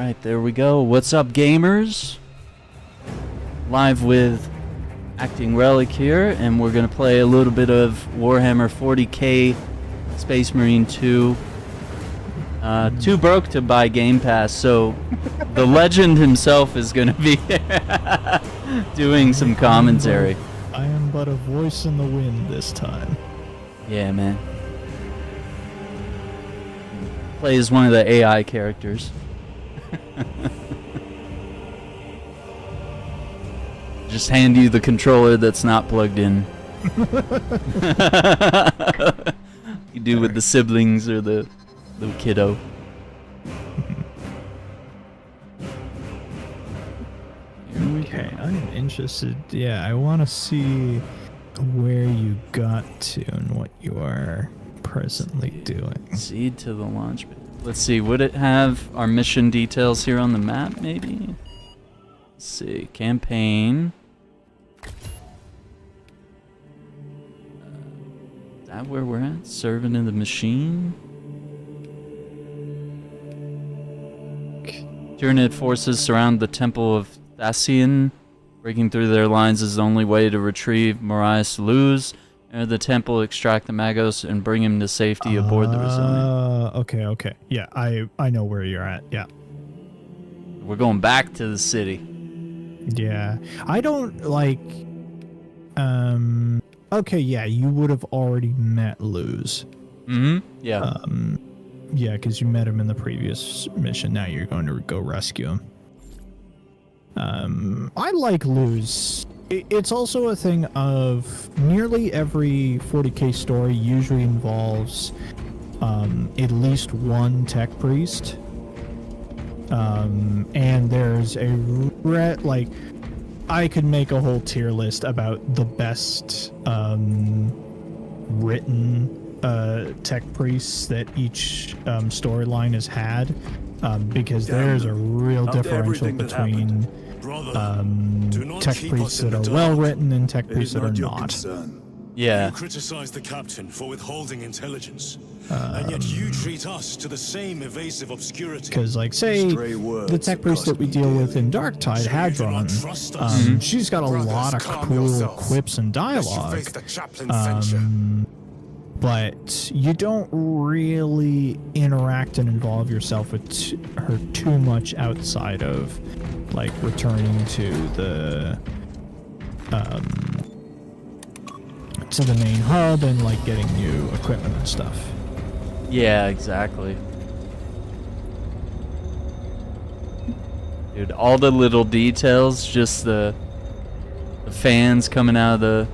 Alright, there we go. What's up, gamers? Live with Acting Relic here, and we're going to play a little bit of Warhammer 40k Space Marine 2. Too broke to buy Game Pass, so the legend himself is going to be doing some commentary. I am but a voice in the wind this time. Yeah, man. Plays one of the AI characters. Just hand you the controller that's not plugged in. You do with the siblings or the little kiddo. Okay, I'm interested. Yeah, I want to see where you got to and what you are presently doing. Seed to the launch pad. Let's see, would it have our mission details here on the map, maybe? Let's see, campaign. Is that where we're at? Servant of the machine? Tyranid forces surround the Temple of Thasian. Breaking through their lines is the only way to retrieve Marius Luz. Enter the temple, extract the Magos, and bring him to safety aboard the Resilient. Okay. Yeah, I know where you're at. Yeah. We're going back to the city. Yeah. I don't like... Okay, yeah, you would have already met Luz. Mm-hmm. Yeah. Yeah, because you met him in the previous mission. Now you're going to go rescue him. I like Luz. It's also a thing of nearly every 40k story usually involves at least one tech priest. And there's a like I could make a whole tier list about the best written tech priests that each storyline has had, because there's a real differential between tech priests that are well written and tech priests that are not. Yeah. You criticize the captain for withholding intelligence, and yet you treat us to the same evasive obscurity. Because, like, say, the tech priest that we deal with in Darktide, Hadron, she's got a lot of cool quips and dialogue, but you don't really interact and involve yourself with her too much outside of, like, returning to the main hub and, like, getting new equipment and stuff. Yeah, exactly. Dude, all the little details, just the fans coming out of the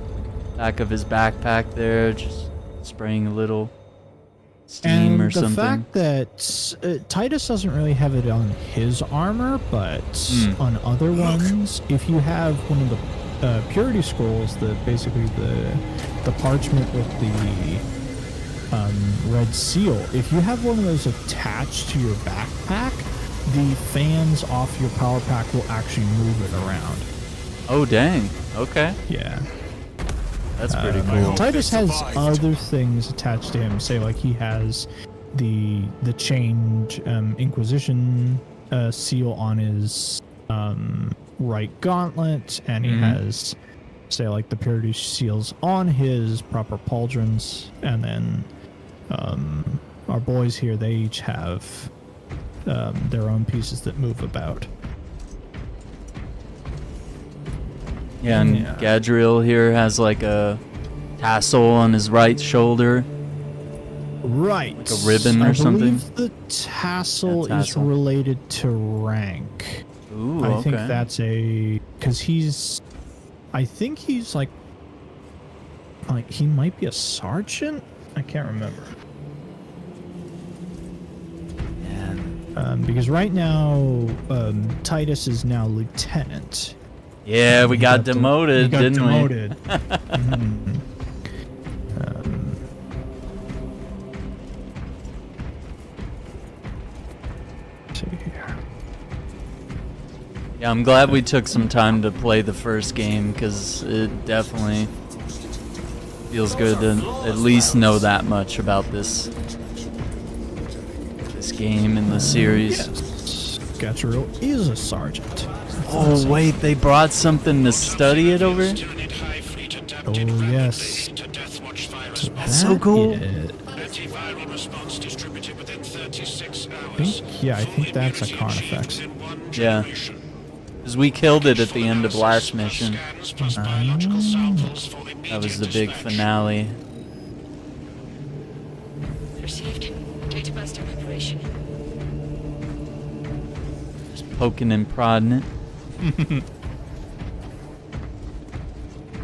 back of his backpack there, just spraying a little steam or something. And the fact that Titus doesn't really have it on his armor, but on other ones, if you have one of the purity scrolls, basically the parchment with the red seal, if you have one of those attached to your backpack, the fans off your power pack will actually move it around. Oh, dang. Okay. Yeah. That's pretty cool. Titus has other things attached to him. Say, like, he has the chained Inquisition seal on his right gauntlet, and he has, say, like, the purity seals on his proper pauldrons, and then our boys here, they each have their own pieces that move about. Yeah, and Gadriel here has like a tassel on his right shoulder. Right. Like a ribbon or something. I believe the tassel is related to rank. Ooh, I think that's because I think he's like he might be a sergeant? I can't remember. Yeah. Because right now, Titus is now lieutenant. Yeah, we got demoted, didn't we? See here. Yeah, I'm glad we took some time to play the first game, because it definitely feels good to at least know that much about this game and the series. Sketchero is a sergeant. Oh wait, they brought something to study it over? Oh yes. That's so cool. I think that's a Carnifex. Yeah. Because we killed it at the end of last mission. That was the big finale. Received. Data buster operation. Just poking and prodding it.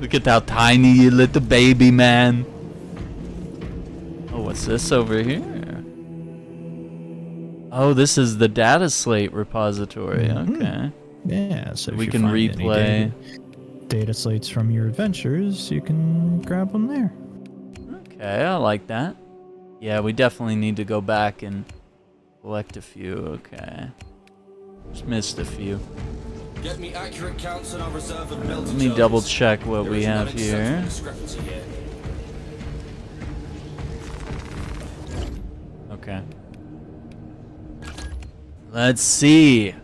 Look at how tiny you little baby, man. Oh, what's this over here? Oh, this is the data slate repository. Okay. Yeah, so we if can you find any replay data slates from your adventures, you can grab them there. Okay, I like that. Yeah, we definitely need to go back and collect a few. Okay. Just missed a few. Get me accurate counts on our reserve of melted Let me zones. double check what There we is have not acceptable here. discrepancy here. Okay. Let's see.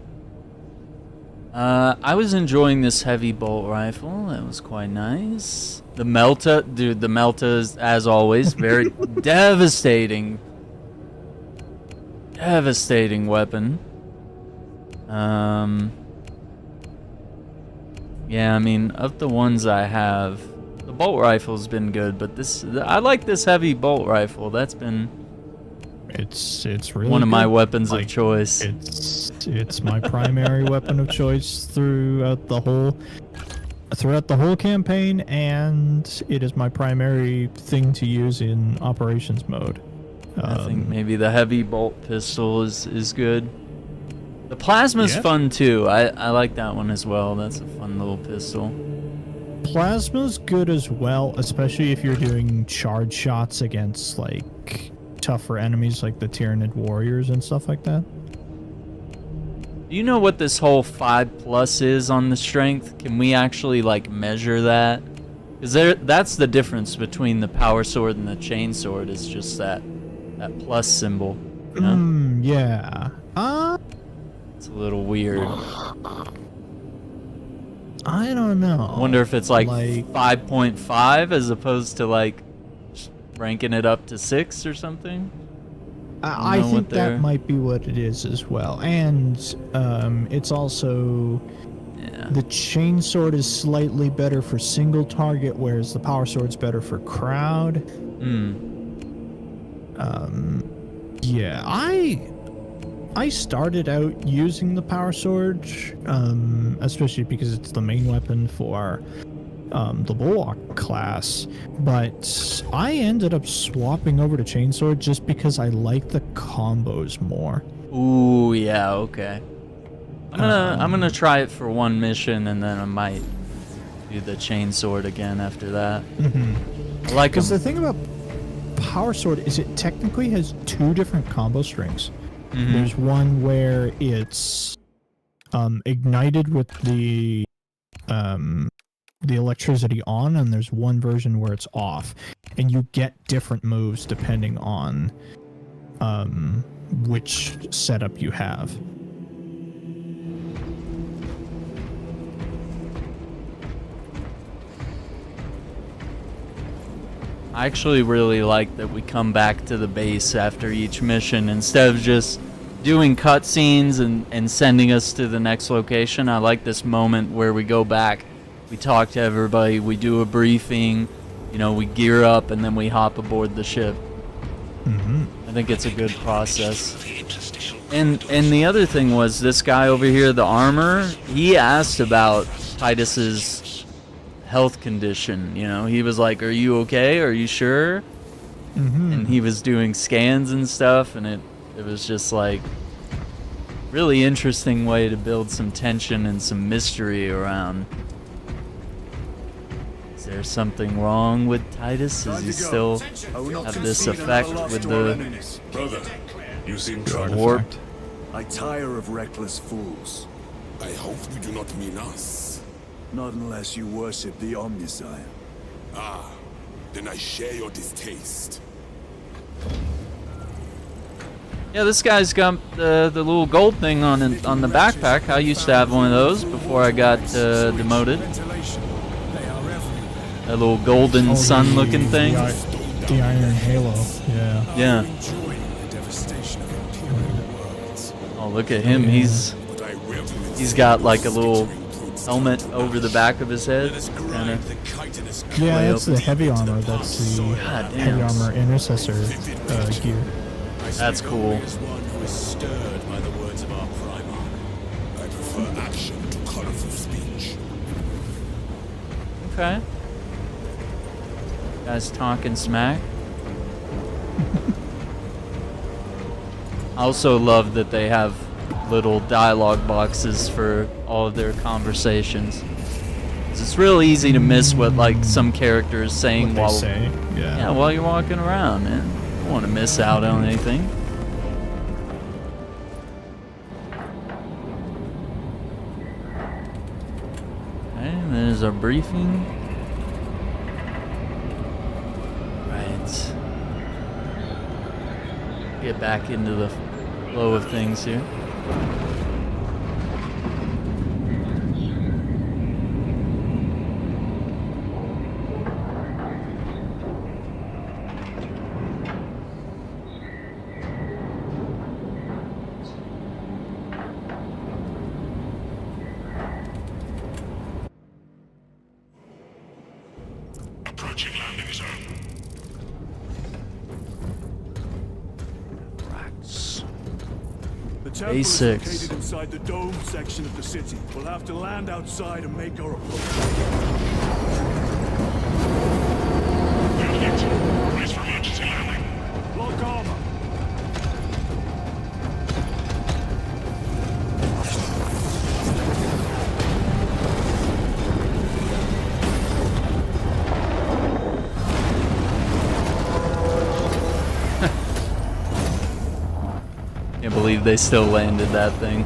I was enjoying this heavy bolt rifle. That was quite nice. The Melta, dude, the Melta is, as always, very devastating. Devastating weapon. Yeah, I mean, of the ones I have, the bolt rifle's been good, but I like this heavy bolt rifle. That's been It's really one of my good. weapons Like, of choice. It's my primary weapon of choice throughout the whole campaign, and it is my primary thing to use in operations mode. I think maybe the heavy bolt pistol is good. The plasma's fun too. I like that one as well. That's a fun little pistol. Plasma's good as well, especially if you're doing charge shots against like tougher enemies like the Tyranid warriors and stuff like that. Do you know what this whole 5+ is on the strength? Can we actually like measure that? Because that's the difference between the power sword and the chain sword. Is just that plus symbol. You know? Yeah. It's a little weird. I don't know. I wonder if it's like 5.5 as opposed to like just ranking it up to 6 or something. I think that might be what it is as well. And it's also the chain sword is slightly better for single target, whereas the power sword's better for crowd. Yeah, I started out using the power sword, especially because it's the main weapon for the Bulwark class, but I ended up swapping over to chainsword just because I like the combos more. Ooh, yeah, okay. I'm gonna try it for one mission, and then I might do the chainsword again after that. I like because the thing about power sword is it technically has two different combo strings. There's one where it's ignited with the electricity on, and there's one version where it's off, and you get different moves depending on which setup you have. I actually really like that we come back to the base after each mission instead of just doing cutscenes and sending us to the next location. I like this moment where we go back, we talk to everybody, we do a briefing, you know, we gear up, and then we hop aboard the ship. I think it's a good process. And the other thing was, this guy over here, the armor, he asked about Titus's health condition. You know, he was like, "Are you okay? Are you sure?" And he was doing scans and stuff, and it was just like really interesting way to build some tension and some mystery around. Is there something wrong with Titus? Does he still have this effect with the Brother, you seem warp? troubled. I tire of reckless fools. I hope you do not mean us. Not unless you worship the Omniscient. Ah, then I share your distaste. Yeah, this guy's got the little gold thing on the backpack. I used to have one of those before I got demoted. That little golden sun-looking thing. The Iron Halo. Yeah. Yeah. Oh, look at him. He's got like a little helmet over the back of his head. Kinda. Yeah, that's the heavy armor. That's the heavy armor intercessor gear. That's cool. Okay. Guys talking smack. I also love that they have little dialogue boxes for all of their conversations. 'Cause it's real easy to miss what like some character is saying while while you're walking around, man. You don't want to miss out on anything. Okay, there's our briefing. Right. Get back into the flow of things here. Approaching landing zone. The temple is located inside the dome section of the city. We'll have to land outside and make our approach. Brace for emergency landing. Lock armor. Can't believe they still landed that thing.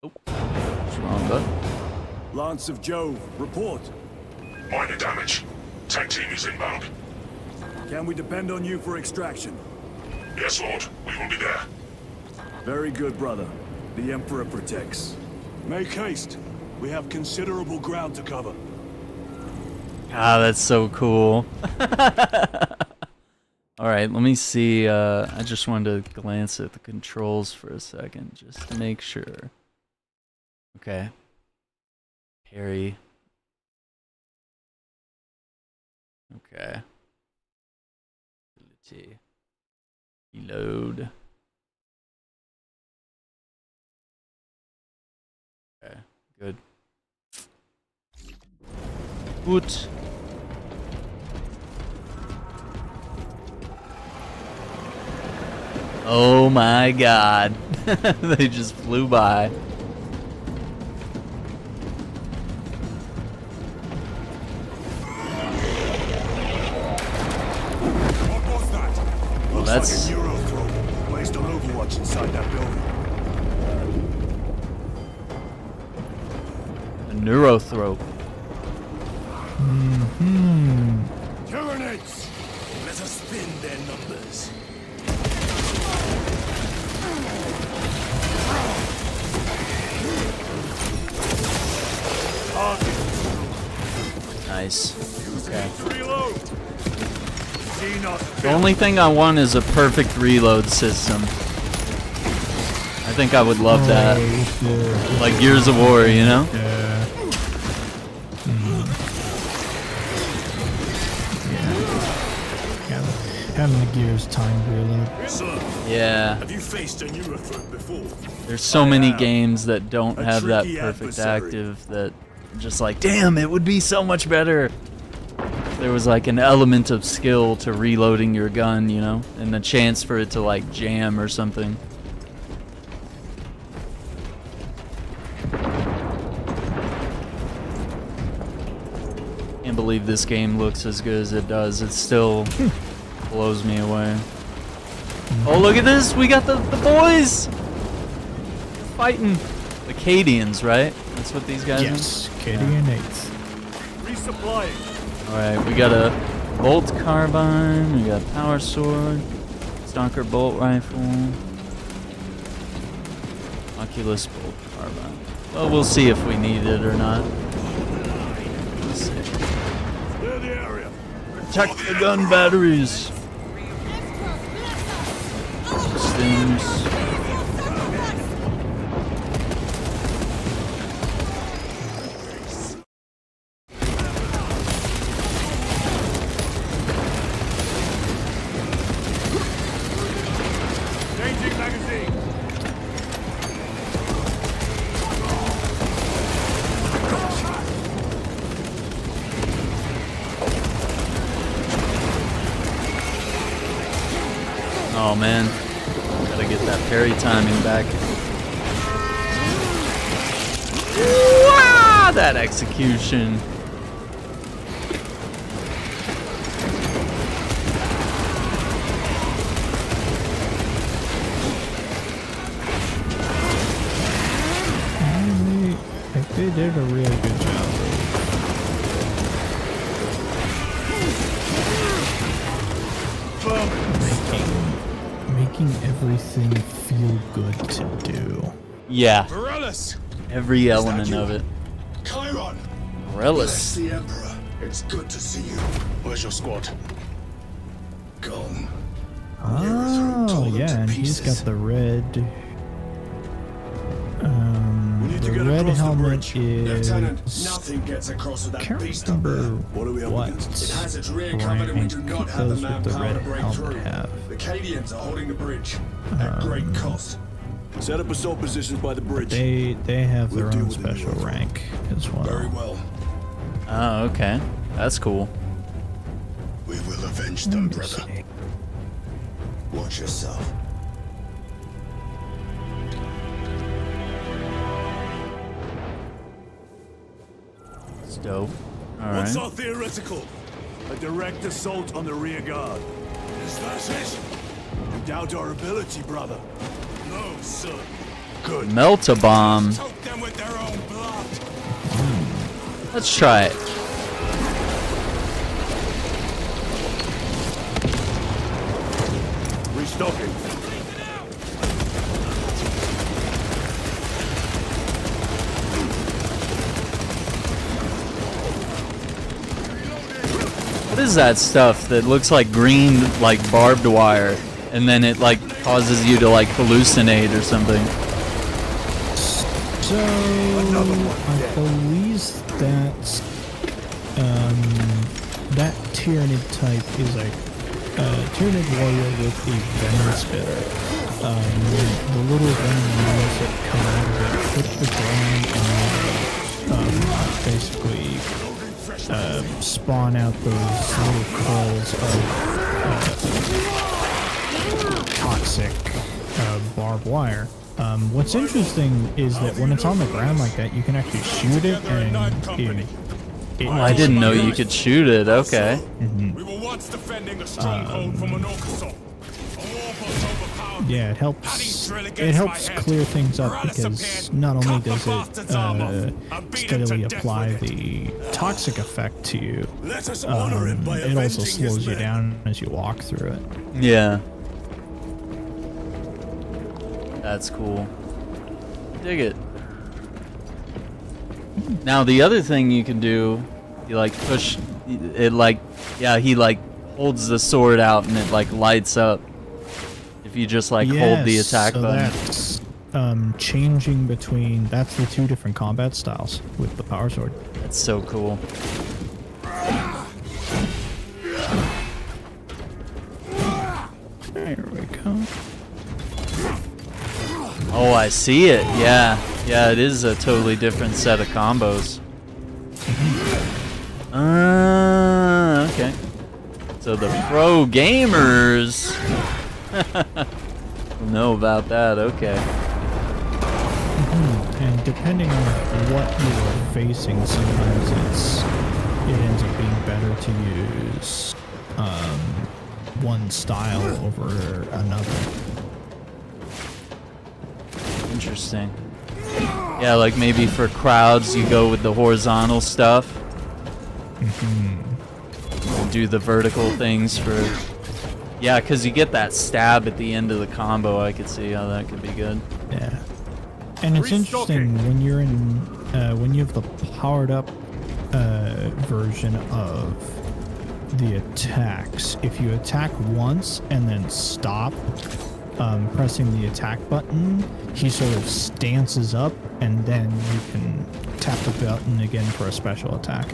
Oh, what's wrong, bud? Lance of Jove, report. Minor damage. Tank team is inbound. Can we depend on you for extraction? Yes, Lord. We will be there. Very good, brother. The Emperor protects. Make haste. We have considerable ground to cover. Ah, that's so cool. Alright, let me see. I just wanted to glance at the controls for a second, just to make sure. Okay. Parry. Okay. Ability. Reload. Okay, good. Good. Oh my god. They just flew by. What was that? Well, that's like a Eurothrow placed on Overwatch inside that building. a neurothrope. Tyranids! Let us spin their numbers. Nice. Okay. Reload! The only thing I want is a perfect reload system. I think I would love that. Like Gears of War, you know? Yeah. Having the gears timed reload. Sir, Yeah. have you faced a Eurothrow before? There's so many games that don't A have that tricky perfect adversary. active that just like, damn, it would be so much better. There was like an element of skill to reloading your gun, you know, and the chance for it to like jam or something. Can't believe this game looks as good as it does. It still blows me away. Oh, look at this! We got the boys! They're fighting. The Cadians, right? That's what these guys are? Yes, Cadian 8th. Resupplying. Alright, we got a bolt carbine. We got power sword, stalker bolt rifle, Oculus bolt carbine. Well, we'll see if we need it or not. Let's see. Clear the area. Protect the gun batteries. Systems. Changing magazine. Oh man, gotta get that parry timing back. Wow, that execution. They did a really good job. Making everything feel good to do. Yeah, Varellus! every element of it. Chiron! Relentless. The Emperor. It's good to see you. Where's your squad? Gone. Oh, yeah, and he's got the red. We need to The get red across the helmet bridge. is. Nothing gets across with I that can't beast up there. remember What are we up what against? It has its rear covered and we do not have the those with the manpower red to break helmet through. have. The Cadians are holding the bridge at great cost. Set up assault positions by the bridge. They have their We'll deal own with it special later. rank as well. Very well. Oh, okay. That's cool. We will avenge Let them, me brother. see. Watch yourself. It's dope. What's Alright. our theoretical? A direct assault on the rear guard. Is that it? You doubt our ability, brother? No, sir. Good. Melt a bomb. Choke them with their own blood. Let's try it. Restocking. What is that stuff that looks like green, like barbed wire, and then it like causes you to like hallucinate or something? So I believe that that Tyranid type is a Tyranid warrior with a venom spitter. The little venom lines that come out of it hit the ground and basically spawn out those little curls of toxic barbed wire. What's interesting is that when it's on the ground like that, you can actually shoot it, and it Oh, I didn't know you could shoot it. Okay. We were once defending a stronghold from an Orcasaur. A war boat overpowered. Yeah, it helps. It helps clear things up because not only does it steadily apply the toxic effect to you, Let us honor it by it also avenging his slows you men. down as you walk through it. Yeah. That's cool. Dig it. Now the other thing you can do, you like push it like, yeah, he like holds the sword out and it like lights up. If you just like hold the Yes, attack so button. That's changing between. That's the two different combat styles with the power sword. That's so cool. There we go. Oh, I see it. Yeah. Yeah, it is a totally different set of combos. Okay. So the pro gamers will know about that. Okay. And depending on what you are facing, sometimes it ends up being better to use one style over another. Interesting. Yeah, like maybe for crowds you go with the horizontal stuff. and do the vertical things for... Yeah, because you get that stab at the end of the combo. I could see how that could be good. Yeah. And it's interesting when you're in, when you have the powered up version of the attacks. If you attack once and then stop pressing the attack button, he sort of stances up, and then you can tap the button again for a special attack.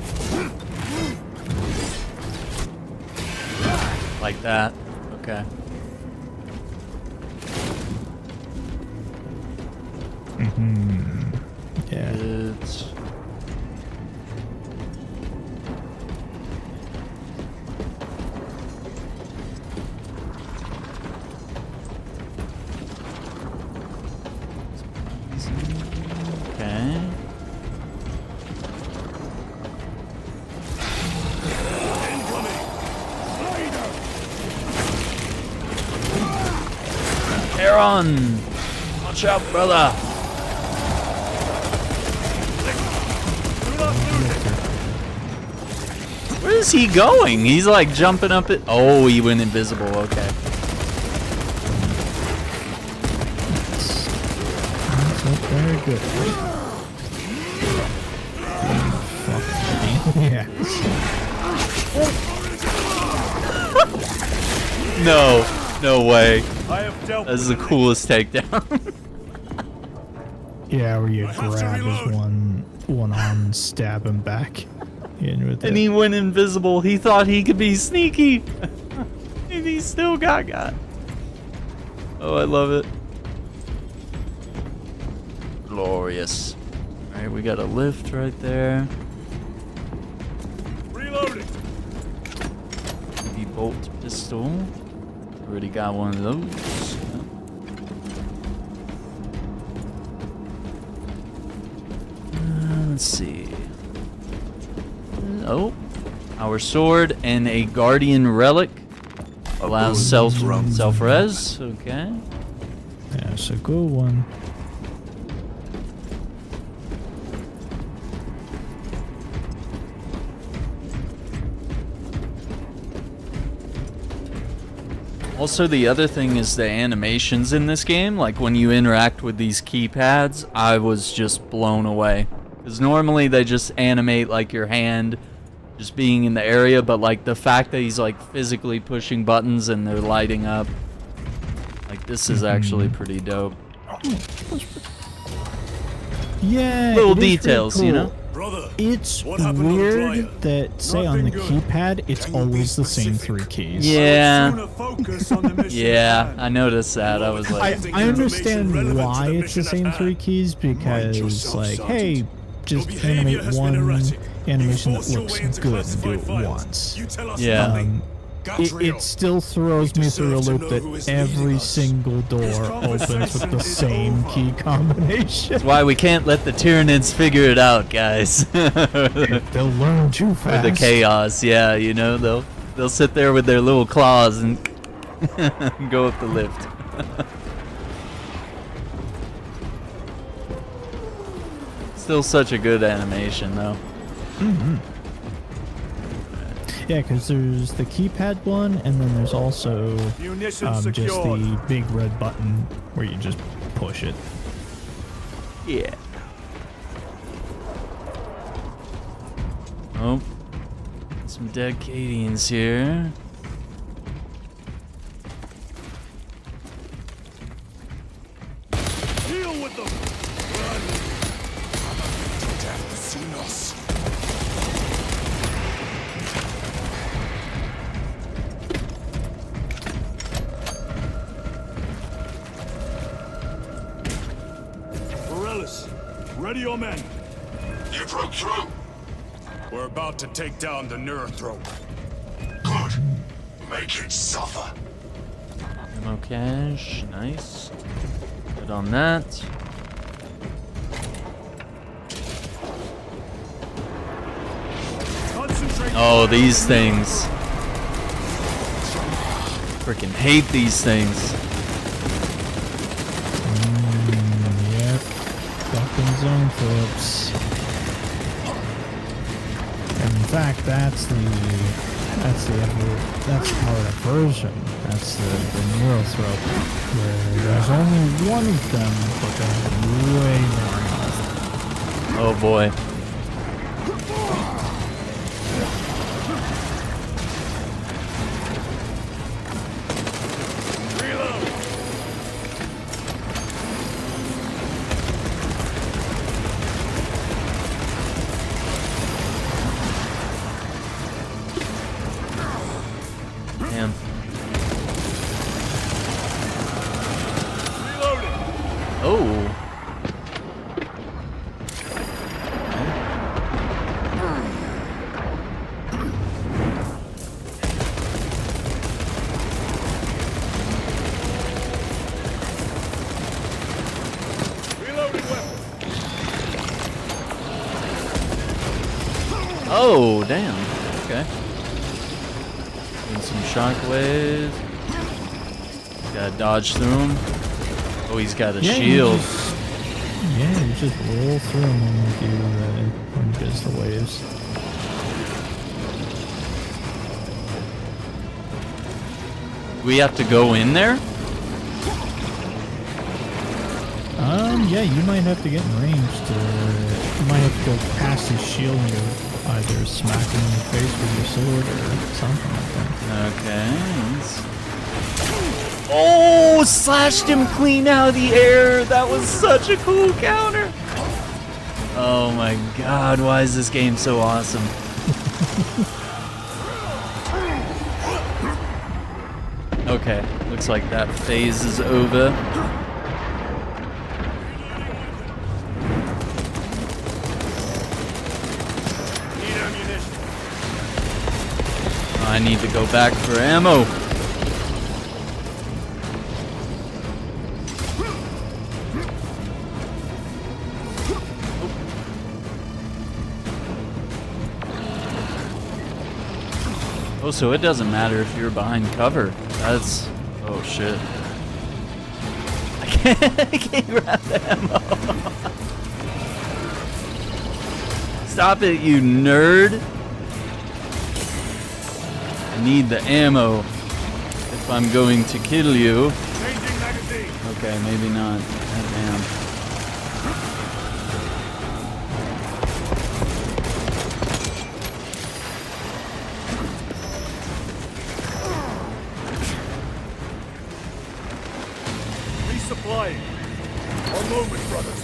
Like that. Okay. Yeah. It's... Okay. Aaron! Watch out, brother! Where is he going? He's like jumping up it. Oh, he went invisible. Okay. That's very good. Yeah. No way. I have dealt That's with the coolest takedown. Yeah, where you I have to grab his reload. one arm and stab him back in with And it. he went invisible. He thought he could be sneaky. And he still got. Oh, I love it. Glorious. Alright, we got a lift right there. reloading. The bolt pistol. Already got one of those. Let's see. Oh, our sword and a guardian relic allows self-res. Okay. Yeah, it's a good one. Also, the other thing is the animations in this game. Like when you interact with these keypads, I was just blown away. Because normally they just animate like your hand just being in the area, but like the fact that he's like physically pushing buttons and they're lighting up. Like this is actually pretty dope. Yeah, Little it is pretty details, you cool. know? Brother, It's what happened on the weird flyer? that, say, on the Nothing good. keypad, it's Can you be always the same specific? 3 keys. Yeah. Sooner focus on the mission at Yeah, hand. I noticed that. I was I, like, I understand Relevant to why the it's the mission same at 3 hand. keys, because, yourself, like, Sergeant. hey, just Your behavior animate has been one erratic. animation You that forced your looks way into good and do it classified files. once. You tell us Yeah. nothing. Got real. It still throws me through a deserve to loop know who is that every leading us. single door opens with conversation the is same over. key combination. that's why we can't let the Tyranids figure it out, guys. They'll learn too With fast. the chaos, yeah, you know, they'll sit there with their little claws and go up the lift. Still such a good animation, though. Yeah, because there's the keypad one, and then there's also Munitions just secured. the big red button where you just push it. Yeah. Oh, some dead Cadians here. Deal with them. Run. Death soon us. Morellis, ready your men. You broke through. We're about to take down the Neurothrope. Good. Make it suffer. Ammo cache, nice. Good on that. Concentrate. Oh, these things. Freaking hate these things. Yep. Fucking zone flips. And in fact, that's the That's that's part of the version. That's the neurothrope, where there's only one of them, but they have way more health. Oh boy. Damn. Oh. Oh, damn. Okay. Doing some shockwaves. Gotta dodge through him. Oh, he's got a shield. You just roll through them when he does the waves. We have to go in there? Yeah, you might have to get in range to. You might have to go past his shield and you either smack him in the face with your sword or something like that. Okay. Oh, slashed him clean out of the air. That was such a cool counter. Oh my god, why is this game so awesome? Okay, looks like that phase is over. I need to go back for ammo. Oh, so it doesn't matter if you're behind cover. That's... oh shit. I can't grab the ammo. Stop it, you nerd. I need the ammo if I'm going to kill you. Okay, maybe not. Damn. Resupplying. One moment, brothers.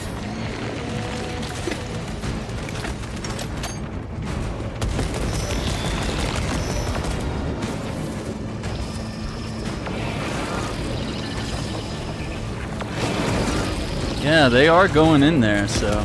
Yeah, they are going in there, so.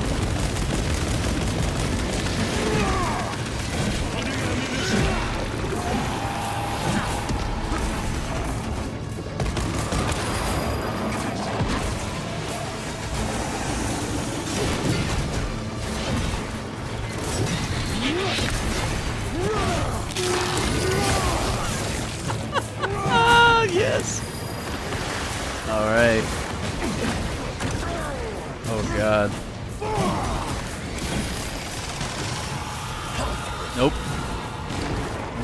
Ah, yes. All right. Oh god. Nope.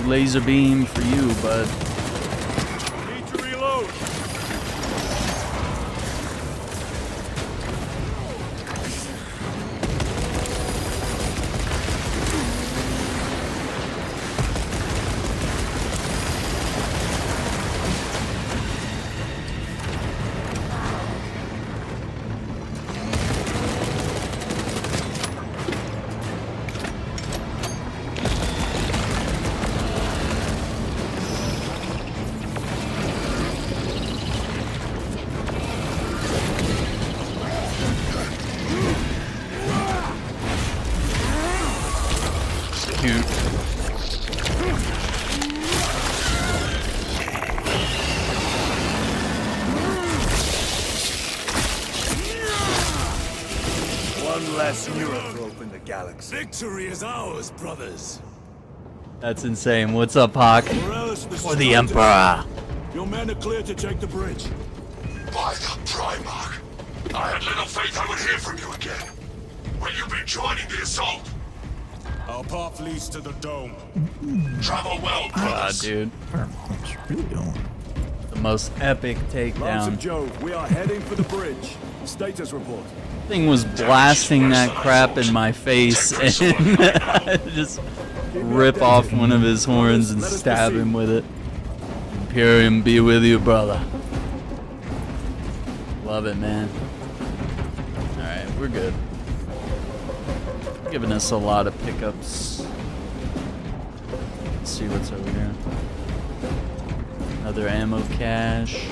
Laser beam for you, bud. Need to reload. Cute. One less neurothrope in the galaxy. Victory is ours, brothers. That's insane. What's up, Hawk? For the Emperor. Your men are clear to take the bridge. By the Primarch. I had little faith I would hear from you again. Will you be joining the assault? Our path leads to the dome. Travel well, God, brothers. dude. It's really going. The most epic Lance takedown. of Jove, we are heading for the bridge. Status report. Thing was blasting that crap in my face and just rip off one of his horns and stab him with it. Imperium be with you, brother. Love it, man. Alright, we're good. Giving us a lot of pickups. Let's see what's over here. Another ammo cache.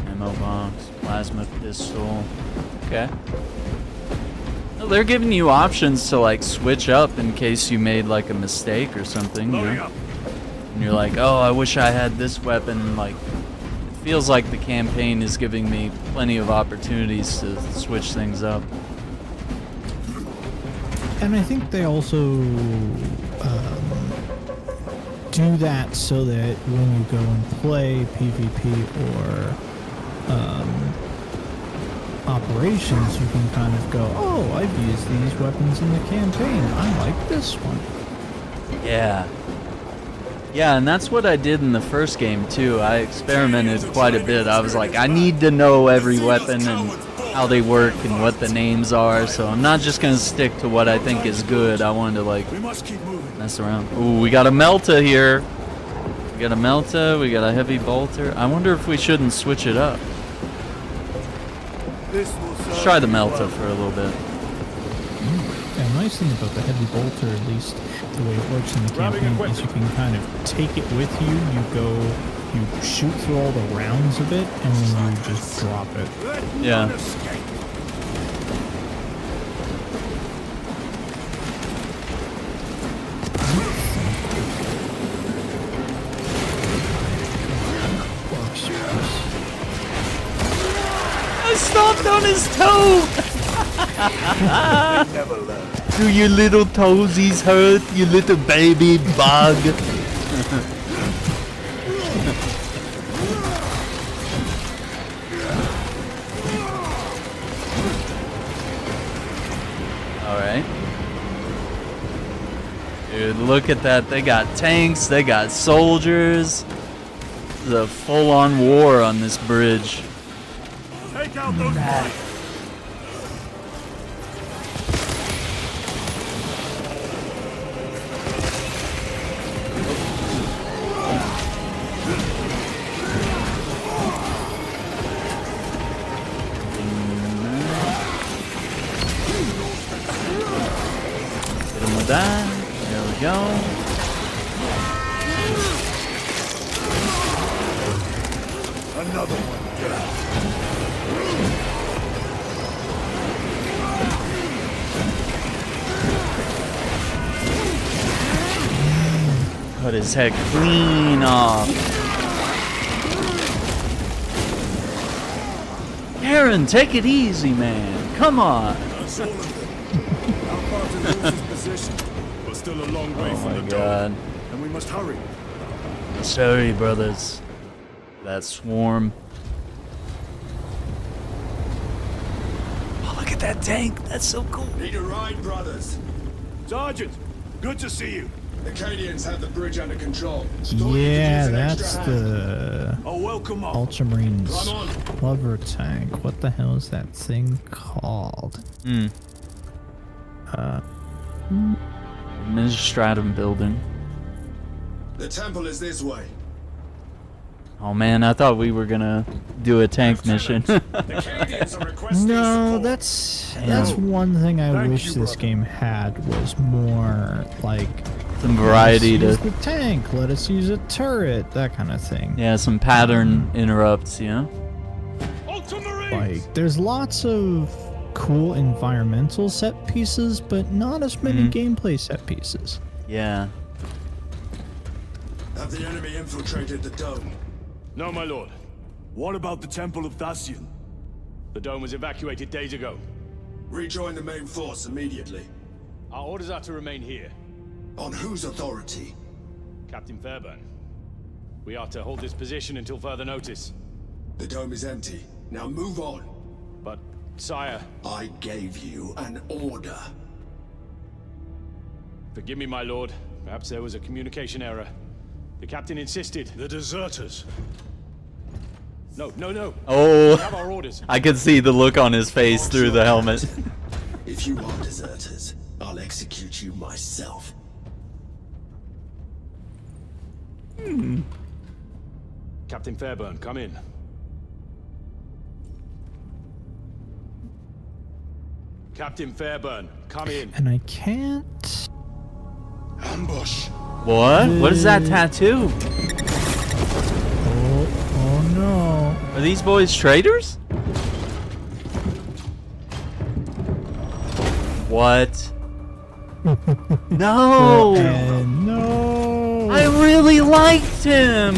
Ammo box, plasma pistol. Okay. Well, they're giving you options to like switch up in case you made like a mistake or something. You know? And you're like, oh, I wish I had this weapon. Like, it feels like the campaign is giving me plenty of opportunities to switch things up. And I think they also do that so that when you go and play PvP or operations, you can kind of go, oh, I've used these weapons in the campaign. I like this one. Yeah. Yeah, and that's what I did in the first game too. I experimented quite a bit. I was like, I need to know every weapon and how they work and what the names are, so I'm not just gonna stick to what I think is good. I wanted to like We must keep moving. mess around. Ooh, we got a Melta here. We got a Melta, we got a heavy bolter. I wonder if we shouldn't switch it up. Let's try the Melta for a little bit. The nice thing about the heavy bolter, at least the way it works in the campaign, is you can kind of take it with you. You shoot through all the rounds of it, and then you just drop it. Yeah. I stomped on his toe! Do your little toesies hurt, you little baby bug? Alright. Dude, look at that. They got tanks, they got soldiers. This is a full-on war on this bridge. Take out those boys. Hit him with that. There we go. Another one. Cut his head clean off. Aaron, take it easy, man. Come on. That's all of them. How far to lose this position? But still a long way Oh from my the god. dome. And we must hurry. Sorry, brothers. That swarm. Oh, look at that tank. That's so cool. Need a ride, brothers. Sergeant, good to see you. The Acadians have the bridge under control. Thought you could Yeah, use an that's extra hand. the Oh, welcome up. Ultramarines Come on. hover tank. What the hell is that thing called? Administratum building. The temple is this way. Oh man, I thought we were gonna do a tank mission. The Acadians are requesting No, support. that's one thing I Thank wish you, this brother. game had was more like Some variety let us to, use the tank, let us use a turret, that kind of thing. yeah, some pattern interrupts, you know? Ultramarines! Like there's lots of cool environmental set pieces, but not as many gameplay set pieces. Yeah. Have the enemy infiltrated the dome? No, my lord. What about the Temple of Thasian? The dome was evacuated days ago. Rejoin the main force immediately. Our orders are to remain here. On whose authority? Captain Fairburn. We are to hold this position until further notice. The dome is empty. Now move on. But Sire, I gave you an order. forgive me, my lord. Perhaps there was a communication error. The captain insisted. The deserters. No. We Oh, have our orders. I could see the look on his face through the helmet. If you are deserters, I'll execute you myself. Captain Fairburn, come in. Captain Fairburn, come in. And I can't. Ambush! What? What is that tattoo? Oh no. Are these boys traitors? What? No! And no. I really liked him!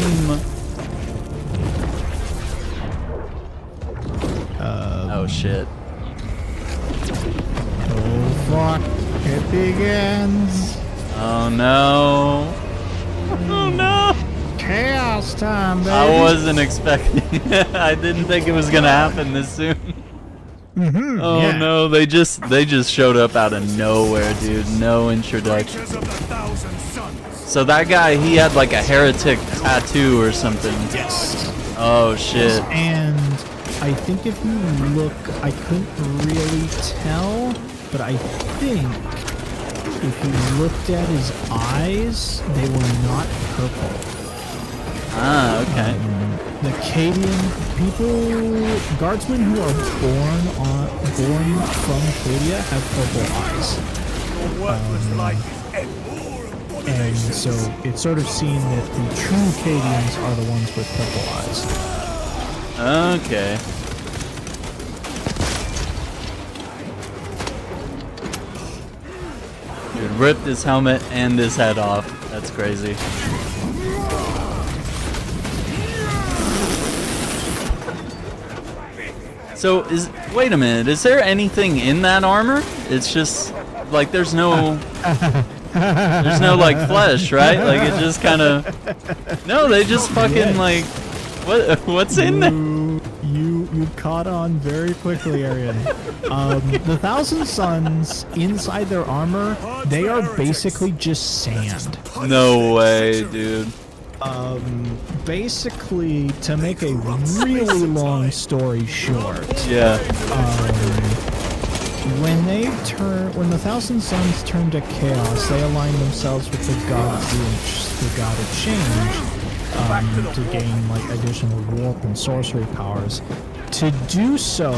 Oh shit. Oh fuck. It begins. Oh no. Oh no! Chaos time, baby. I wasn't expecting I didn't think it was gonna happen this soon. Oh yeah. no, they just showed up out of nowhere, dude. No introduction. Creatures of the thousand suns. So that guy, he had like a heretic tattoo or something. Yes. Oh shit. And I think if you look, I couldn't really tell, but I think if you looked at his eyes, they were not purple. Ah, okay. The Cadian people, guardsmen who are born from Cadia have purple eyes. Your worthless life is ended. And so it's sort of seen that the true Cadians are the ones with purple eyes. Okay. Dude, ripped his helmet and his head off. That's crazy. So wait a minute, is there anything in that armor? It's just like there's no like flesh, right? Like it just kind of no, they just fucking like what's in there? You caught on very quickly, Arian. The Thousand Suns inside their armor, they are basically just sand. No way, dude. Basically, to make a really long story short, Yeah. when the Thousand Suns turn to chaos, they align themselves with the god of change, to gain like additional warp and sorcery powers. To do so,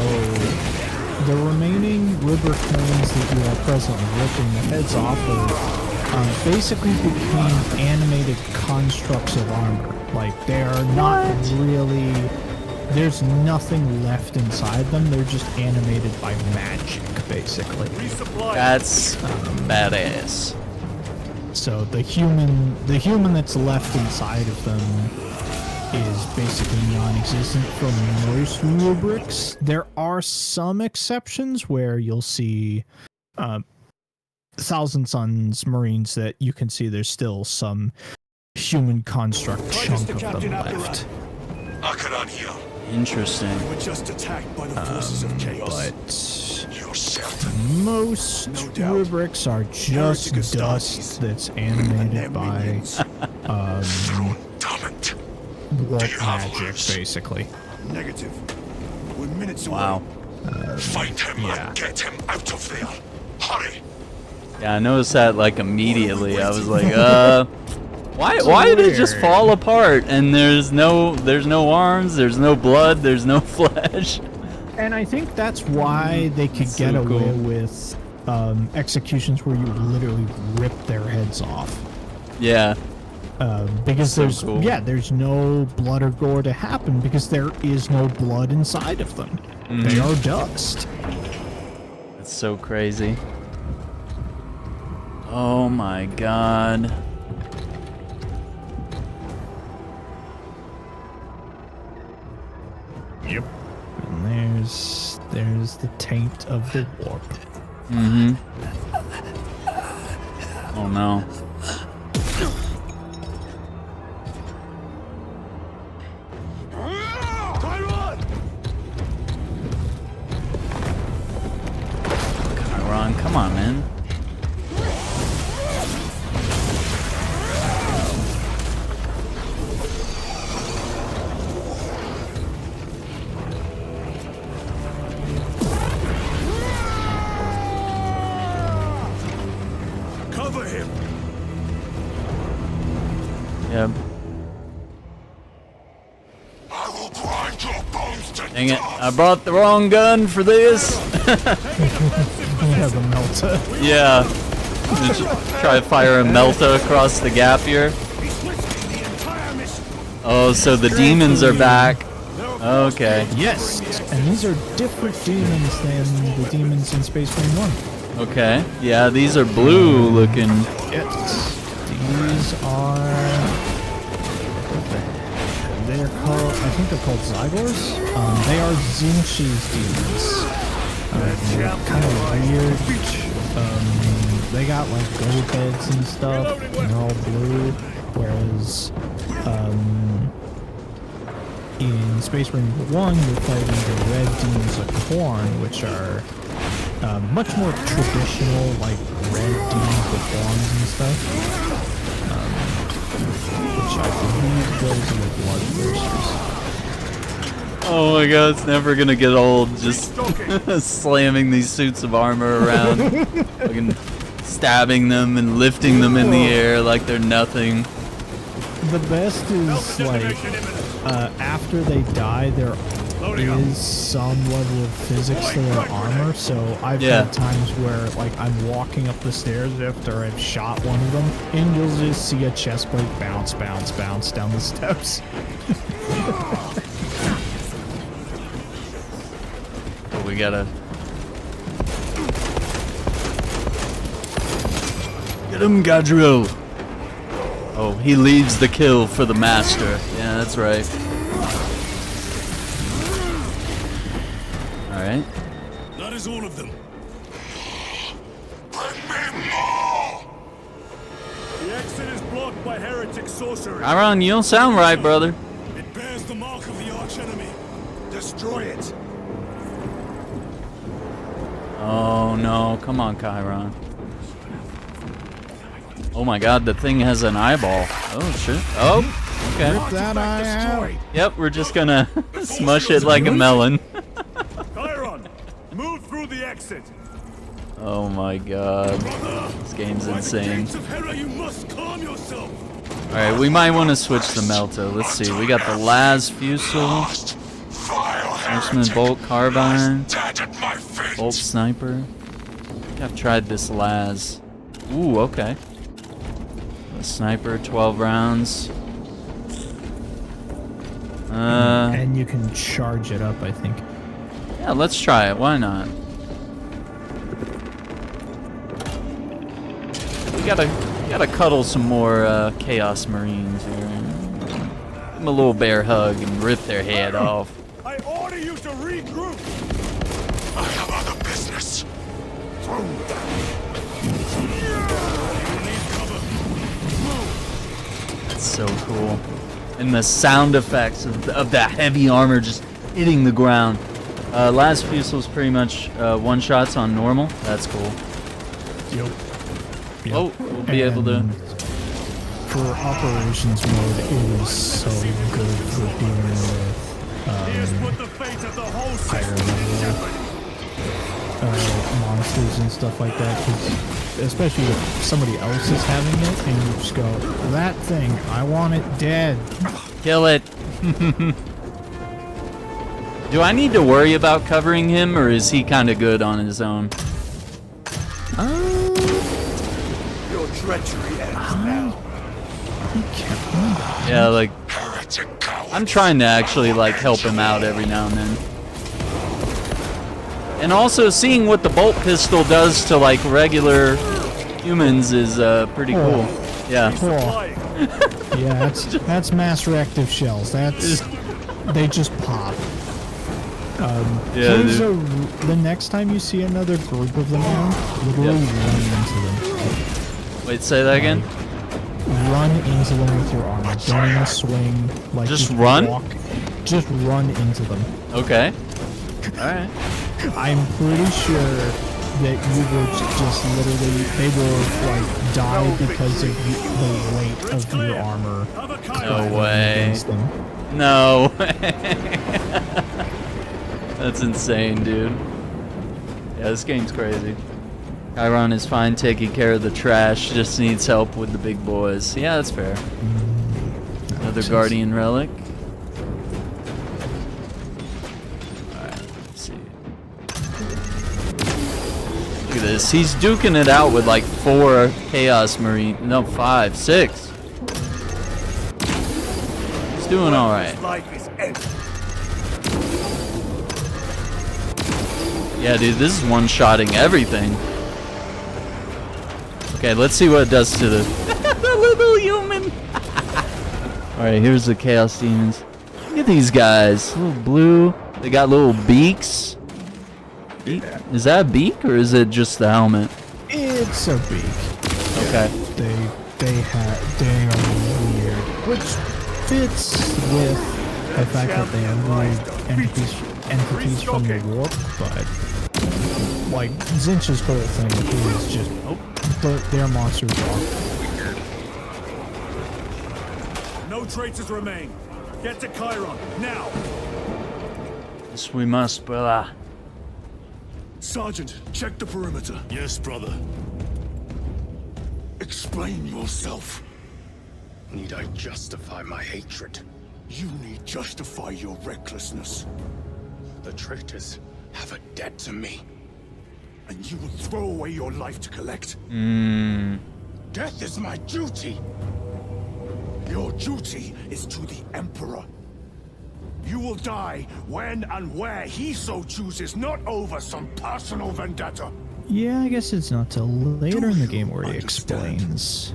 the remaining libertarians that you are presently ripping the heads off of basically became animated constructs of armor. Like, they are not really... There's nothing left inside them. They're just animated by magic, basically. That's badass. So the human that's left inside of them is basically non-existent for most rubrics. There are some exceptions where you'll see Thousand Suns Marines that you can see there's still some human construct chunk of them left. Akaran here. Interesting. We're just attacked by the forces of chaos. But You're certain. most No doubt. rubrics are just Heretic dust Astartes. that's And animated their by minions. Damn it. warp Do you have magic, orders? basically. Negative. We're minutes away. Wow. Find him yeah. and get him out of there. Hurry. Yeah, I noticed that like immediately. I was like, why did it just weird. fall apart? And there's no arms, there's no blood, there's no flesh. And I think that's why they could That's get so away cool. with executions where you literally rip their heads off. Yeah. Because So there's cool. there's no blood or gore to happen because there is no blood inside of them. They are dust. That's so crazy. Oh my god. Yep. And there's the taint of the warp. Mm-hmm. Oh no. Come on, man. Cover him. Yep. I will grind your bones to Dang it. dust. I brought the wrong gun for this. Yeah, the melta. Yeah. Just try to fire a melta across the gap here. Oh, so the demons are back. Okay. Yes, and these are different demons than the demons in Space Marine 1. Okay. Yeah, these are blue looking. Yes. These are... They're called... I think they're called Zygors. They are Zinchi's demons. They're kind of weird. They got like gold heads and stuff, and they're all blue. Whereas, in Space Marine 1, you're fighting the red demons of Khorne, which are much more traditional, like red demons with horns and stuff. Which I believe goes in the Bloodthirsters. Oh my god, it's never gonna get old just slamming these suits of armor around. Fucking stabbing them and lifting them in the air like they're nothing. The best is, like, after they die, there is some level of physics to their armor, so I've had times where, like, I'm walking up the stairs after I've shot one of them, and you'll just see a chest plate bounce, bounce, bounce down the steps. We gotta get him, Gadriel. Oh, he leaves the kill for the master. Yeah, that's right. All right. That is all of them. Bring me more. The exit is blocked by heretic sorcery. Chiron, you don't sound right, brother. It bears the mark of the archenemy. Destroy it. Oh no, come on, Chiron. Oh my god, the thing has an eyeball. Oh shit. Oh, okay. That I am. Yep, we're just gonna smush it like a melon. Chiron, move through the exit. Oh my god. Brother, This game's by the insane. gates of Hera, you must calm yourself. Alright, we might want to switch the Melta. Let's see, we got the Laz Fusel, Horseman Bolt Carbine, Dead at my feet. Bolt Sniper. I think I've tried this Laz. Ooh, okay. The Sniper, 12 rounds. And you can charge it up, I think. Yeah, let's try it. Why not? We gotta cuddle some more Chaos Marines here. Give them a little bear hug and rip their head off. I order you to regroup. I have other business. That's so cool. And the sound effects of that heavy armor just hitting the ground. Last Fusel's pretty much one-shots on normal. That's cool. Yep. Oh, we'll be able to... For operations mode, it was so good for dealing with Here's what the fate of the whole higher system level monsters and stuff like that, 'cause especially if somebody else is having it, and you just go, that thing, I want it dead. Kill it. Do I need to worry about covering him, or is he kind of good on his own? Your treachery ends now. Yeah, like, Heretic coward. I'm trying to actually, like, help him out every now and then. And also, seeing what the bolt pistol does to, like, regular humans is pretty cool. Yeah. Oh. Yeah, that's mass reactive shells. They just pop. Yeah, Here's dude. the next time you see another group of them around, literally run into them. Wait, say that again? Run into them with your armor. Don't even swing. Like, Just run? Walk. Just run into them. Okay. Alright. I'm pretty sure that you would just literally, they will like die because of the weight of your armor. No way. against them. No way. That's insane, dude. Yeah, this game's crazy. Chiron is fine taking care of the trash, just needs help with the big boys. Yeah, that's fair. Another Guardian relic. Alright, let's see. Look at this. He's duking it out with like 4 Chaos Marine. No, 5, 6. He's doing alright. Yeah, dude, this is one-shotting everything. Okay, let's see what it does to the, the little human. Alright, here's the Chaos Demons. Look at these guys. Little blue. They got little beaks. Is that a beak or is it just the helmet? It's a beak. Okay. They are weird, which fits with the fact that they avoid entities from the warp, but like Zinch's whole thing is just their monsters are weird. No traitors remain. Get to Chiron now. Yes, we must, brother. Sergeant, check the perimeter. Yes, brother. Explain yourself. Need I justify my hatred? You need justify your recklessness. The traitors have a debt to me. And you will throw away your life to collect? Death is my duty. Your duty is to the Emperor. You will die when and where he so chooses, not over some personal vendetta. Yeah, I guess it's not till later in the game where he understand? explains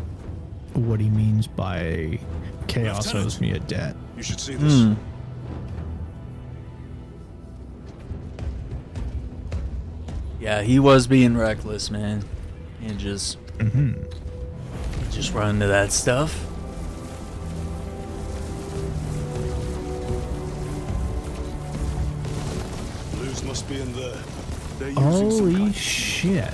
what he means by chaos Lieutenant, owes me a debt. You should see this. Yeah, he was being reckless, man. And just run into that stuff. Blues must be in there. They're using some Holy kind of shit.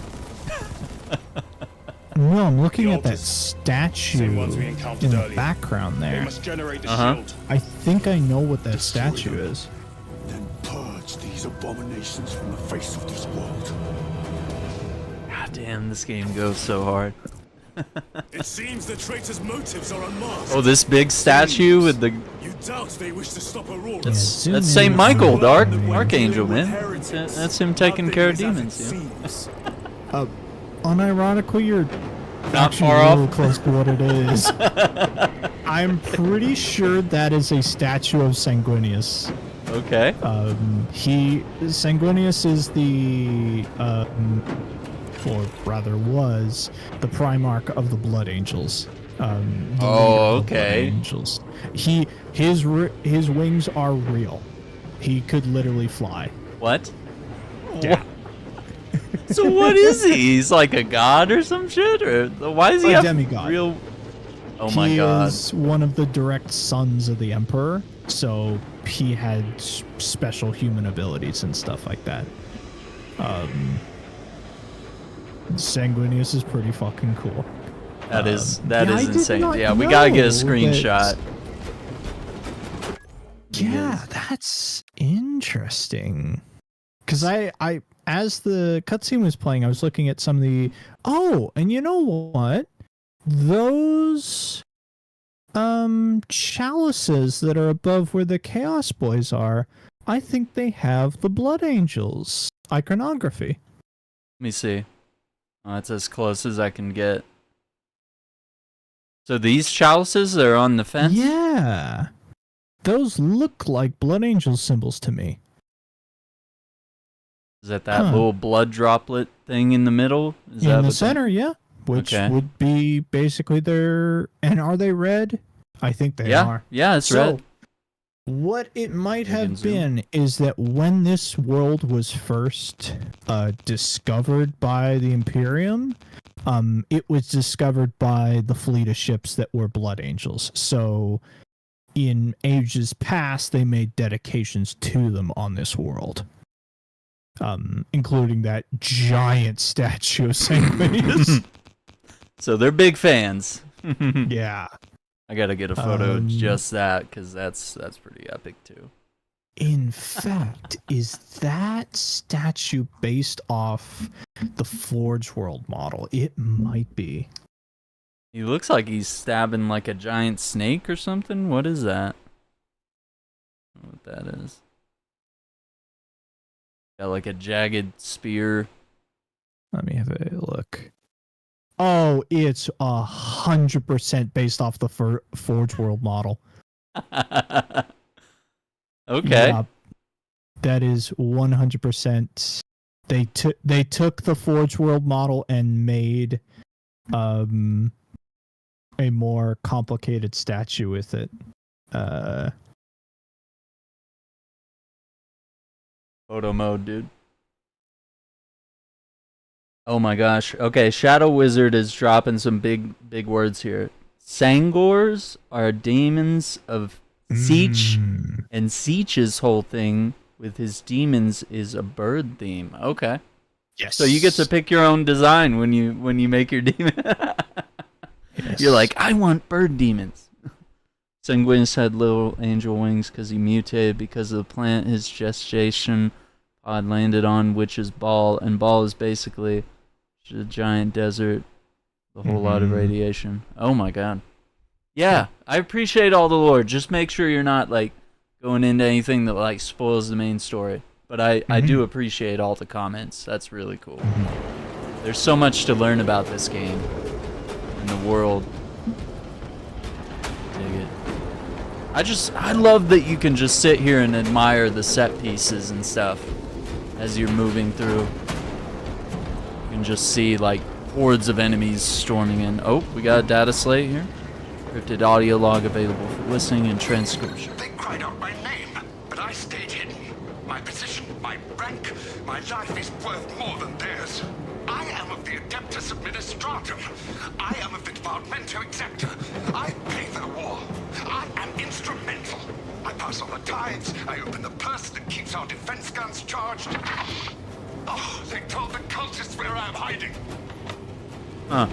No, I'm looking The at that altars. statue Same ones we encountered in the earlier. background They there. must generate the Uh-huh. shield. I think I know what that Destroy statue them. is. Then purge these abominations from the face of this world. God damn, this game goes so hard. It seems the traitor's motives are unmasked. Oh, this big statue with the... You doubt they wish to stop Aurora. Yeah, zoom That's in Saint on Michael, the- Dark The Archangel, Imperium man. inheritance. That's him taking care of Nothing is as demons, it yeah. seems. Unironically, you're Not actually far real off. close to what it is. I'm pretty sure that is a statue of Sanguinius. Okay. Sanguinius is the or rather was the Primarch of the Blood Angels. The leader of the Blood okay. Angels. His wings are real. He could literally fly. What? Yeah. So what is he? He's like a god or some shit? Or why is he A have demigod. real... Oh my He god. is one of the direct sons of the Emperor, so he had special human abilities and stuff like that. Sanguinius is pretty fucking cool. That is yeah, I did insane. not Yeah, we gotta get a know screenshot. Yeah, that's interesting. Because I as the cutscene was playing, I was looking at some of the... Oh, and you know what? Those chalices that are above where the Chaos Boys are, I think they have the Blood Angels iconography. Let me see. Oh, that's as close as I can get. So these chalices are on the fence? Yeah. Those look like Blood Angel symbols to me. Is that that Huh. little blood droplet thing in the middle? Is that In the what center, yeah. Which Okay. would be basically their... And are they red? I think they Yeah, are. yeah, it's So, red. what it might You can have zoom. been is that when this world was first discovered by the Imperium, it was discovered by the fleet of ships that were Blood Angels. So in ages past, they made dedications to them on this world. including that giant statue of Sanctimonious. So they're big fans. Yeah. I gotta get a photo of just that, because that's pretty epic too. In fact, is that statue based off the Forge World model? It might be. He looks like he's stabbing like a giant snake or something. What is that? I don't know what that is. Got like a jagged spear. Let me have a look. Oh, it's 100% based off the Forge World model. Okay. Yeah, that is 100%. They took the Forge World model and made a more complicated statue with it. Photo mode, dude. Oh my gosh. Okay, Shadow Wizard is dropping some big words here. Sangors are demons of Siege, and Siege's whole thing with his demons is a bird theme. Okay. Yes. So you get to pick your own design when you make your demon. Yes. You're like, I want bird demons. Sanguinus had little angel wings because he mutated because of the plant his gestation pod landed on, which is Ball, and Ball is basically a giant desert, a whole lot of radiation. Oh my god. Yeah, I appreciate all the lore. Just make sure you're not like going into anything that like spoils the main story. But I do appreciate all the comments. That's really cool. There's so much to learn about this game and the world. Dig it. I love that you can just sit here and admire the set pieces and stuff as you're moving through. You can just see like hordes of enemies storming in. Oh, we got a data slate here. Encrypted audio log available for listening and transcription. They cried out my name, but I stayed hidden. My position, my rank, my life is worth more than theirs. I am of the Adeptus Administratum. I am of the Departamento Exector. I pay their war. I am instrumental. I pass on the tithes. I open the purse that keeps our defense guns charged. Oh, they told the cultists where I am hiding. Huh.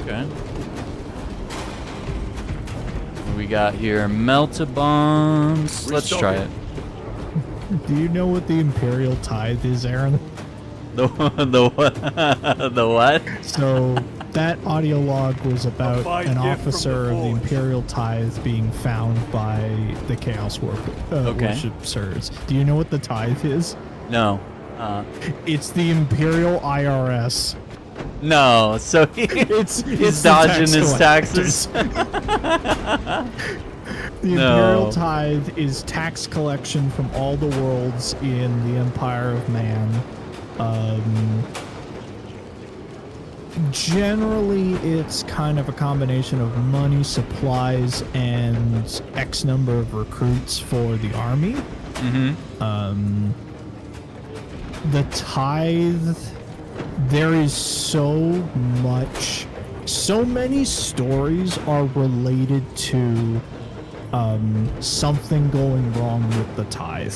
Okay. What we got here? Melt-a-bombs. Let's try it. Do you know what the Imperial Tithe is, Aaron? The what? So that audio log was about an officer of the Imperial Tithe being found by the Chaos Worshipers. Do you know what the Tithe is? No. It's the Imperial IRS. No, so he's dodging his taxes. The Imperial Tithe is tax collection from all the worlds in the Empire of Man. Generally, it's kind of a combination of money, supplies, and X number of recruits for the army. The tithe, there is so many stories are related to something going wrong with the tithe.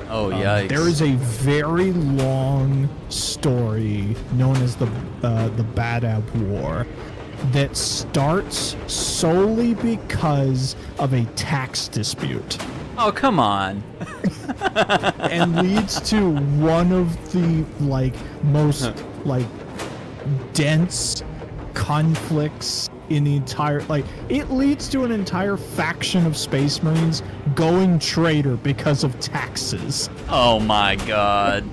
Oh, yikes. There is a very long story known as the Badab War that starts solely because of a tax dispute. Oh, come on. And leads to one of the most dense conflicts in the entire it leads to an entire faction of Space Marines going traitor because of taxes. Oh my god.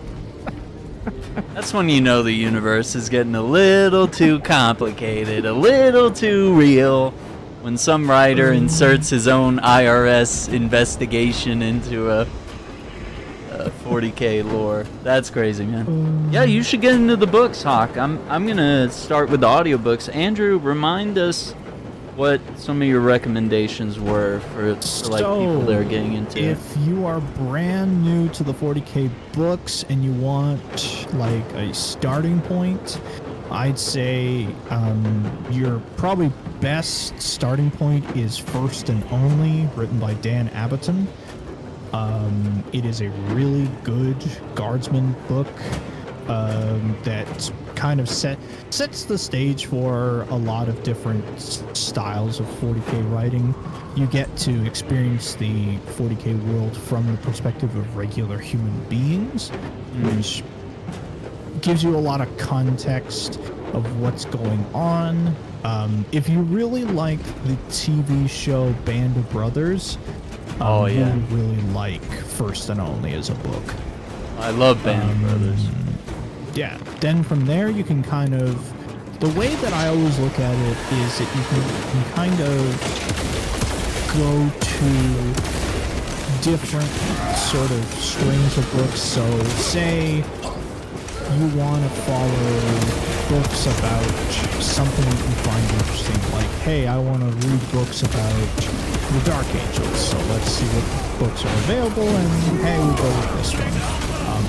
That's when you know the universe is getting a little too complicated, a little too real. When some writer inserts his own IRS investigation into a 40k lore. That's crazy, man. Yeah, you should get into the books, Hawk. I'm gonna start with the audiobooks. Andrew, remind us what some of your recommendations were for people that are getting into it. If you are brand new to the 40k books and you want a starting point, I'd say your probably best starting point is First and Only, written by Dan Abboton. It is a really good guardsman book that kind of sets the stage for a lot of different styles of 40k writing. You get to experience the 40k world from the perspective of regular human beings, which gives you a lot of context of what's going on. If you really like the TV show Band of Brothers, you'll really like First and Only as a book. I love Band of Brothers. Yeah, then from there you can kind of, the way that I always look at it is that you can kind of go to different sort of strings of books. So say you want to follow books about something that you find interesting, like, hey, I want to read books about the Dark Angels, so let's see what books are available, and hey, we go with this one.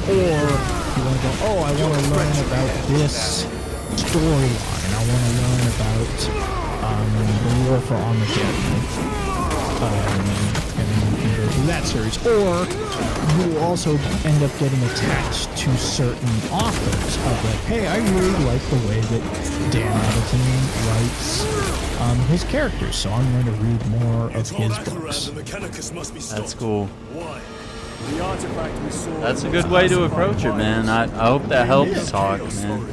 Or you want to go, oh, I want to learn about this storyline, I want to learn about the War for Armageddon, and then you can go through that series. Or you will also end up getting attached to certain authors of like, hey, I really like the way that Dan Addison writes his characters, so I'm going to read more of his books. That's cool. That's a good way to approach it, man. I hope that helps talk, man.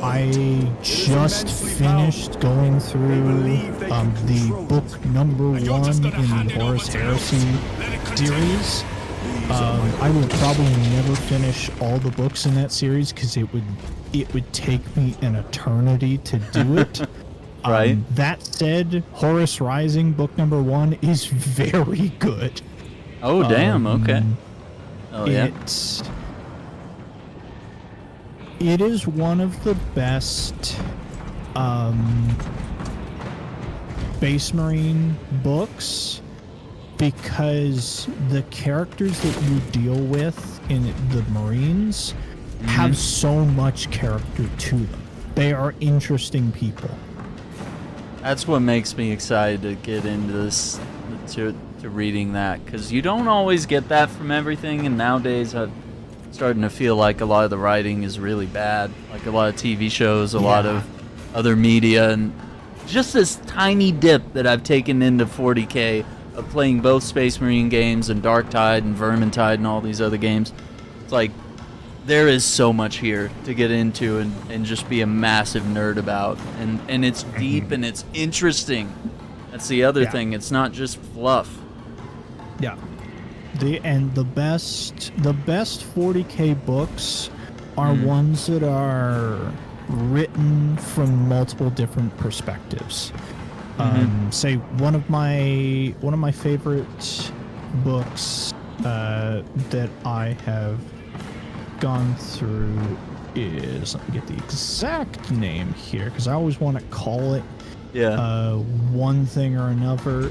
I just finished going through the book number 1 in the Horus Heresy series. I will probably never finish all the books in that series because it would take me an eternity to do it. Right. That said, Horus Rising book number 1 is very good. Oh, damn. Okay. Oh, yeah. It is one of the best Space Marine books because the characters that you deal with in the Marines have so much character to them. They are interesting people. That's what makes me excited to get into this, to reading that, because you don't always get that from everything, and nowadays I'm starting to feel like a lot of the writing is really bad, like a lot of TV shows, a lot of other media, and just this tiny dip that I've taken into 40k of playing both Space Marine games and Darktide and Vermintide and all these other games. It's like there is so much here to get into and just be a massive nerd about, and it's deep and it's interesting. That's the other thing. It's not just fluff. Yeah. The best 40k books are ones that are written from multiple different perspectives. Say one of my favorite books that I have gone through is, let me get the exact name here because I always want to call it one thing or another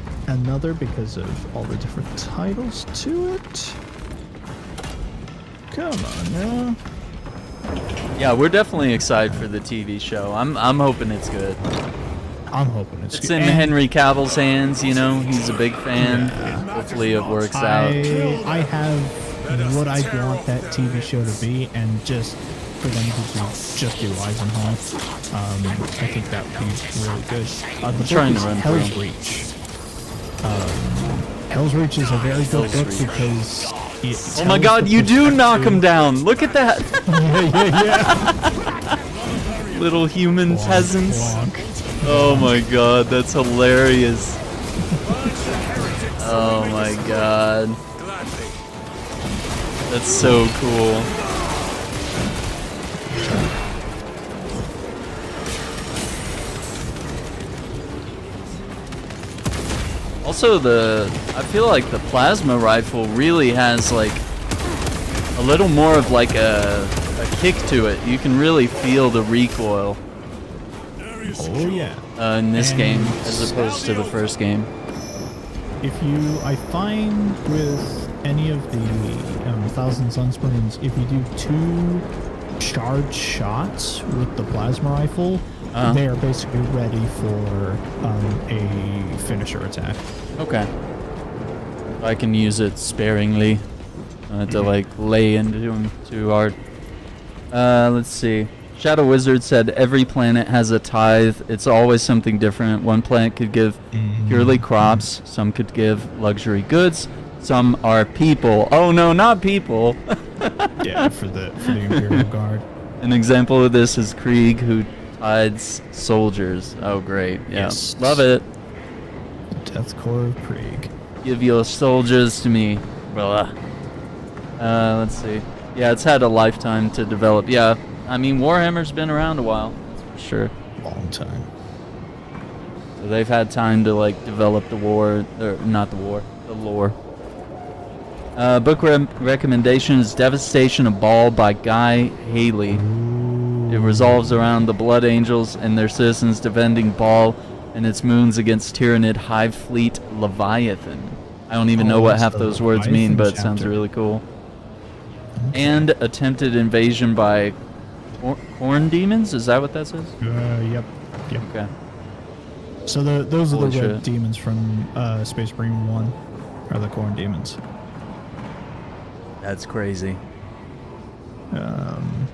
because of all the different titles to it. Come on now. Yeah, we're definitely excited for the TV show. I'm hoping it's good. I'm hoping it's in Henry Cavill's hands, you know. He's a big fan. Hopefully it works out. I have what I want that TV show to be, and just for them to just do Eisenhower. I think that would be really good. I'm trying to run Hell's Reach. Hell's Reach is a very good book because it oh my god, you do knock him down! Look at that! yeah. Little human peasants. Oh my god, that's hilarious. Oh my god. That's so cool. Also, I feel like the plasma rifle really has like a little more of like a kick to it. You can really feel the recoil. Oh yeah. In this game, as opposed to the first game. I find with any of the Thousand Suns Marines, if you do 2 charged shots with the plasma rifle, they are basically ready for a finisher attack. Okay. I can use it sparingly. To like lay into him too hard. Let's see. Shadow Wizard said every planet has a tithe. It's always something different. One planet could give purely crops. Some could give luxury goods. Some are people. Oh no, not people. Yeah, for the Imperial Guard. An example of this is Krieg, who tides soldiers. Oh great, yeah, Yes. love it. Death Core of Krieg. Give your soldiers to me. Blah. Let's see. Yeah, it's had a lifetime to develop. Yeah, I mean Warhammer's been around a while, that's for sure. Long time. So they've had time to like develop the war, or not the war, the lore. Book recommendation is Devastation of Baal by Guy Haley. It revolves around the Blood Angels and their citizens defending Baal and its moons against Tyranid Hive Fleet Leviathan. I don't even know what half those words mean, but it sounds really cool. And attempted invasion by corn demons. Is that what that says? Yep. Okay. So those are the Holy red shit. demons from Space Marine 1, are the corn demons. That's crazy. Um,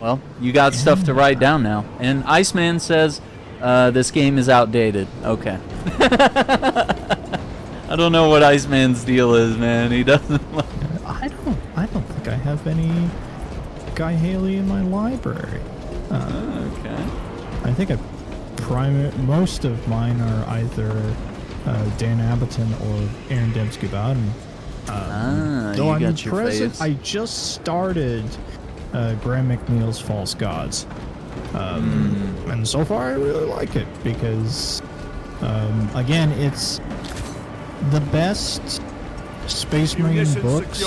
Well, you got stuff to write down now. And Iceman says this game is outdated. Okay. I don't know what Iceman's deal is, man. He doesn't like... I don't think I have any Guy Haley in my library. Okay. I think most of mine are either Dan Abberton or Aaron Dembski-Bowden. Though you I'm got your present, faves. I just started Graham McNeil's False Gods. And so far I really like it because, again, it's the best Space Marine books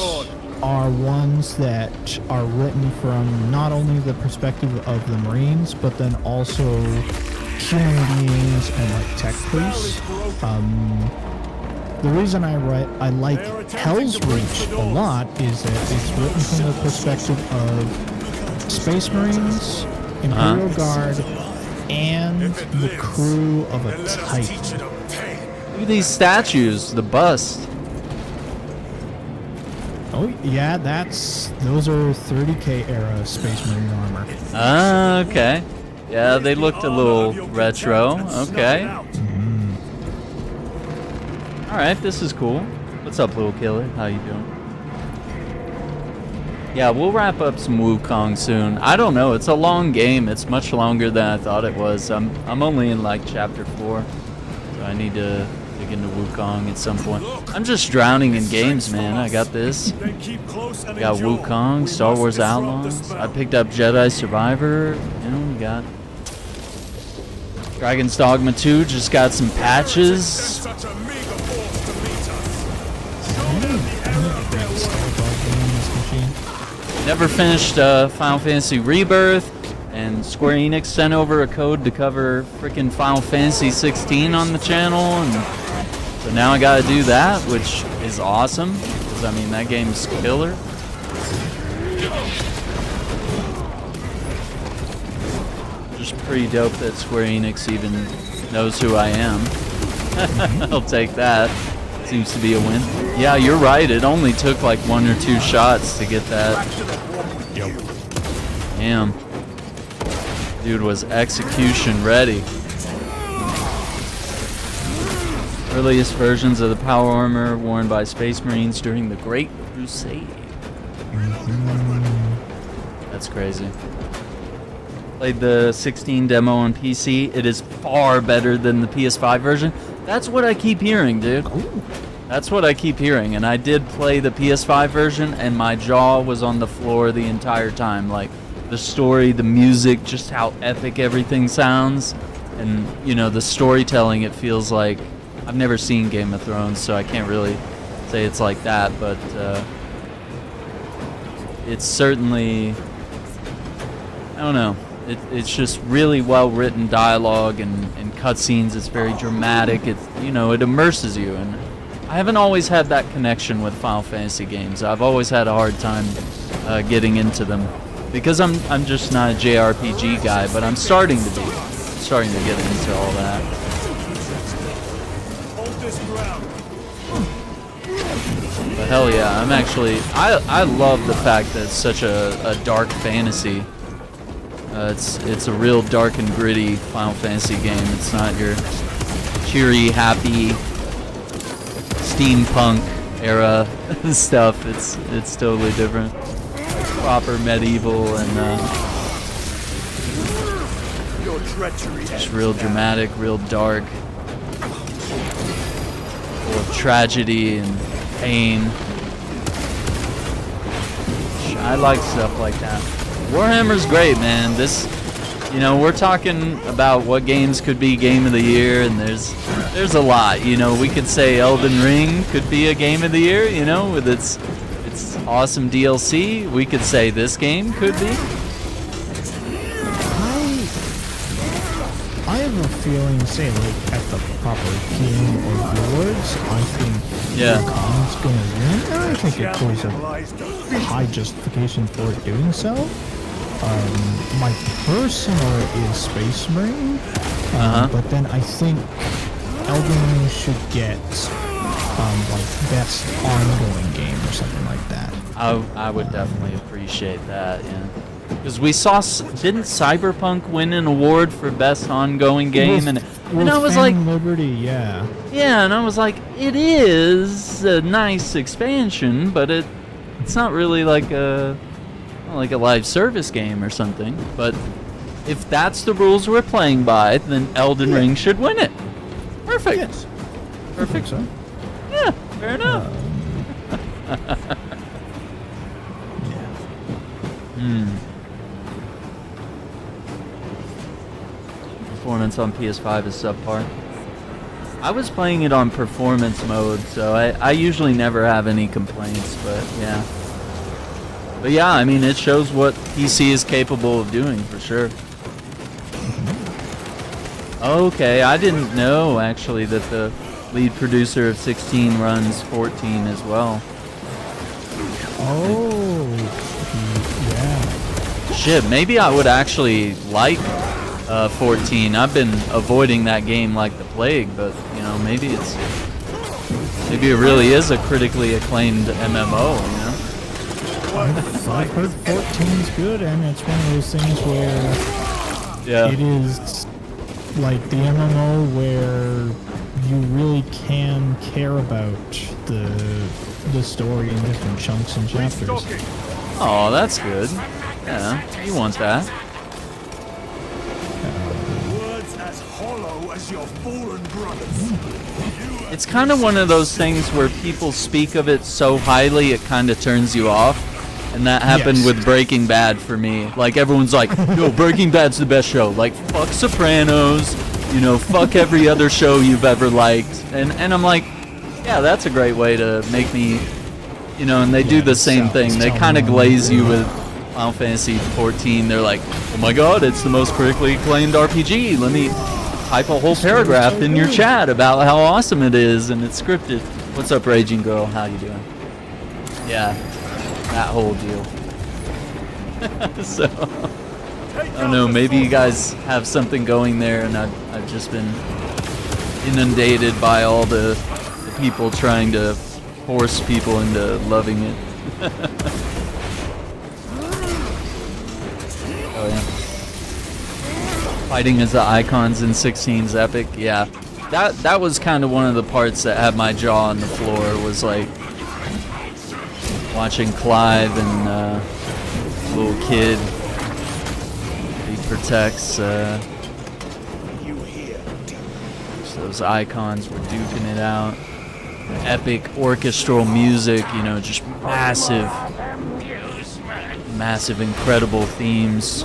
are ones that are written from not only the perspective of the Marines, but then also human beings and like tech priests. The reason I like Hell's Reach a lot is that it's written from the perspective of Space Marines, Imperial Guard, and the crew of a Titan. Look at these statues, the bust. Oh yeah, those are 30K era Space Marine armor. Okay. Yeah, they looked a little retro. Okay. Alright, this is cool. What's up, little killer? How you doing? Yeah, we'll wrap up some Wukong soon. I don't know, it's a long game. It's much longer than I thought it was. I'm only in like chapter 4. So I need to dig into Wukong at some point. I'm just drowning in games, man. I got this. I got Wukong, Star Wars Outlaws. I picked up Jedi Survivor. You know, we got Dragon's Dogma 2, just got some patches. Never finished Final Fantasy Rebirth, and Square Enix sent over a code to cover freaking Final Fantasy 16 on the channel, and so now I gotta do that, which is awesome, because I mean, that game's killer. Just pretty dope that Square Enix even knows who I am. I'll take that. Seems to be a win. Yeah, you're right. It only took like 1 or 2 shots to get that. Damn. Dude was execution ready. Earliest versions of the power armor worn by Space Marines during the Great Crusade. That's crazy. Played the 16 demo on PC. It is far better than the PS5 version. That's what I keep hearing, dude. That's what I keep hearing. And I did play the PS5 version, and my jaw was on the floor the entire time. Like, the story, the music, just how epic everything sounds. And, you know, the storytelling, it feels like... I've never seen Game of Thrones, so I can't really say it's like that, but it's certainly... I don't know. It's just really well-written dialogue and cutscenes. It's very dramatic. It's, you know, it immerses you. And I haven't always had that connection with Final Fantasy games. I've always had a hard time getting into them because I'm just not a JRPG guy. But I'm starting to be. I'm starting to get into all that. Hold this ground. But hell yeah, I'm actually, I love the fact that it's such a dark fantasy. It's a real dark and gritty Final Fantasy game. It's not your cheery, happy steampunk era stuff. It's totally different. Proper medieval and Your treachery just real dramatic, real dark, full of tragedy and pain. I like stuff like that. Warhammer's great, man. This, you know, we're talking about what games could be game of the year, and there's a lot. You know, we could say Elden Ring could be a game of the year, you know, with its awesome DLC. We could say this game could be. I have a feeling, say, like at the proper game awards, I think Yeah. Con's gonna win. And I think it was a high justification for it doing so. My personal is Space Marine, but then I think Elden Ring should get like best ongoing game or something like that. I would definitely appreciate that, yeah. Because we saw, didn't Cyberpunk win an award for best ongoing game? And I was like, Liberty, yeah. yeah, and I was like, it is a nice expansion, but it's not really like a live service game or something. But if that's the rules we're playing by, then Elden Ring should win it. Perfect. Yes. Perfect. So. Yeah, fair enough. Performance on PS5 is subpar. I was playing it on performance mode, so I usually never have any complaints, but yeah. But yeah, I mean, it shows what PC is capable of doing, for sure. Okay, I didn't know, actually, that the lead producer of 16 runs 14 as well. Oh, yeah. Shit, maybe I would actually like 14. I've been avoiding that game like the plague, but you know, maybe it really is a critically acclaimed MMO, you know? I've heard 14's good, and it's one of those things where it is like the MMO where you really can care about the story in different chunks and chapters. Oh, that's good. Yeah, you want that. Words as hollow as your fallen brothers. It's kind of one of those things where people speak of it so highly it kind of turns you off. And that happened with Breaking Bad for me. Like, everyone's like, yo, Breaking Bad's the best show. Like, fuck Sopranos, you know, fuck every other show you've ever liked. And I'm like, yeah, that's a great way to make me, you know, and they do the same thing. They kind of glaze you with Final Fantasy 14. They're like, oh my god, it's the most critically acclaimed RPG. Let me type a whole paragraph in your chat about how awesome it is, and it's scripted. What's up, Raging Girl? How you doing? Yeah. That whole deal. So, I don't know, maybe you guys have something going there, and I've just been inundated by all the people trying to force people into loving it. Oh yeah. Fighting as the icons in 16's epic, yeah. That was kind of one of the parts that had my jaw on the floor, was like watching Clive and little kid, he protects those icons were duking it out. Epic orchestral music, you know, just massive, incredible themes.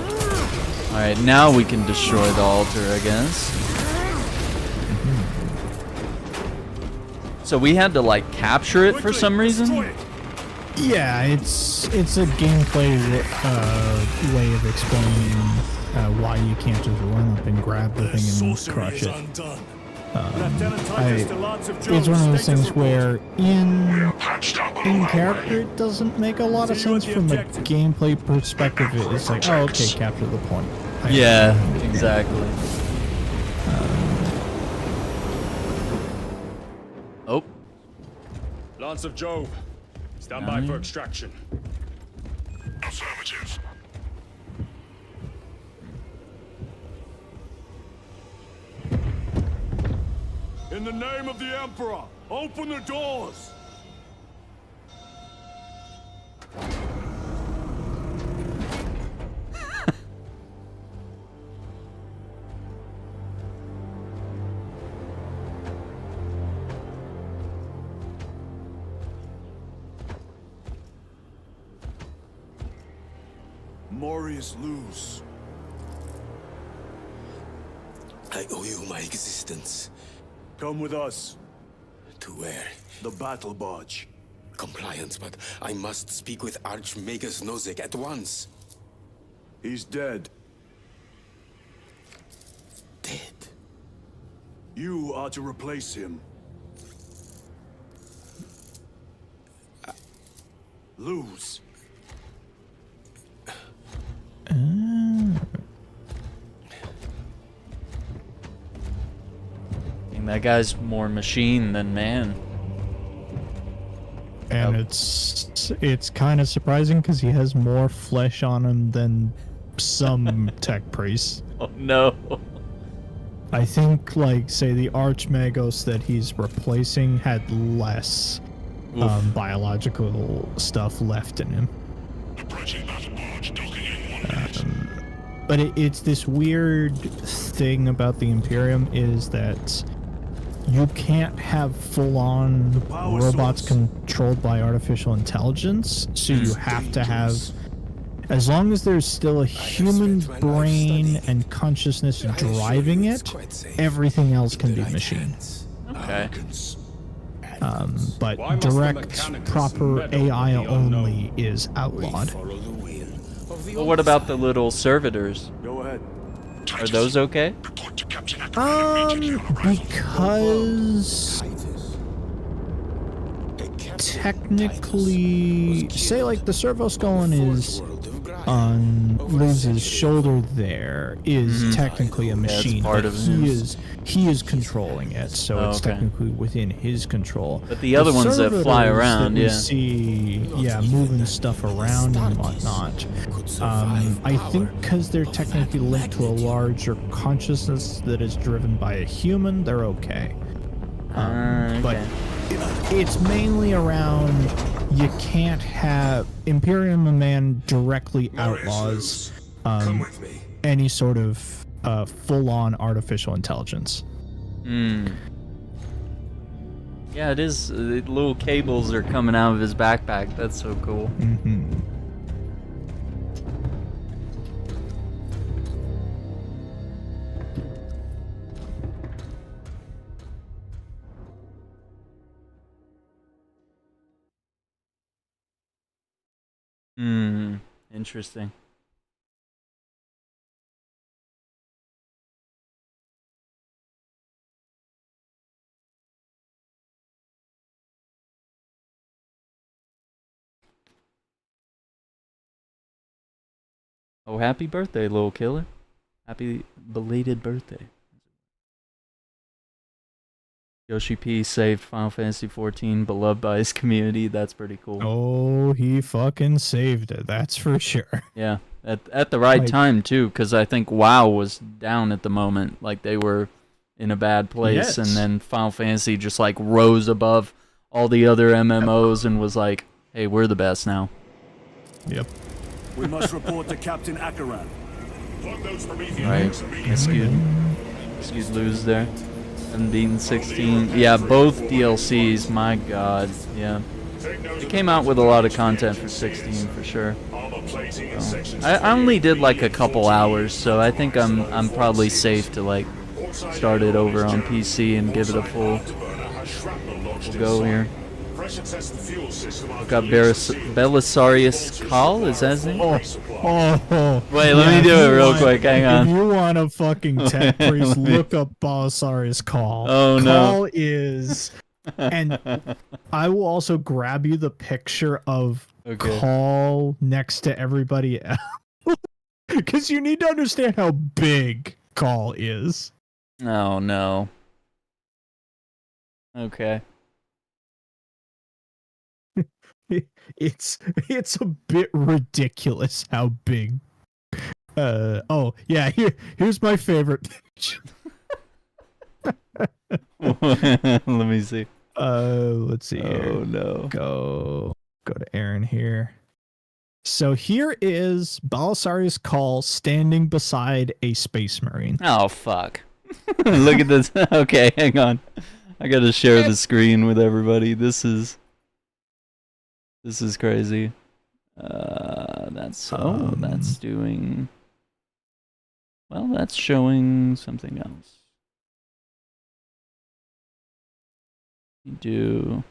Alright, now we can destroy the altar, I guess. So we had to, like, capture it for some reason? Yeah, it's a gameplay way of explaining why you can't just run up and grab the thing and crush it. It's one of those things where in character it doesn't make a lot of sense. From a gameplay perspective, it's like, oh, okay, capture the point. Yeah, exactly. Lance of Jove, Stand by for extraction. Affirmative. In the name of the Emperor, open the doors! Morius lose. I owe you my existence. Come with us. To where? The battle barge. Compliance, but I must speak with Archmagus Nozick at once. He's dead. Dead. You are to replace him. Lose. That guy's more machine than man. And it's kind of surprising because he has more flesh on him than some tech priests. Oh no. I think, like, say the Archmagos that he's replacing had less biological stuff left in him. But it's this weird thing about the Imperium is that you can't have full-on robots controlled by artificial intelligence, so you have to have, as long as there's still a human brain and consciousness driving it, everything else can be machine. Okay. But direct, proper AI only is outlawed. Well, what about the little servitors? Go ahead. Are those okay? Because technically, say like the servo-skullin is on Liz's shoulder there is technically a machine, part but of he is controlling it, so it's okay. technically within his control. But the other ones that fly servitors around, that we yeah. see, moving stuff around and whatnot. I think because they're technically linked to a larger consciousness that is driven by a human, they're okay. But it's mainly around you can't have Imperium and Man directly outlaws any sort of full-on artificial intelligence. Yeah, it is. The little cables are coming out of his backpack. That's so cool. Interesting. Oh, happy birthday, little killer. Happy belated birthday. Yoshi P saved Final Fantasy XIV, beloved by his community. That's pretty cool. Oh, he fucking saved it. That's for sure. Yeah, at the right time, too, because I think WoW was down at the moment. Like, they were in a bad place, and then Final Fantasy just, like, rose above all the other MMOs and was like, hey, we're the best now. Yep. We must report to Captain Akaran. Right. Excuse lose there. Unbeaten 16. Yeah, both DLCs, my god. Yeah. It came out with a lot of content for 16 for sure. I only did like a couple hours, so I think I'm probably safe to like start it over on PC and give it a full go here. We've got Belisarius Kal, is that his name? Wait, let me do it real quick, hang on. If you want a fucking tech priest, look up Belisarius Kal. Oh no. Kal is, and I will also grab you the picture of Kal next to everybody else. Because you need to understand how big Kal is. Oh no. Okay. it's a bit ridiculous how big. Oh yeah, here's my favorite. Let me see. Let's see here. Oh no. Go to Aaron here. So here is Belisarius Call standing beside a Space Marine. Oh fuck. Look at this. Okay, hang on. I gotta share the screen with everybody. This is crazy. That's doing. Well, that's showing something else. You do.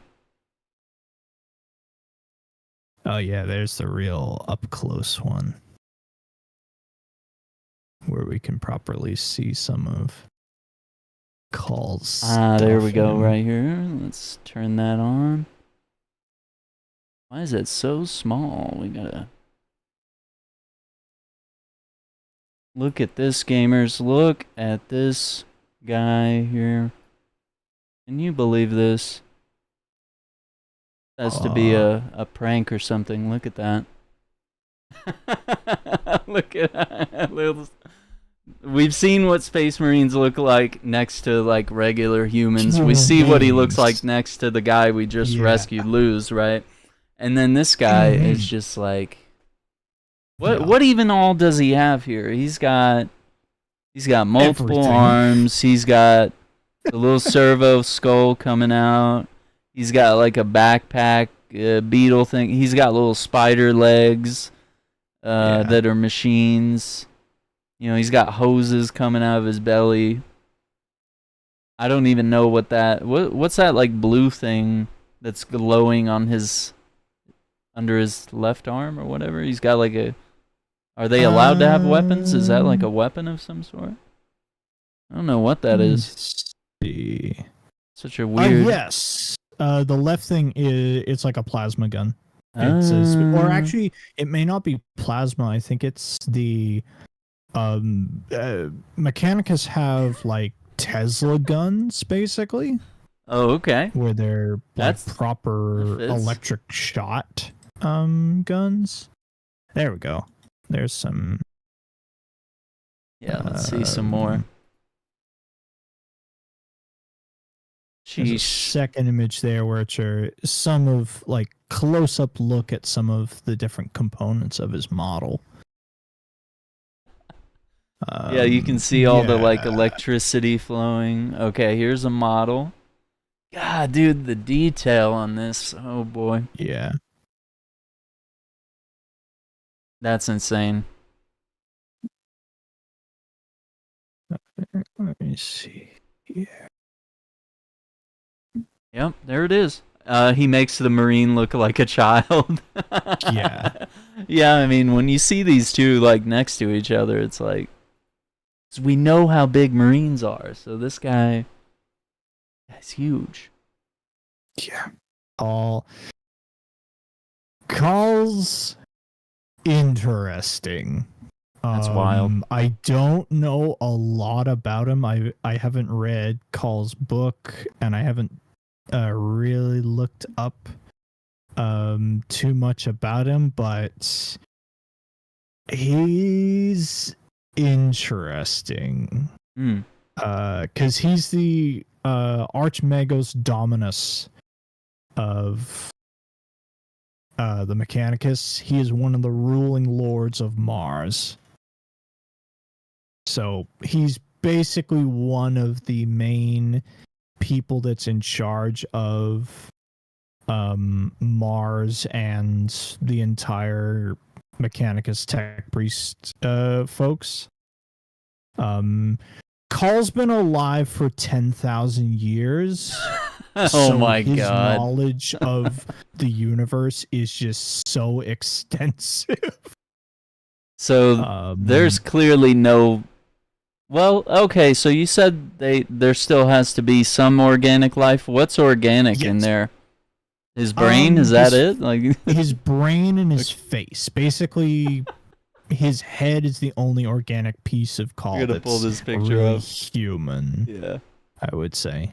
Oh yeah, there's the real up close one where we can properly see some of Call's. There we go, stuff. right here. Let's turn that on. Why is it so small? We gotta look at this, gamers. Look at this guy here. Can you believe this? Has to be a prank or something. Look at that. Look at that. We've seen what Space Marines look like next to like regular humans. We see what he looks like next to the guy we just rescued, Luz, right? And then this guy is just like, what even all does he have here? He's got multiple Everything. arms. He's got the little servo skull coming out. He's got like a backpack beetle thing. He's got little spider legs that are machines. You know, he's got hoses coming out of his belly. I don't even know what that. What's that like blue thing that's glowing on his under his left arm or whatever? He's got like a. Are they allowed to have weapons? Is that like a weapon of some sort? I don't know what that is. Let's see. Such a weird. Yes. The left thing it's like a plasma gun. Or actually, it may not be plasma. I think it's the Mechanicus have like Tesla guns, basically. Oh, okay. Where they're like That's proper electric shot guns. There we go. There's some. Yeah, let's see some more. There's a second image there where it's some of like close up look at some of the different components of his model. Yeah, you can see all the like electricity flowing. Okay, here's a model. God, dude, the detail on this. Oh boy. Yeah. That's insane. Let me see. Yeah. Yep, there it is. He makes the Marine look like a child. Yeah. Yeah, I mean, when you see these two like next to each other, it's like we know how big Marines are. So this guy is huge. Yeah. Call's interesting. That's wild. I don't know a lot about him. I haven't read Call's book, and I haven't really looked up too much about him, but he's interesting. Because he's the Archmagos Dominus of the Mechanicus. He is one of the ruling lords of Mars. So he's basically one of the main people that's in charge of Mars and the entire Mechanicus Tech Priest folks. Call's been alive for 10,000 years. Oh my his god. Knowledge of the universe is just so extensive. So there's clearly no. Well, okay, so you said there still has to be some organic life. What's organic in there? His brain, is that it? Like his brain and his face. Basically, his head is the only organic piece of Call. I'm gonna pull this picture really up. Human. Yeah. I would say.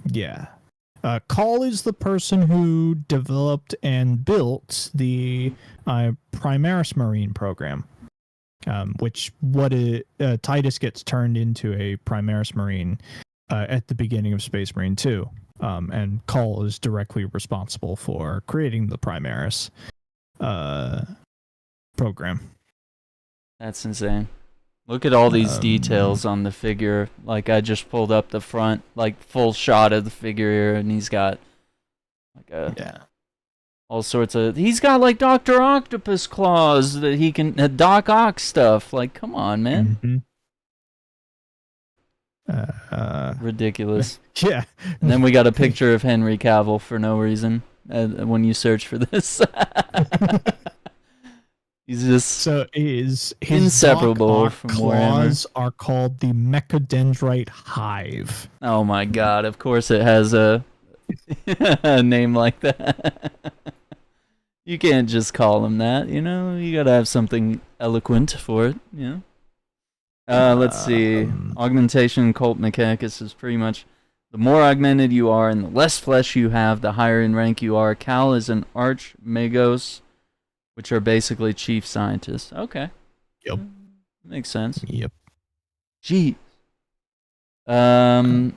Yeah. Call is the person who developed and built the Primaris Marine program, which Titus gets turned into a Primaris Marine at the beginning of Space Marine 2. And Call is directly responsible for creating the Primaris program. That's insane. Look at all these details on the figure. Like, I just pulled up the front, like, full shot of the figure here, and he's got, like, all sorts of... He's got, like, Dr. Octopus claws that he can... Doc Ock stuff. Like, come on, man. Ridiculous. Yeah. And then we got a picture of Henry Cavill for no reason when you search for this. He's just his inseparable Doc from Ock Warhammer. claws are called the Mechadendrite Hive. Oh my god, of course it has a name like that. You can't just call him that, you know? You gotta have something eloquent for it, you know? Let's see. Augmentation cult mechanicus is pretty much the more augmented you are and the less flesh you have, the higher in rank you are. Cal is an archmagos, which are basically chief scientists. Okay. Yep. Makes sense. Yep. Gee. Oh,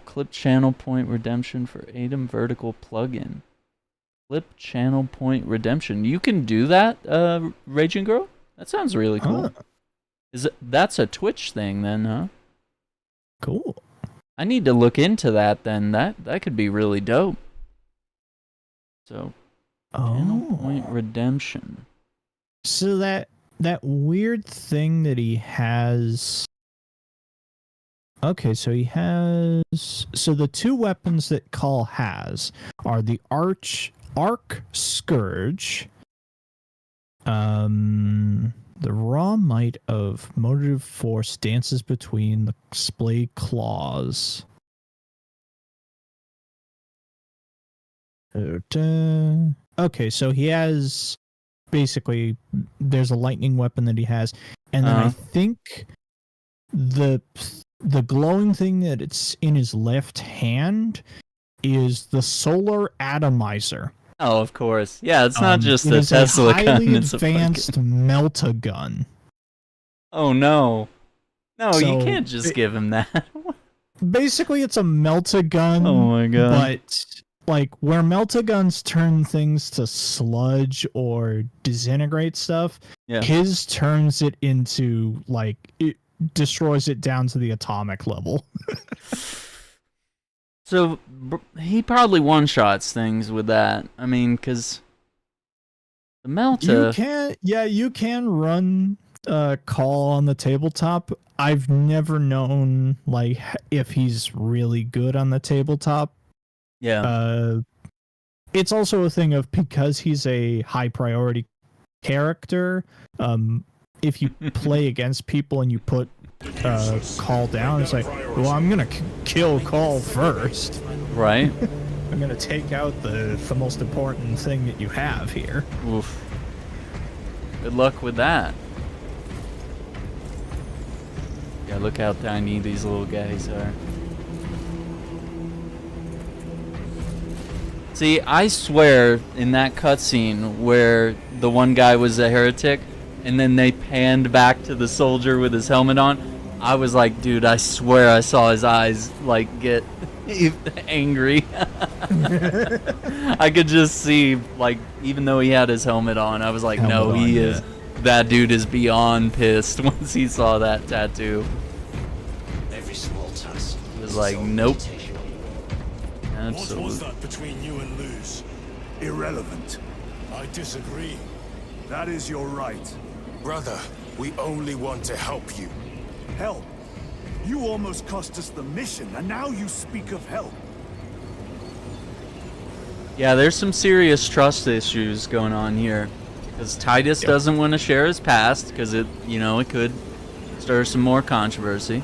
clip channel point redemption for ADEM vertical plugin. Clip channel point redemption. You can do that, Raging Girl? That sounds really cool. That's a Twitch thing then, huh? Cool. I need to look into that then. That could be really dope. So, channel point redemption. So that weird thing that he has. Okay, so he has. So the two weapons that Call has are the Arc Scourge. The raw might of motive force dances between the splay claws. Okay, so he has basically there's a lightning weapon that he has, and then I think the glowing thing that it's in his left hand is the solar atomizer. Oh, of course. Yeah, it's not just the Tesla gun. Highly It's advanced melta gun. Oh no. No, So, you can't just give him that. Basically, it's a melta gun. Oh my god. But like where melta guns turn things to sludge or disintegrate stuff, his turns it into like it destroys it down to the atomic level. So he probably one-shots things with that. I mean, because the melta... You can run Call on the tabletop. I've never known like if he's really good on the tabletop. Yeah. It's also a thing of because he's a high priority character, if you play against people and you put Call down, it's like, well, I'm gonna kill Call first, right? I'm gonna take out the most important thing that you have here. Oof. Good luck with that. Yeah, look how tiny these little guys are. See, I swear in that cutscene where the one guy was a heretic and then they panned back to the soldier with his helmet on, I was like, dude, I swear I saw his eyes, like, get angry. I could just see, like, even though he had his helmet on, I was like, that dude is beyond pissed once he saw that tattoo. Every small task. He was like, nope. What was that between you and Luz? Irrelevant. I disagree. That is your right. Brother, we only want to help you. Help? You almost cost us the mission, and now you speak of help. Yeah, there's some serious trust issues going on here. Because Titus doesn't want to share his past, because it could stir some more controversy.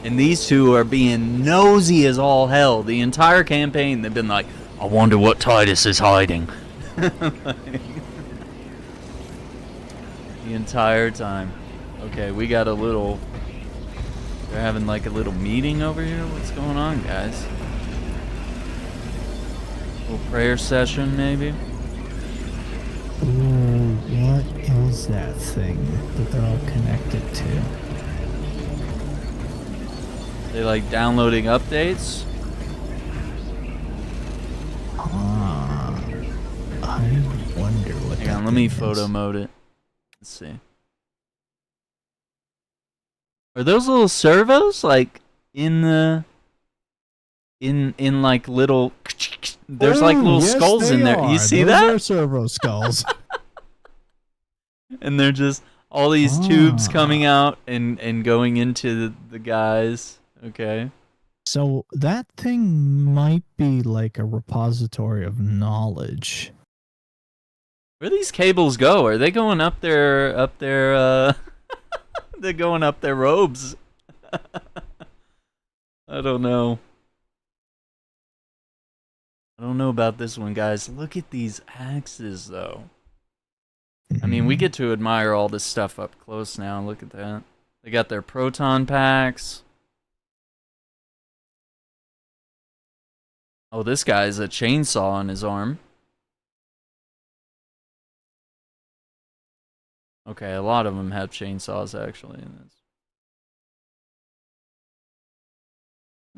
And these two are being nosy as all hell. The entire campaign, they've been like, I wonder what Titus is hiding. The entire time. Okay, we got a little... They're having like a little meeting over here? What's going on, guys? Little prayer session, maybe. Ooh, what is that thing that they're all connected to? They like downloading updates. I wonder what Hang that on, let me thing photo is. mode it. Let's see. Are those little servos like in the in like little? There's like little Yes, skulls in they there. You are. see Those that? are servo skulls. And they're just all these tubes coming out and going into the guys. Okay. So that thing might be like a repository of knowledge. Where these cables go? Are they going up their they're going up their robes. I don't know. I don't know about this one, guys. Look at these axes, though. I mean, we get to admire all this stuff up close now. Look at that. They got their proton packs. Oh, this guy's a chainsaw on his arm. Okay, a lot of them have chainsaws, actually.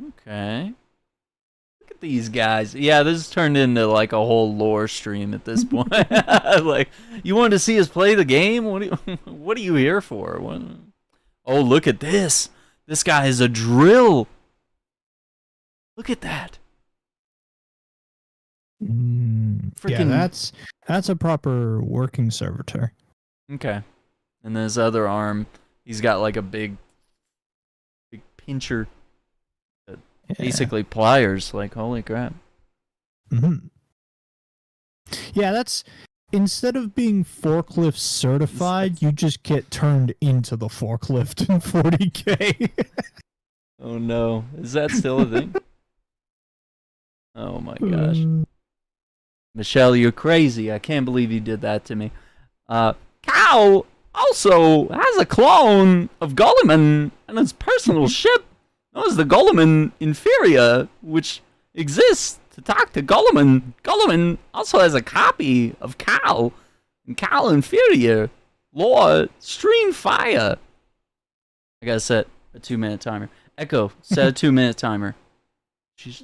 Okay. Look at these guys. Yeah, this has turned into like a whole lore stream at this point. Like, you wanted to see us play the game? What are you here for? What? Oh, look at this. This guy is a drill. Look at that. Yeah, that's a proper working servitor. Okay. And his other arm, he's got like a big pincher. Basically pliers, like, holy crap. Yeah, that's... Instead of being forklift certified, you just get turned into the forklift in 40K. Oh no. Is that still a thing? Oh my gosh. Michelle, you're crazy. I can't believe you did that to me. Cal also has a clone of Gulliman on his personal ship known as the Gulliman Inferior, which exists to talk to Gulliman. Gulliman also has a copy of Cal and Cal Inferior. Lore, stream fire. I gotta set a 2-minute timer. Echo, set a 2-minute timer. Jeez.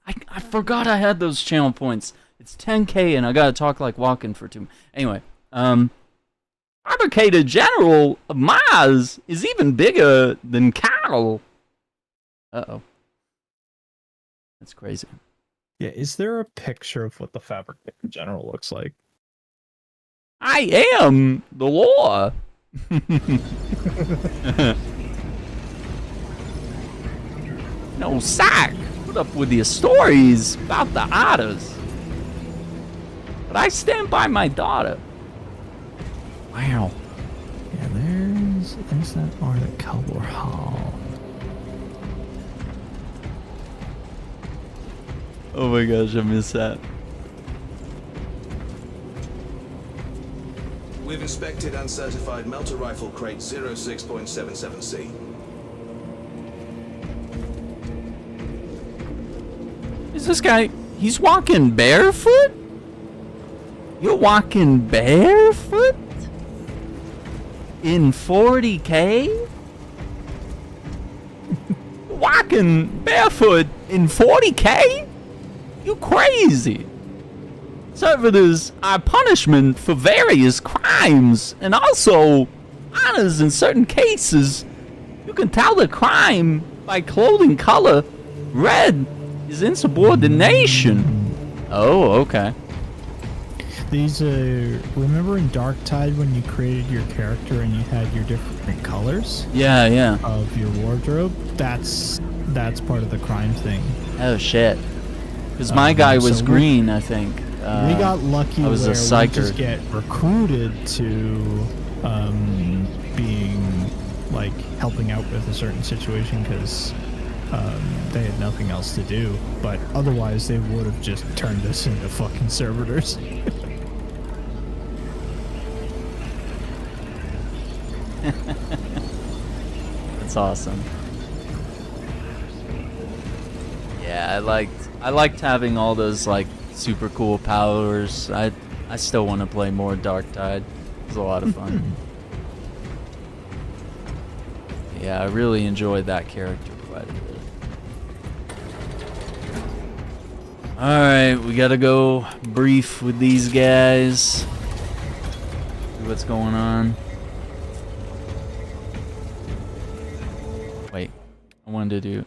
I forgot I had those channel points. It's 10K and I gotta talk like walking for 2 minutes. Anyway, Fabricator General of Mars is even bigger than Cal. Uh-oh. That's crazy. Yeah, is there a picture of what the Fabricator General looks like? I am the law. No sack. Put up with your stories about the otters. But I stand by my daughter. Wow. Yeah, there's that art at Calvor Hall. Oh my gosh, I missed that. We've inspected uncertified melter rifle crate 06.77C. Is this guy... He's walking barefoot? You're walking barefoot? In 40K? Walking barefoot in 40K? You crazy. Servitors are punishment for various crimes, and also honors in certain cases. You can tell the crime by clothing color. Red is insubordination. Oh, okay. These remember in Dark Tide when you created your character and you had your different colors? Yeah, yeah. Of your wardrobe? That's part of the crime thing. Oh shit. Because my guy was so green, I think. We got lucky I was where a psyker. we just get recruited to being like helping out with a certain situation because they had nothing else to do. But otherwise, they would have just turned us into fucking servitors. That's awesome. Yeah, I liked having all those like super cool powers. I still want to play more Dark Tide. It was a lot of fun. Yeah, I really enjoyed that character quite a bit. Alright, we gotta go brief with these guys. See what's going on. Wait, I wanted to do...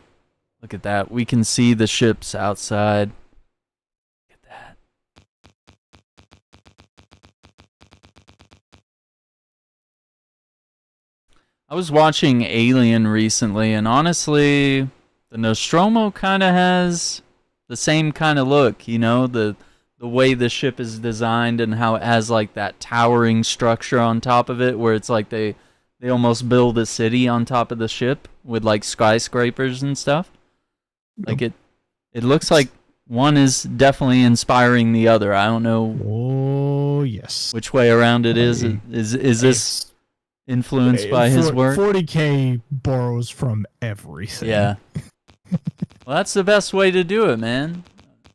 Look at that. We can see the ships outside. Look at that. I was watching Alien recently, and honestly, the Nostromo kind of has the same kind of look, you know, the way the ship is designed and how it has like that towering structure on top of it, where it's like they almost build a city on top of the ship with like skyscrapers and stuff. Like it looks like one is definitely inspiring the other. I don't know. Oh yes. Which way around it is. Is this influenced by his work? 40K borrows from everything. Yeah. Well, that's the best way to do it, man.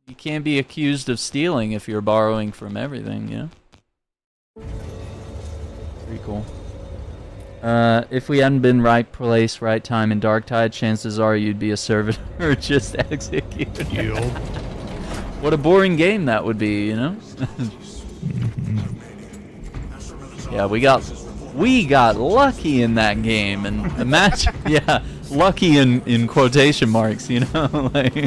You can't be accused of stealing if you're borrowing from everything, you know? Pretty cool. If we hadn't been right place, right time in Dark Tide, chances are you'd be a servitor or just executed. What a boring game that would be, you know? Yeah, we got lucky in that game, and imagine, yeah, lucky in quotation marks, you know, like. But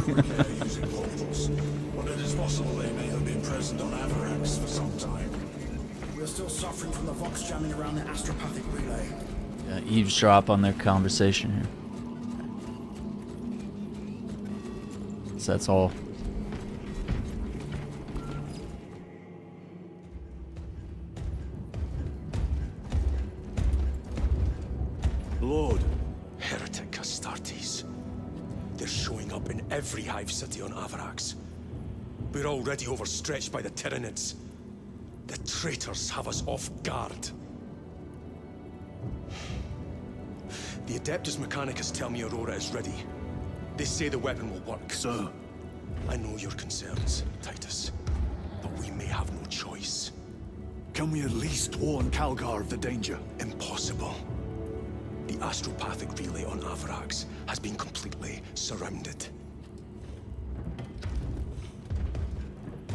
it is possible they may have been present on Avarax for some time. We're still suffering from the Vox jamming around the astropathic relay. Yeah, eavesdrop on their conversation here. So that's all. Lord. Heretic Astartes. They're showing up in every hive city on Avarax. We're already overstretched by the Tyranids. The traitors have us off guard. The Adeptus Mechanicus tell me Aurora is ready. They say the weapon will work. Sir. I know your concerns, Titus. But we may have no choice. Can we at least warn Calgar of the danger? Impossible. The astropathic relay on Avarax has been completely surrounded.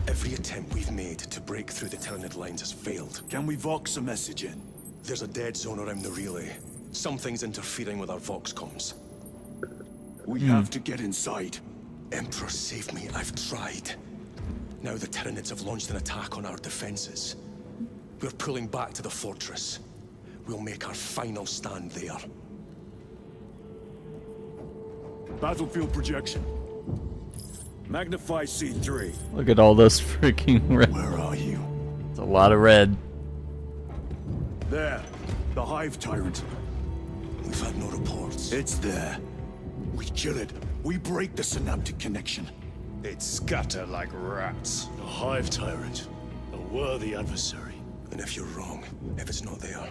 Every attempt we've made to break through the Tyranid lines has failed. Can we Vox a message in? There's a dead zone around the relay. Something's interfering with our Vox comms. We have to get inside. Emperor, save me. I've tried. Now the Tyranids have launched an attack on our defenses. We're pulling back to the fortress. We'll make our final stand there. Battlefield projection. Magnify C3. Look at all those freaking red. Where are you? It's a lot of red. There. The Hive Tyrant. We've had no reports. It's there. We kill it. We break the synaptic connection. It scatter like rats. The Hive Tyrant. A worthy adversary. And if you're wrong, if it's not there,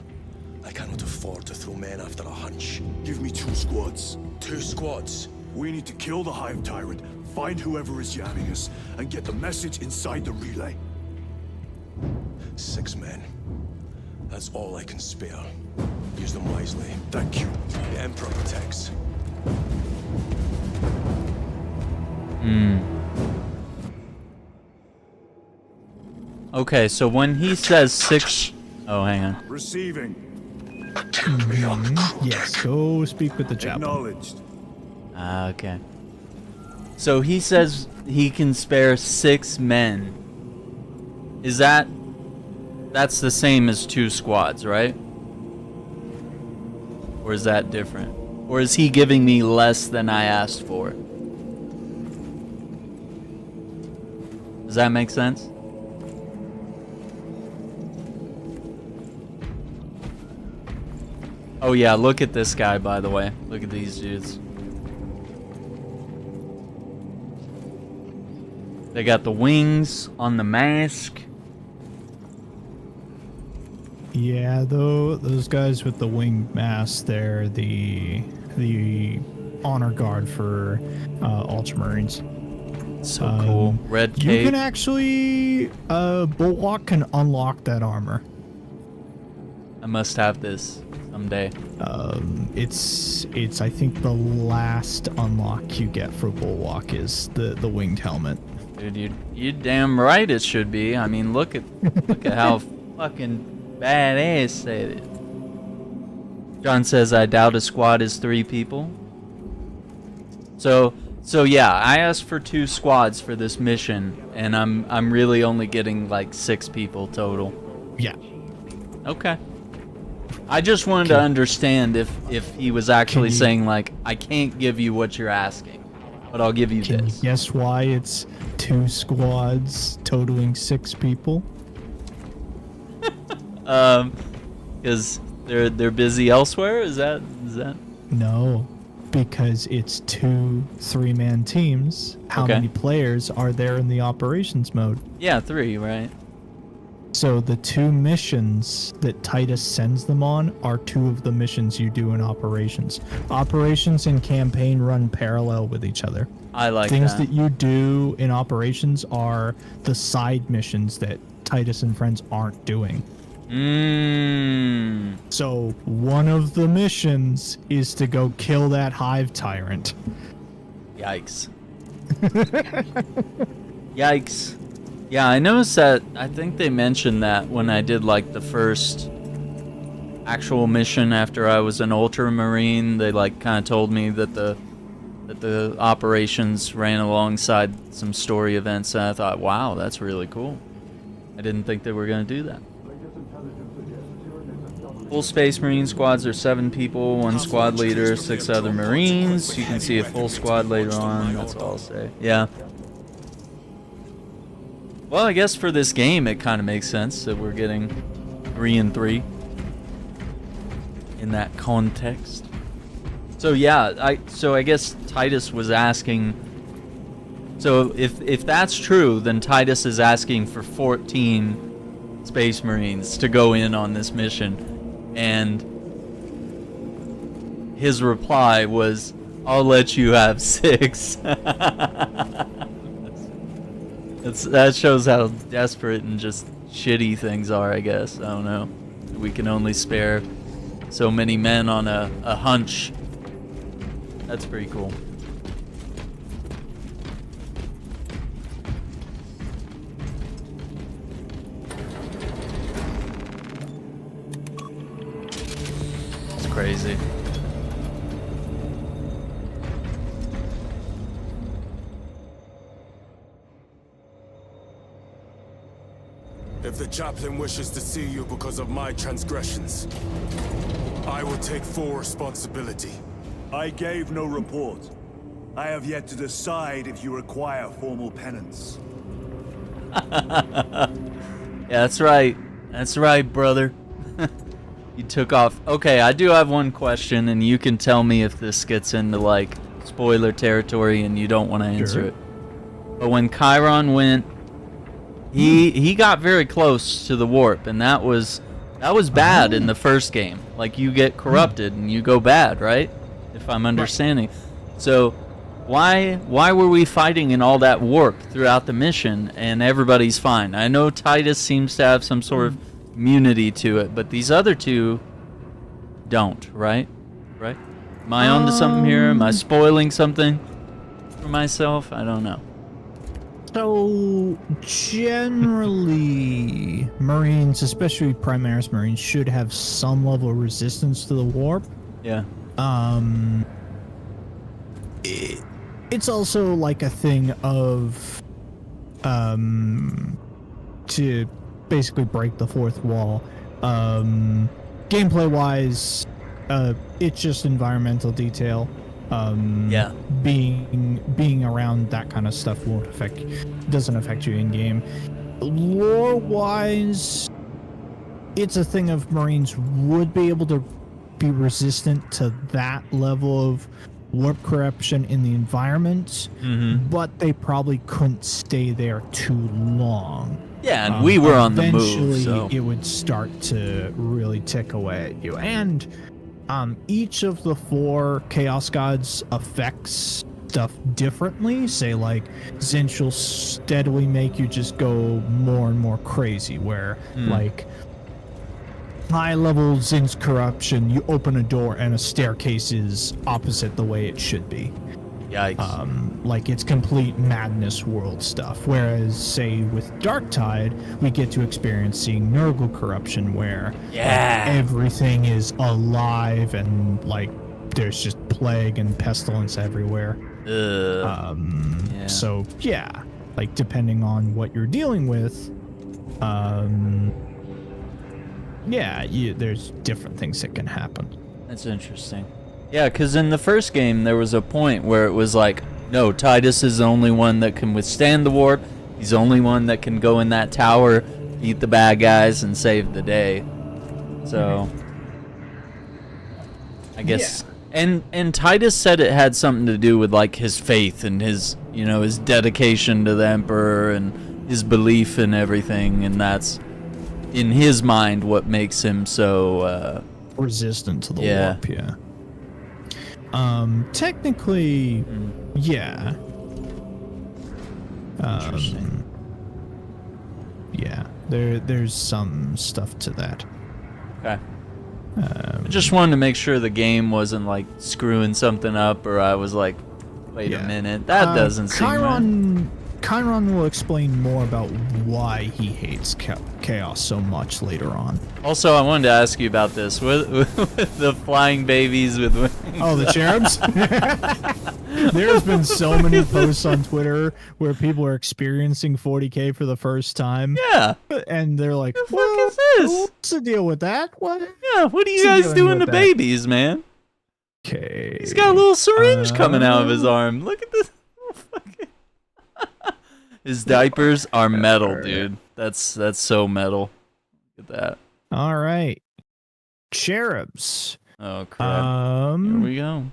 I cannot afford to throw men after a hunch. Give me 2 squads. 2 squads? We need to kill the Hive Tyrant, find whoever is jamming us, and get the message inside the relay. 6 men. That's all I can spare. Use them wisely. Thank you. The Emperor protects. Okay, so when he says 6... Oh, hang on. Receiving. Yes, go speak with the chaplain. Acknowledged. Okay. So he says he can spare 6 men. Is that's the same as 2 squads, right? Or is that different? Or is he giving me less than I asked for? Does that make sense? Oh yeah, look at this guy, by the way. Look at these dudes. They got the wings on the mask. Yeah, though those guys with the winged masks, they're the honor guard for Ultramarines. So cool. Red You cape. can actually, Bulwark can unlock that armor. I must have this someday. It's I think the last unlock you get for Bulwark is the winged helmet. Dude, you damn right it should be. I mean, look at how fucking badass that is. John says, I doubt a squad is 3 people. So yeah, I asked for 2 squads for this mission, and I'm really only getting like 6 people total. Yeah. Okay. I just wanted to understand if he was actually saying like, I can't give you what you're asking, but I'll give you Can this. you guess why it's 2 squads totaling 6 people? Because they're busy elsewhere. Is that? No, because it's 2 3-man teams. How Okay. many players are there in the operations mode? Yeah, 3, right? So the 2 missions that Titus sends them on are 2 of the missions you do in operations. Operations and campaign run parallel with each other. I like Things that. that you do in operations are the side missions that Titus and friends aren't doing. So one of the missions is to go kill that hive tyrant. Yikes. Yikes. Yeah, I noticed that. I think they mentioned that when I did like the first actual mission after I was an ultramarine. They like kind of told me that the operations ran alongside some story events, and I thought, wow, that's really cool. I didn't think they were going to do that. Full Space Marine squads are 7 people, 1 squad leader, 6 other Marines. You can see a full squad later on. That's all I'll say. Yeah. Well, I guess for this game, it kind of makes sense that we're getting 3 and 3 in that context. So yeah, I guess Titus was asking. So if that's true, then Titus is asking for 14 Space Marines to go in on this mission, and his reply was, "I'll let you have 6." That shows how desperate and just shitty things are, I guess. I don't know. We can only spare so many men on a hunch. That's pretty cool. It's crazy. If the chaplain wishes to see you because of my transgressions, I will take full responsibility. I gave no report. I have yet to decide if you require formal penance. Yeah, that's right. That's right, brother. You took off. Okay, I do have one question, and you can tell me if this gets into, like, spoiler territory and you don't want to answer it. But when Chiron went, he got very close to the warp, and that was bad in the first game. Like, you get corrupted and you go bad, right? If I'm understanding. So why were we fighting in all that warp throughout the mission and everybody's fine? I know Titus seems to have some sort of immunity to it, but these other 2 don't, right? Right? Am I onto something here? Am I spoiling something for myself? I don't know. So generally, Marines, especially Primaris Marines, should have some level of resistance to the warp. Yeah. It's also like a thing of to basically break the 4th wall. Gameplay wise, it's just environmental detail. Yeah. Being around that kind of stuff doesn't affect you in game. Lore wise, it's a thing of Marines would be able to be resistant to that level of warp corruption in the environment, but they probably couldn't stay there too long. Yeah, and we were on the move, eventually so it would start to really tick away at you. And each of the 4 Chaos Gods affects stuff differently. Say like Zinch will steadily make you just go more and more crazy, where like high level Zinch corruption, you open a door and a staircase is opposite the way it should be. Yikes. Like it's complete madness world stuff. Whereas, say, with Darktide, we get to experience seeing Nurgle corruption, where like, everything is alive and like there's just plague and pestilence everywhere. So yeah, like depending on what you're dealing with, there's different things that can happen. That's interesting. Yeah, because in the first game, there was a point where it was like, no, Titus is the only one that can withstand the warp. He's the only one that can go in that tower, beat the bad guys, and save the day. So, I guess... Yeah. And Titus said it had something to do with, like, his faith and his, you know, his dedication to the Emperor and his belief in everything, and that's, in his mind, what makes him so... resistant to the warp, yeah. Technically, yeah. Interesting. Yeah, there's some stuff to that. Okay. I just wanted to make sure the game wasn't like screwing something up, or I was like, wait a minute, that doesn't seem right. Chiron will explain more about why he hates chaos so much later on. Also, I wanted to ask you about this with the flying babies with wings. Oh, the cherubs? There's been so many posts on Twitter where people are experiencing 40K for the first time. Yeah. And they're like, what the fuck is this? What's the deal with that? What? Yeah, what are you guys doing to babies, man? Okay. He's got a little syringe coming out of his arm. Look at this. His diapers are metal, dude. That's so metal. Look at that. All right. Cherubs. Oh, crap. Here we go.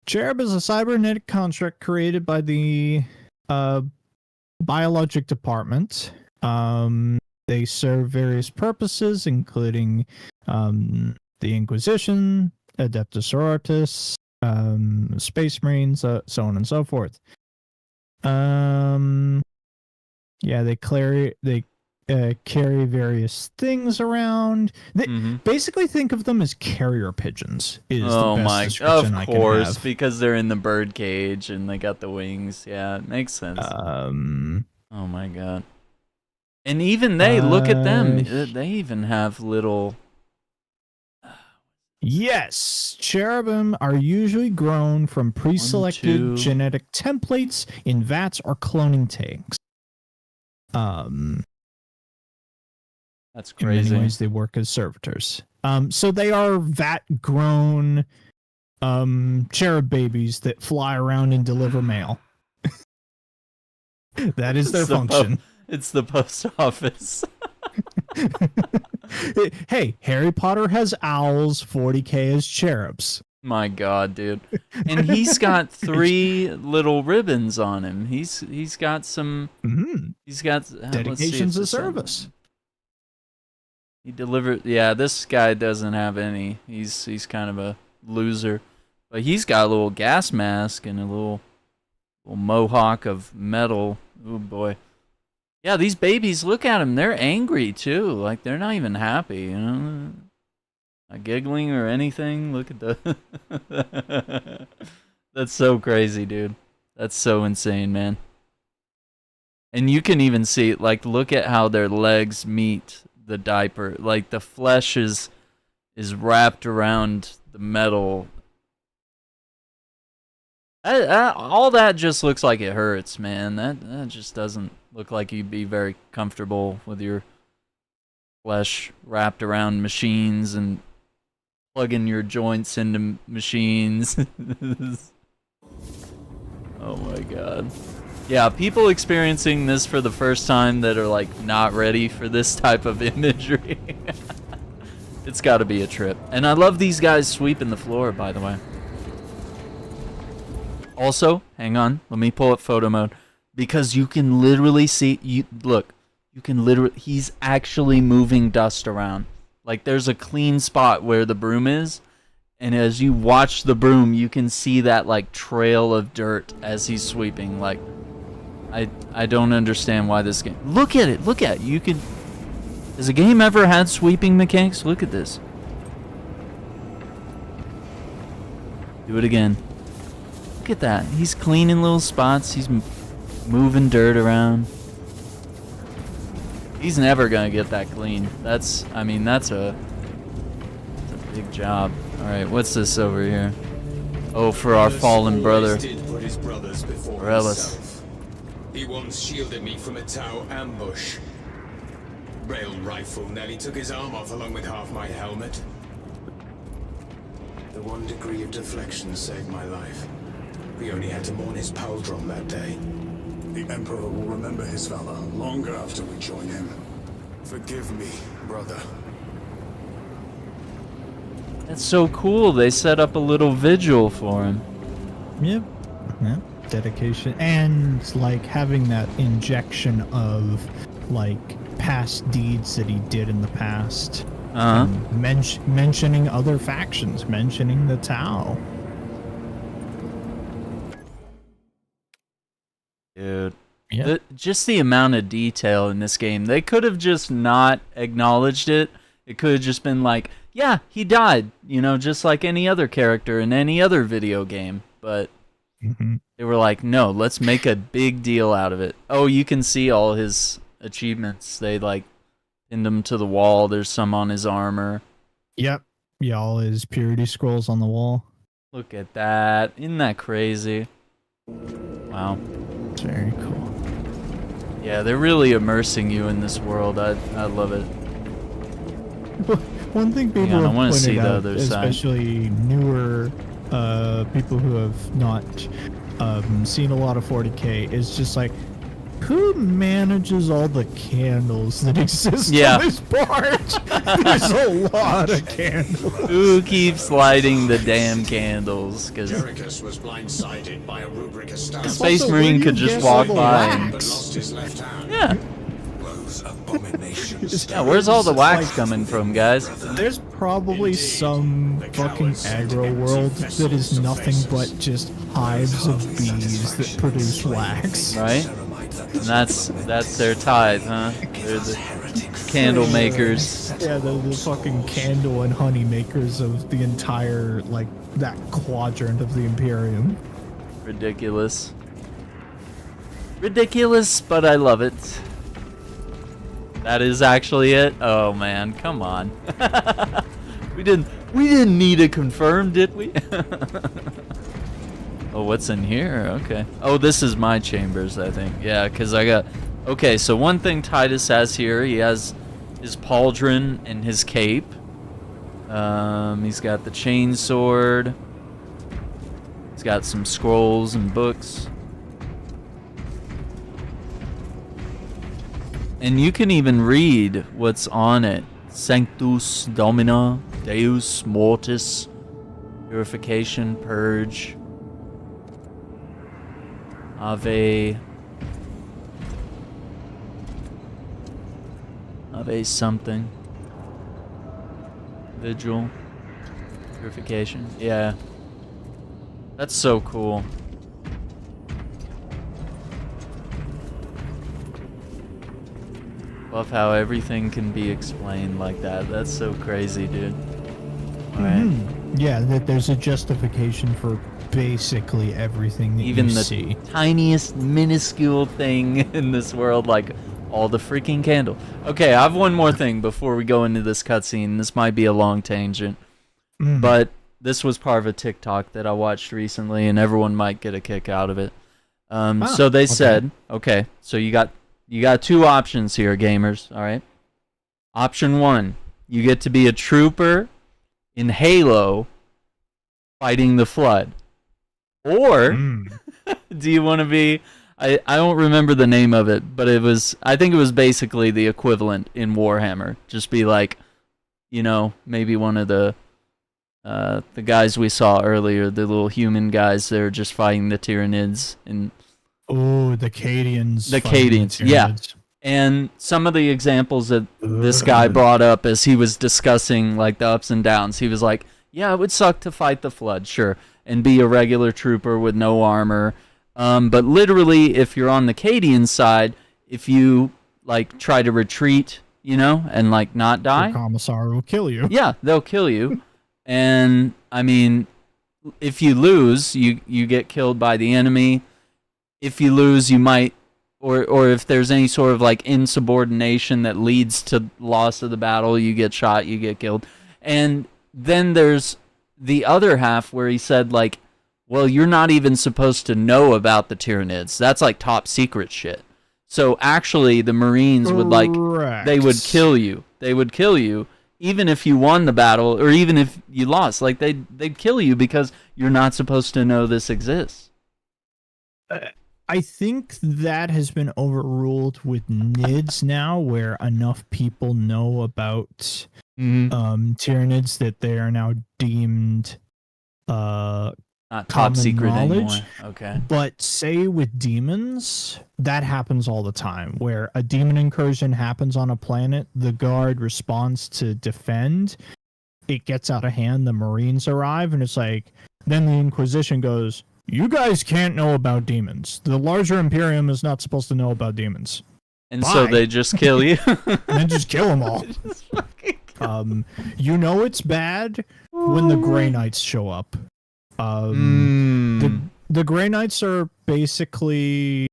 Cherub is a cybernetic construct created by the biologic department. They serve various purposes, including the Inquisition, Adeptus Sororitas, Space Marines, so on and so forth. They carry various things around. They basically think of them as carrier pigeons. Is the best description I can have. Because they're in the bird cage and they got the wings. Yeah, it makes sense. Oh my god! And even they look at them. They even have little. Yes, cherubim are usually grown from pre-selected genetic templates in vats or cloning tanks. That's crazy. In many ways, they work as servitors. So they are vat-grown cherub babies that fly around and deliver mail. That is their function. It's the post office. Hey, Harry Potter has owls, 40K has cherubs. My god, dude. And he's got 3 little ribbons on him. He's got some he's got dedications to service. He delivered. Yeah, this guy doesn't have any. He's kind of a loser. But he's got a little gas mask and a little mohawk of metal. Oh boy. Yeah, these babies, look at them. They're angry, too. Like, they're not even happy, you know? Not giggling or anything. Look at the... That's so crazy, dude. That's so insane, man. And you can even see, like, look at how their legs meet the diaper. Like, the flesh is wrapped around the metal. All that just looks like it hurts, man. That just doesn't look like you'd be very comfortable with your flesh wrapped around machines and plugging your joints into machines. Oh my god. Yeah, people experiencing this for the first time that are like not ready for this type of imagery. It's got to be a trip. And I love these guys sweeping the floor, by the way. Also, hang on, let me pull up photo mode, because you can literally see, he's actually moving dust around. Like, there's a clean spot where the broom is, and as you watch the broom, you can see that like trail of dirt as he's sweeping. Like, I don't understand why this game. Look at it. Look at it. You can. Has a game ever had sweeping mechanics? Look at this. Do it again. Look at that. He's cleaning little spots. He's moving dirt around. He's never gonna get that clean. That's a big job. All right, what's this over here? Oh, for our fallen brother. Relentless. He once shielded me from a Tau ambush. Rail rifle nearly took his arm off along with half my helmet. The 1 degree of deflection saved my life. We only had to mourn his pauldron that day. The Emperor will remember his valor long after we join him. Forgive me, brother. That's so cool. They set up a little vigil for him. Yep. Yep. Dedication and like having that injection of like past deeds that he did in the past. Mentioning other factions, mentioning the Tau. Dude. Yeah. Just the amount of detail in this game. They could have just not acknowledged it. It could have just been like, yeah, he died, you know, just like any other character in any other video game. But they were like, no, let's make a big deal out of it. Oh, you can see all his achievements. They like pinned him to the wall. There's some on his armor. Yep. Yeah, all his purity scrolls on the wall. Look at that. Isn't that crazy? Wow. It's very cool. Yeah, they're really immersing you in this world. I love it. One thing people Hang on, I have wanna pointed see the out, other side. especially newer people who have not seen a lot of 40K, is just like, who manages all the candles that exist on this barge? There's a lot of candles. Who keeps lighting the damn candles? Because was blindsided by a rubric established. Space Marine could just walk by and lost his left hand. yeah. Those abominations. Yeah, where's all the wax coming from, guys? There's probably some fucking aggro world that is nothing but just hives of bees that produce wax. Right? And that's their tithe, huh? They're the candle makers. Yeah, they're the fucking candle and honey makers of the entire, like, that quadrant of the Imperium. Ridiculous. Ridiculous, but I love it. That is actually it? Oh man, come on. We didn't need to confirm, did we? Oh, what's in here? Okay. Oh, this is my chambers, I think. Yeah, because I got... Okay, so one thing Titus has here, he has his pauldron and his cape. He's got the chain sword. He's got some scrolls and books. And you can even read what's on it. Sanctus Domina, Deus Mortis, Purification, Purge, Ave something. Vigil. Purification. Yeah. That's so cool. Love how everything can be explained like that. That's so crazy, dude. Alright. Yeah, that there's a justification for basically everything that Even you the see. tiniest, minuscule thing in this world, like all the freaking candle. Okay, I have one more thing before we go into this cutscene. This might be a long tangent, but this was part of a TikTok that I watched recently, and everyone might get a kick out of it. So they said, okay, so you got two options here, gamers. All right. Option 1, you get to be a trooper in Halo fighting the Flood. Or do you want to be... I don't remember the name of it, but I think it was basically the equivalent in Warhammer. Just be like, you know, maybe one of the guys we saw earlier, the little human guys, they're just fighting the Tyranids. Oh, the Cadians. The Cadians, yeah. And some of the examples that this guy brought up as he was discussing like the ups and downs, he was like, Yeah, it would suck to fight the Flood, sure, and be a regular trooper with no armor. But literally, if you're on the Cadian side, if you like try to retreat, you know, and like not die, The commissar will kill you. yeah, they'll kill you. And I mean, if you lose, you get killed by the enemy. If you lose, you might, or if there's any sort of like insubordination that leads to loss of the battle, you get shot, you get killed. And then there's the other half where he said like, well, you're not even supposed to know about the Tyranids. That's like top secret shit. So actually, the Marines would like, they would kill you. They would kill you, even if you won the battle, or even if you lost. Like, they'd kill you because you're not supposed to know this exists. I think that has been overruled with NIDS now, where enough people know about Tyranids that they are now deemed not top secret knowledge. Anymore. Okay. But say with demons, that happens all the time, where a demon incursion happens on a planet, the guard responds to defend, it gets out of hand, the Marines arrive, and it's like, then the Inquisition goes, you guys can't know about demons. The larger Imperium is not supposed to know about demons. And Bye. so they just kill you. And then just kill them all. You know it's bad when the Grey Knights show up. The Grey Knights are basically,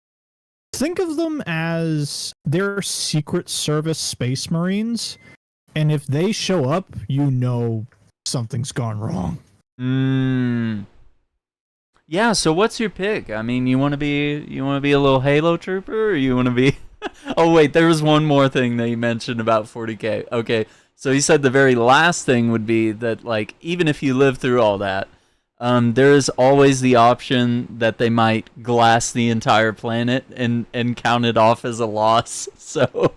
think of them as they're Secret Service Space Marines, and if they show up, you know something's gone wrong. Yeah, so what's your pick? I mean, you want to be a little Halo trooper, or you want to be Oh wait, there was one more thing that you mentioned about 40K. Okay. So he said the very last thing would be that, like, even if you live through all that, there is always the option that they might glass the entire planet and count it off as a loss. So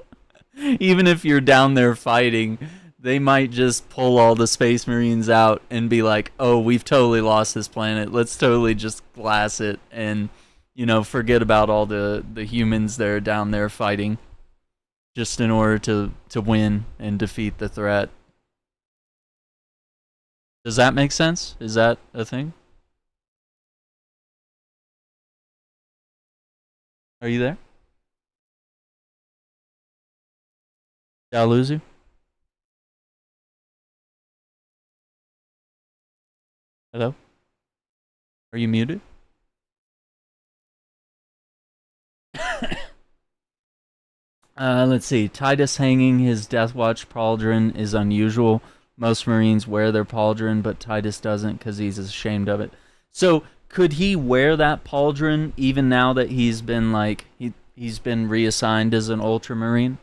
even if you're down there fighting, they might just pull all the Space Marines out and be like, oh, we've totally lost this planet. Let's totally just glass it and, you know, forget about all the humans that are down there fighting just in order to win and defeat the threat. Does that make sense? Is that a thing? Are you there? Did I lose you? Hello? Are you muted? Let's see. Titus hanging his Deathwatch pauldron is unusual. Most Marines wear their pauldron, but Titus doesn't because he's ashamed of it. So, could he wear that pauldron even now that he's been, like, he's been reassigned as an Ultramarine?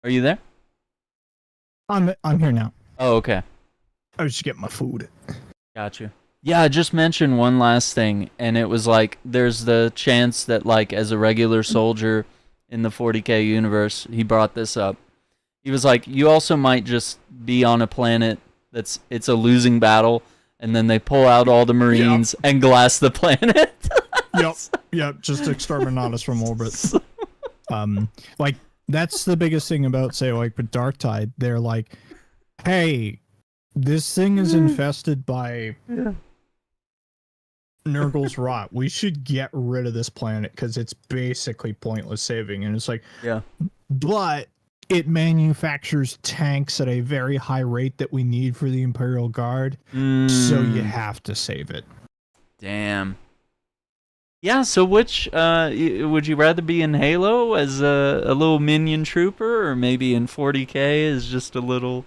Are you there? I'm here now. Oh, okay. I was just getting my food. Gotcha. Yeah, I just mentioned one last thing, and it was like, there's the chance that, like, as a regular soldier in the 40K universe, he brought this up. He was like, you also might just be on a planet it's a losing battle, and then they pull out all the Marines and glass the planet. Yep, just exterminatus from orbit. Like, that's the biggest thing about, say, like, with Darktide. They're like, hey, this thing is infested by Nurgle's rot. We should get rid of this planet because it's basically pointless saving. And it's like, yeah, but it manufactures tanks at a very high rate that we need for the Imperial Guard. So you have to save it. Damn. Yeah, so which, would you rather be in Halo as a little minion trooper, or maybe in 40K as just a little,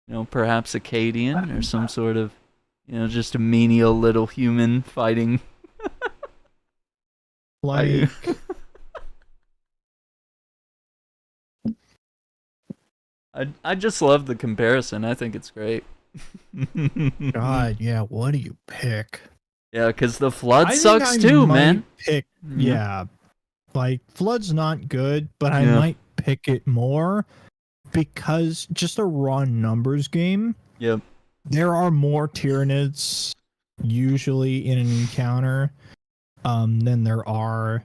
you know, perhaps a Cadian, or some sort of, you know, just a menial little human fighting? Like, I just love the comparison. I think it's great. God, yeah, what do you pick? Yeah, because the Flood sucks too, man. Yeah, like, Flood's not good, but I might pick it more because just a raw numbers game. Yep. There are more Tyranids usually in an encounter than there are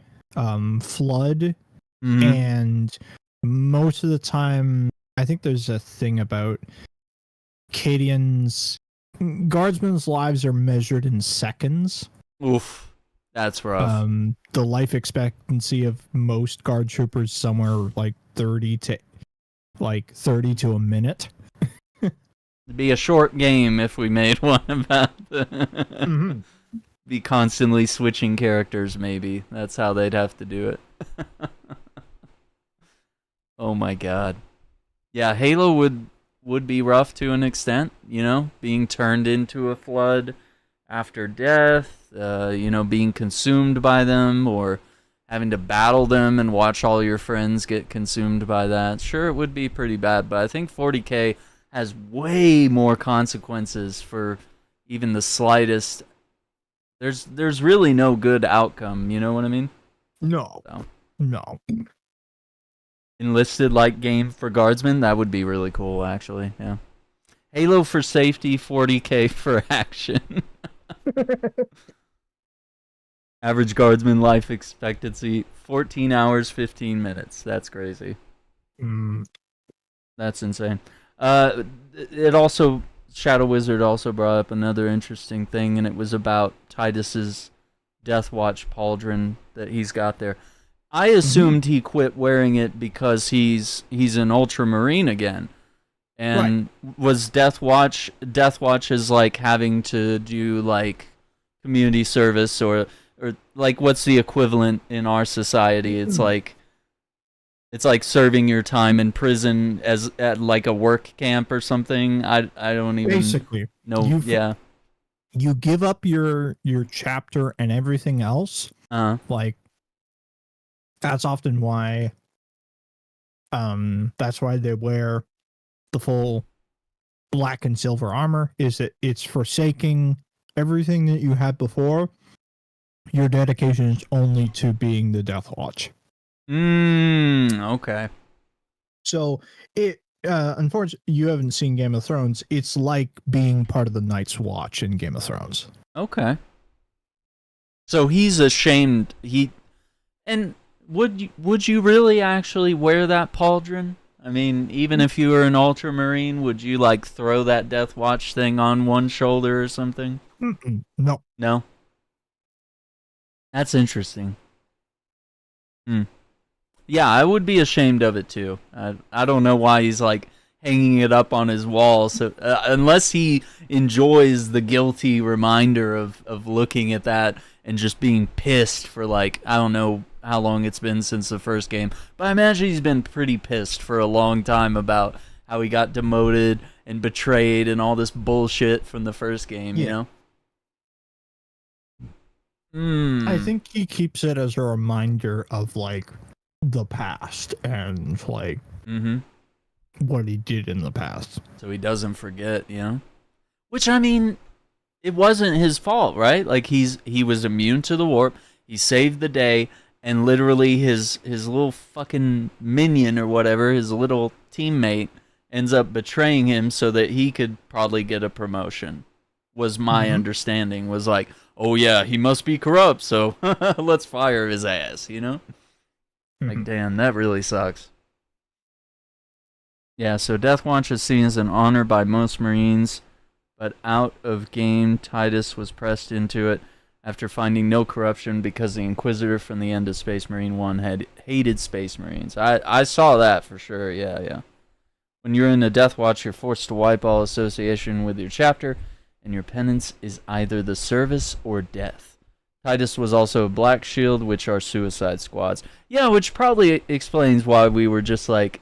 flood, Mhm. and most of the time, I think there's a thing about guardsmen's lives are measured in seconds. Oof, that's rough. The life expectancy of most guard troopers somewhere like 30 to a minute. It'd be a short game if we made one about the be constantly switching characters, maybe. That's how they'd have to do it. Oh my god. Yeah, Halo would be rough to an extent, you know, being turned into a flood after death, you know, being consumed by them, or having to battle them and watch all your friends get consumed by that. Sure, it would be pretty bad, but I think 40K has way more consequences for even the slightest. There's really no good outcome, you know what I mean? No. So. No. Enlisted like game for guardsmen, that would be really cool actually. Yeah. Halo for safety, 40K for action. Average guardsman life expectancy 14 hours 15 minutes. That's crazy. That's insane. It also, Shadow Wizard also brought up another interesting thing, and it was about Titus's Deathwatch pauldron that he's got there. I assumed he quit wearing it because he's an Ultramarine again, and was Deathwatch is like having to do like community service or like what's the equivalent in our society? It's like serving your time in prison as at like a work camp or something. I don't even basically know. You give up your chapter and everything else. Like that's often why that's why they wear the full black and silver armor, is that it's forsaking everything that you had before. Your dedication is only to being the Deathwatch. Okay. So it unfortunately you haven't seen Game of Thrones. It's like being part of the Night's Watch in Game of Thrones. Okay. So he's ashamed. Would you really actually wear that pauldron? I mean, even if you were an Ultramarine, would you like throw that Deathwatch thing on one shoulder or something? No. No. That's interesting. Yeah, I would be ashamed of it too. I don't know why he's like hanging it up on his wall. So unless he enjoys the guilty reminder of looking at that and just being pissed for like, I don't know how long it's been since the first game, but I imagine he's been pretty pissed for a long time about how he got demoted and betrayed and all this bullshit from the first game, you know? I think he keeps it as a reminder of like the past and like what he did in the past, so he doesn't forget, you know. Which, I mean, it wasn't his fault, right? Like he was immune to the warp. He saved the day, and literally his little fucking minion or whatever, his little teammate, ends up betraying him so that he could probably get a promotion. Was my understanding. Was like, oh yeah, he must be corrupt, so let's fire his ass, you know? Like, damn, that really sucks. Yeah, so Deathwatch is seen as an honor by most Marines, but out of game, Titus was pressed into it after finding no corruption because the Inquisitor from the end of Space Marine 1 had hated Space Marines. I saw that for sure, yeah. When you're in a Deathwatch, you're forced to wipe all association with your chapter, and your penance is either the service or death. Titus was also a Black Shield, which are suicide squads. Yeah, which probably explains why we were just like...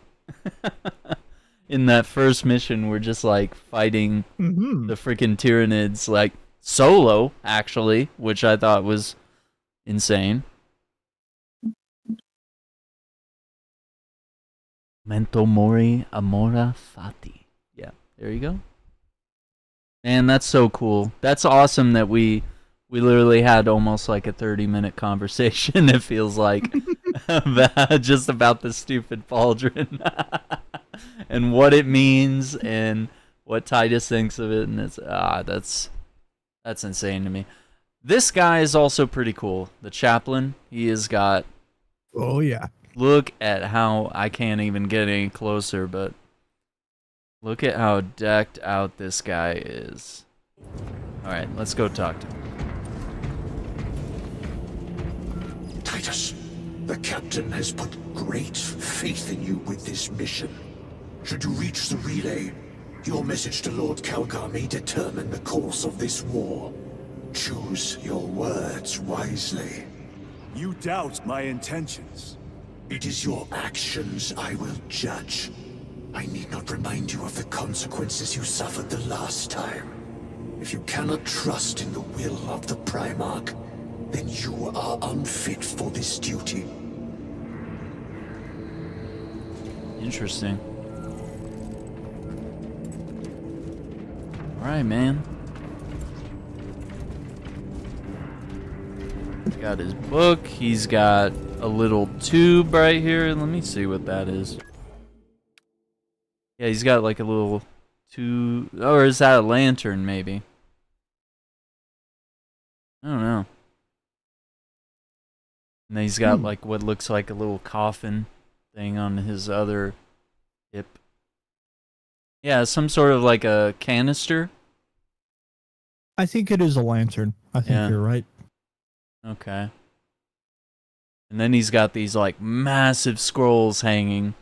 in that first mission, we're just like fighting the freaking Tyranids, like solo, actually, which I thought was insane. Memento mori, amora fati. Yeah, there you go. Man, that's so cool. That's awesome that we literally had almost like a 30-minute conversation, it feels like, just about the stupid pauldron. And what it means and what Titus thinks of it, and it's that's insane to me. This guy is also pretty cool. The chaplain, he has got Oh, yeah. Look at how I can't even get any closer, but look at how decked out this guy is. Alright, let's go talk to him. Titus, the captain has put great faith in you with this mission. Should you reach the relay, your message to Lord Calgar may determine the course of this war. Choose your words wisely. You doubt my intentions. It is your actions I will judge. I need not remind you of the consequences you suffered the last time. If you cannot trust in the will of the Primarch, then you are unfit for this duty. Interesting. Alright, man. Got his book. He's got a little tube right here. Let me see what that is. Yeah, he's got like a little tube. Or is that a lantern, maybe? I don't know. And then he's got like what looks like a little coffin thing on his other hip. Yeah, some sort of like a canister. I think it is a lantern. I think you're right. Okay. And then he's got these like massive scrolls hanging.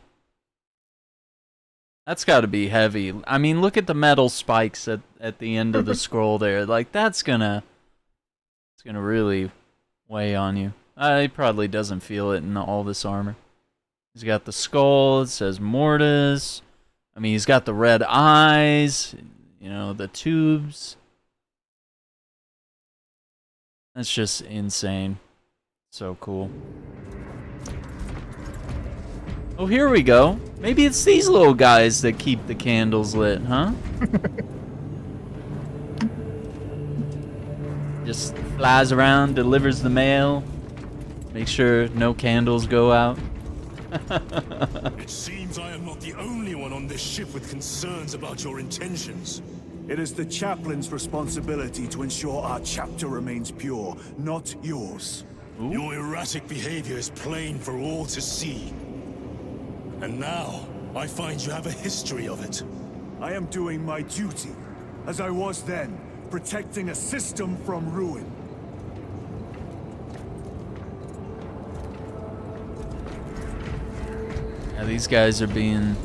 That's got to be heavy. I mean, look at the metal spikes at the end of the scroll there. Like it's gonna really weigh on you. He probably doesn't feel it in all this armor. He's got the skull. It says Mortis. I mean, he's got the red eyes. You know, the tubes. That's just insane. So cool. Oh, here we go. Maybe it's these little guys that keep the candles lit, huh? Just flies around, delivers the mail. Make sure no candles go out. It seems I am not the only one on this ship with concerns about your intentions. It is the chaplain's responsibility to ensure our chapter remains pure, not yours. Ooh. Your erratic behavior is plain for all to see. And now, I find you have a history of it. I am doing my duty, as I was then, protecting a system from ruin. Yeah, these guys are being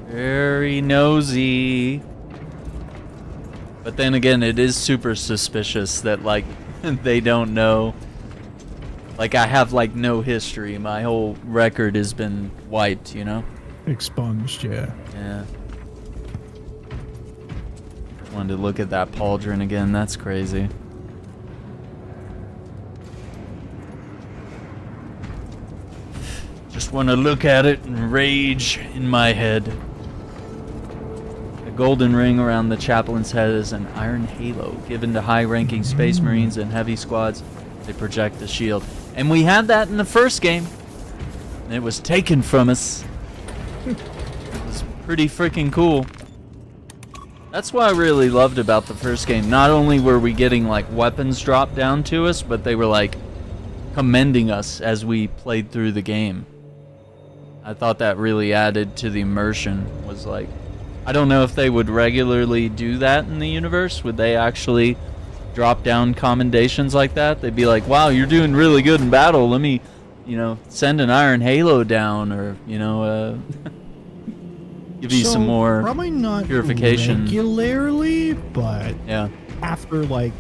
very nosy. But then again, it is super suspicious that, like, they don't know. Like, I have, like, no history. My whole record has been wiped, you know? Expunged, yeah. Yeah. Wanted to look at that pauldron again. That's crazy. Just want to look at it and rage in my head. The golden ring around the chaplain's head is an iron halo given to high-ranking Space Marines and heavy squads. They project the shield. And we had that in the first game. And it was taken from us. It was pretty freaking cool. That's what I really loved about the first game. Not only were we getting like weapons dropped down to us, but they were like commending us as we played through the game. I thought that really added to the immersion. Was like, I don't know if they would regularly do that in the universe. Would they actually drop down commendations like that? They'd be like, wow, you're doing really good in battle. Let me, you know, send an iron halo down, or, you know, give you some more probably not purification. Regularly, but yeah, after, like,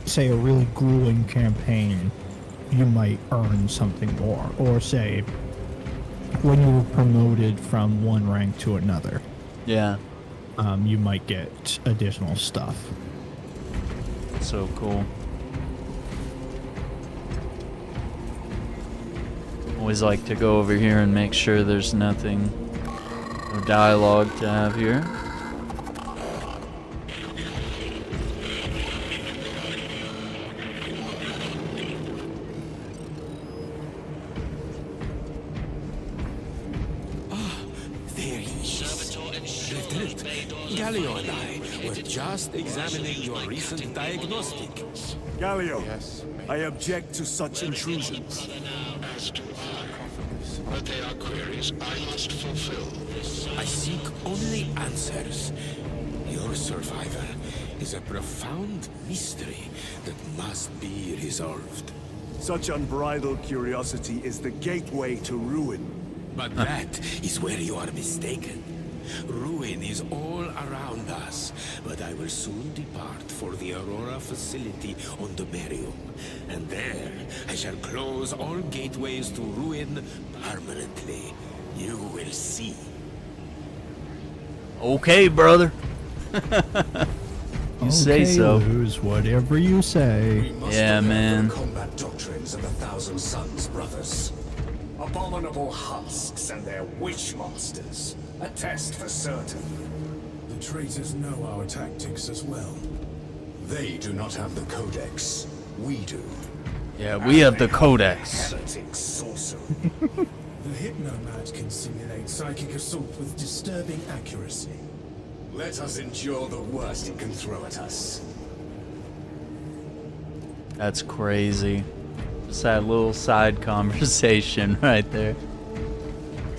say a really grueling campaign, you might earn something more. Or say when you were promoted from one rank to another, yeah, you might get additional stuff. So cool. Always like to go over here and make sure there's nothing, no dialogue to have here. There he is. Lieutenant, Galileo and I We're just examining your recent diagnostic. Galio, I object to such intrusions. As do I. But they are queries I must fulfill. I seek only answers. Your survivor is a profound mystery that must be resolved. Such unbridled curiosity is the gateway to ruin. But that is where you are mistaken. Ruin is all around us, but I will soon depart for the Aurora facility on the Imperium, and there I shall close all gateways to ruin permanently. You will see. Okay, brother. You say so. Lose whatever you say. Yeah, man. Combat doctrines of the Thousand Suns, brothers. Abominable husks and their witch monsters. A test for certain. The traitors know our tactics as well. They do not have the Codex. We do. Yeah, we have the Codex. Heretic sorcery. The Hypnomad can simulate psychic assault with disturbing accuracy. Let us endure the worst it can throw at us. That's crazy. Just that little side conversation right there.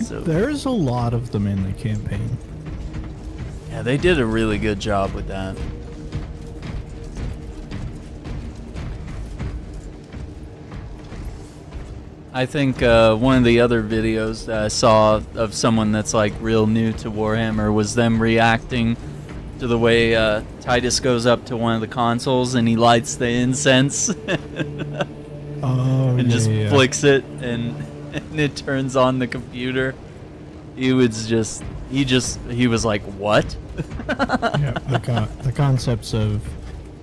So There's a lot of them in the campaign. yeah, they did a really good job with that. I think one of the other videos that I saw of someone that's like real new to Warhammer was them reacting to the way Titus goes up to one of the consoles and he lights the incense Oh, and just yeah. flicks it and it turns on the computer. He was he was like, what? Yeah, the concepts of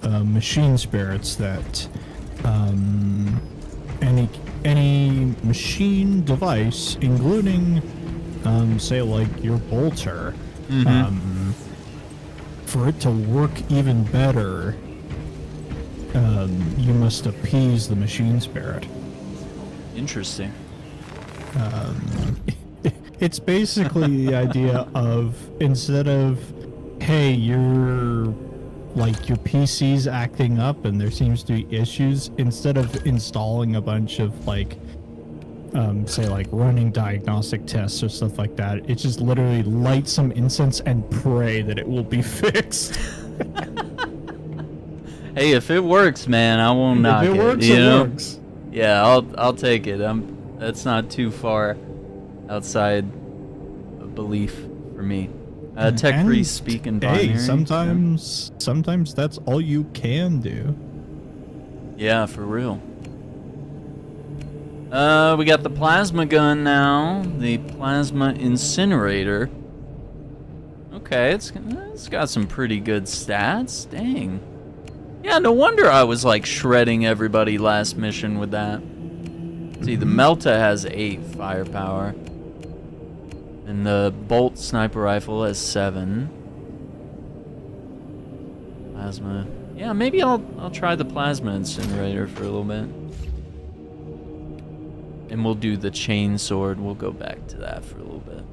machine spirits that any machine device, including say like your bolter, for it to work even better, you must appease the machine spirit. Interesting. It's basically the idea of, instead of, hey, your PC's acting up and there seems to be issues, instead of installing a bunch of like say like running diagnostic tests or stuff like that, it just literally light some incense and pray that it will be fixed. Hey, if it works, man, I won't knock If it works, you it know? works. Yeah, I'll take it. That's not too far outside of belief for me. Tech And, priest speaking binary. Hey, sometimes that's all you can do. Yeah, for real. We got the plasma gun now. The plasma incinerator. Okay, it's got some pretty good stats. Dang. Yeah, no wonder I was like shredding everybody last mission with that. See, the Melta has 8 firepower. And the Bolt sniper rifle has 7. Plasma. Yeah, maybe I'll try the plasma incinerator for a little bit. And we'll do the chain sword. We'll go back to that for a little bit.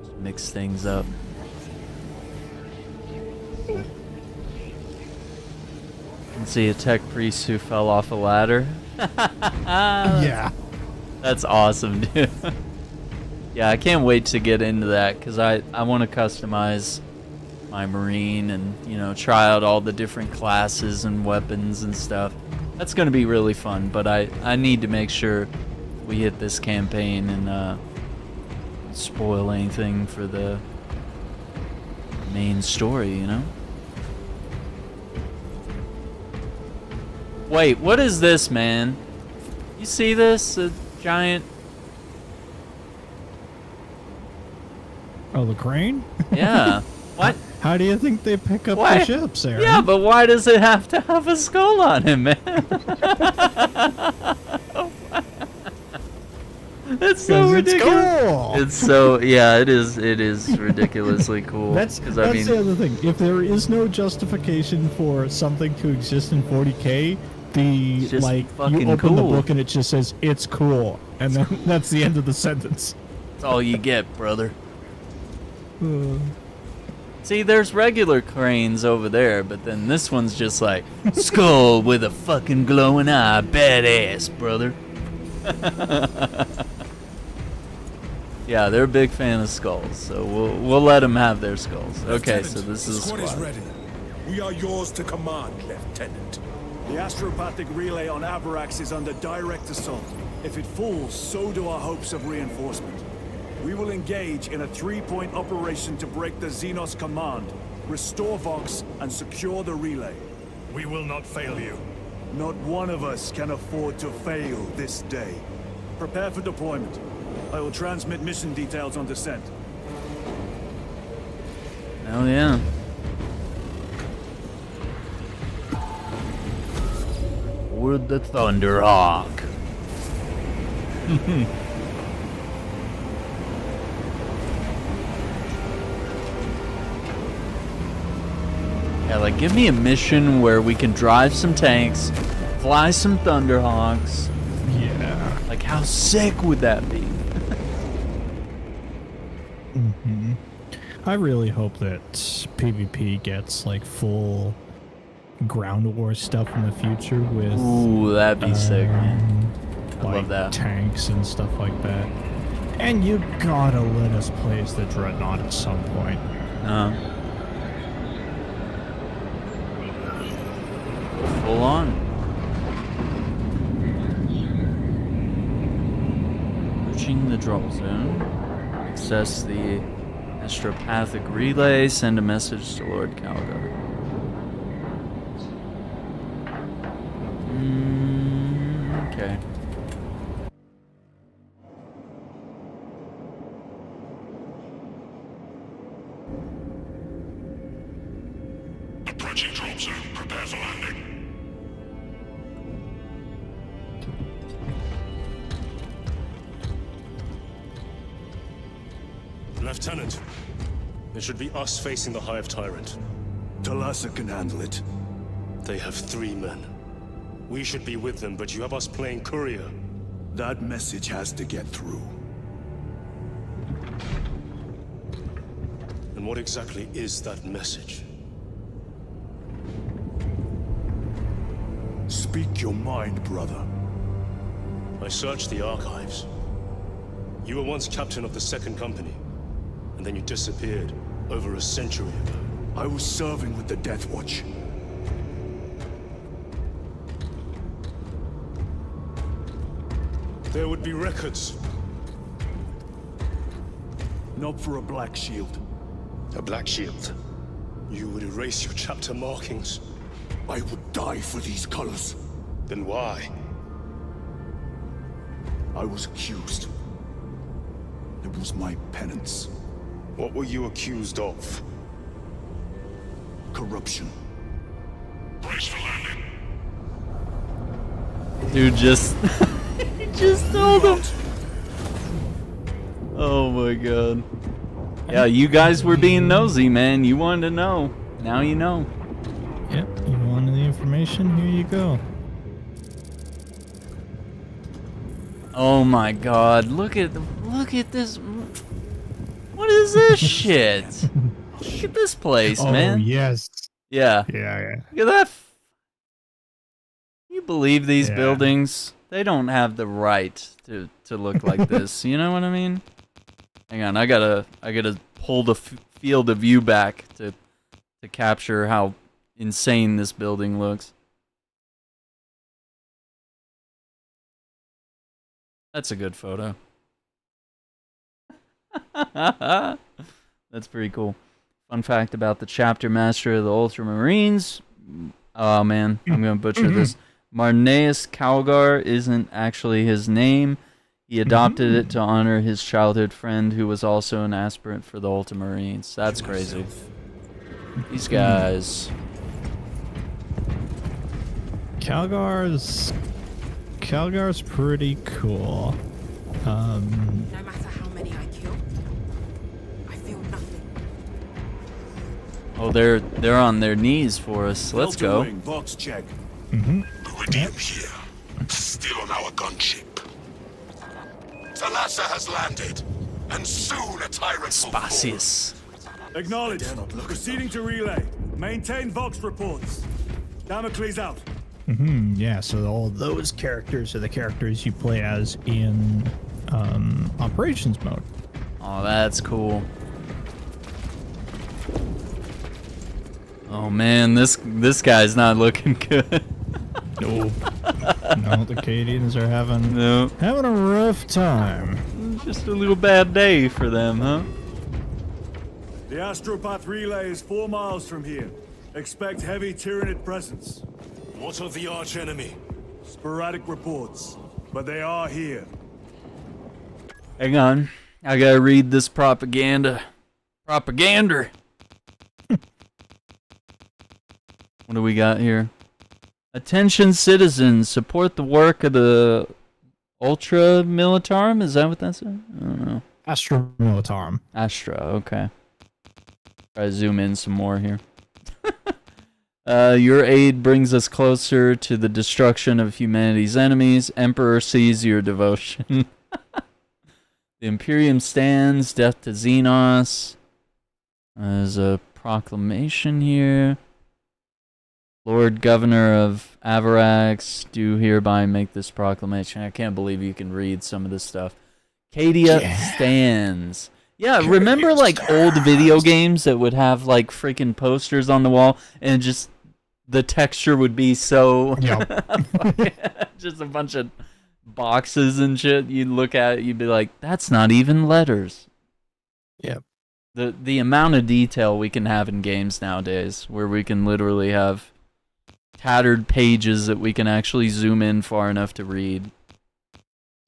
Just mix things up. And see a tech priest who fell off a ladder. Yeah. That's awesome, dude. Yeah, I can't wait to get into that because I want to customize my Marine and, you know, try out all the different classes and weapons and stuff. That's going to be really fun, but I need to make sure we hit this campaign and spoil anything for the main story, you know? Wait, what is this, man? You see this? A giant... Oh, the crane? Yeah. What? How do you think they pick up Why? the ships, Aaron? Yeah, but why does it have to have a skull on him, man? It's so 'Cause ridiculous. It's cool. It's so, yeah, it is ridiculously cool. That's I mean, the other thing. If there is no justification for something to exist in 40K, It's just you fucking open the cool. book and it just says it's cool, and then that's the end of the sentence. that's all you get, brother. See, there's regular cranes over there, but then this one's just like, skull with a fucking glowing eye. Badass, brother. Yeah, they're a big fan of skulls, so we'll let them have their skulls. Okay, so this is a squad is squad. ready. We are yours to command, Lieutenant. The astropathic relay on Avarax is under direct assault. If it falls, so do our hopes of reinforcement. We will engage in a 3-point operation to break the Xenos command, restore Vox, and secure the relay. We will not fail you. Not one of us can afford to fail this day. Prepare for deployment. I will transmit mission details on descent. Hell yeah. With the Thunderhawk. Yeah, like give me a mission where we can drive some tanks, fly some Thunderhawks. Yeah. Like how sick would that be? I really hope that PvP gets like full ground war stuff in the future with Ooh, that'd be sick, man. I like love that. tanks and stuff like that. And you gotta let us play as the Dreadnought at some point. Full on. Reaching the drop zone. Access the astropathic relay. Send a message to Lord Calgar. Okay. Approaching drop zone. Prepare for landing. Lieutenant, it should be us facing the Hive Tyrant. Talassa can handle it. They have 3 men. We should be with them, but you have us playing courier. That message has to get through. And what exactly is that message? Speak your mind, brother. I searched the archives. You were once captain of the 2nd Company, and then you disappeared over a century ago. I was serving with the Death Watch. There would be records. Not for a Black Shield. A Black Shield. You would erase your chapter markings. I would die for these colors. Then why? I was accused. It was my penance. What were you accused of? Corruption. Brace for landing. Dude, just just told him. Oh my god. Yeah, you guys were being nosy, man. You wanted to know. Now you know. Yep, you wanted the information? Here you go. Oh my god. Look at this. What is this shit? Look at this place, man. Oh, yes. Yeah. Yeah. Look at that. You believe these Yeah. buildings? They don't have the right to look like this. You know what I mean? Hang on, I gotta pull the field of view back to capture how insane this building looks. That's a good photo. That's pretty cool. Fun fact about the chapter master of the Ultramarines. Oh man, I'm gonna butcher this. Marneus Calgar isn't actually his name. He adopted it to honor his childhood friend who was also an aspirant for the Ultramarines. That's crazy. These guys. Calgar's pretty cool. No matter how many I kill, I feel nothing. Oh, they're on their knees for us. Let's Delta go. Wing, Vox check. Iridium here. Still on our gunship. Talassa has landed. And soon a tyrant will fall. Spasius. Acknowledged. Proceeding to relay. Maintain Vox reports. Damocles out. Yeah, so all those characters are the characters you play as in operations mode. Oh, that's cool. Oh man, this guy's not looking good. No, the Cadians are having a rough time. Just a little bad day for them, huh? The Astropath relay is 4 miles from here. Expect heavy Tyranid presence. What of the arch enemy? Sporadic reports, but they are here. Hang on, I gotta read this propaganda. Propaganda. What do we got here? Attention citizens, support the work of the Ultra Militarum? Is that what that said? I don't know. Astra Militarum. Astra, okay. Try to zoom in some more here. Your aid brings us closer to the destruction of humanity's enemies. Emperor sees your devotion. The Imperium stands, death to Xenos. There's a proclamation here. Lord Governor of Avarax, do hereby make this proclamation. I can't believe you can read some of this stuff. Cadia stands. Yeah, remember like old video games that would have like freaking posters on the wall and just the texture would be so just a bunch of boxes and shit. You'd look at it, you'd be like, that's not even letters. Yep. The amount of detail we can have in games nowadays where we can literally have tattered pages that we can actually zoom in far enough to read.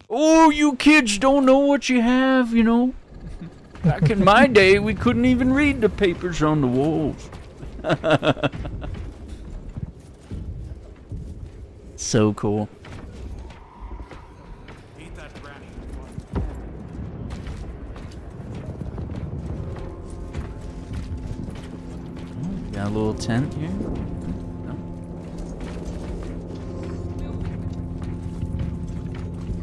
Oh, you kids don't know what you have, you know. Back in my day, we couldn't even read the papers on the walls. So cool. Got a little tent here.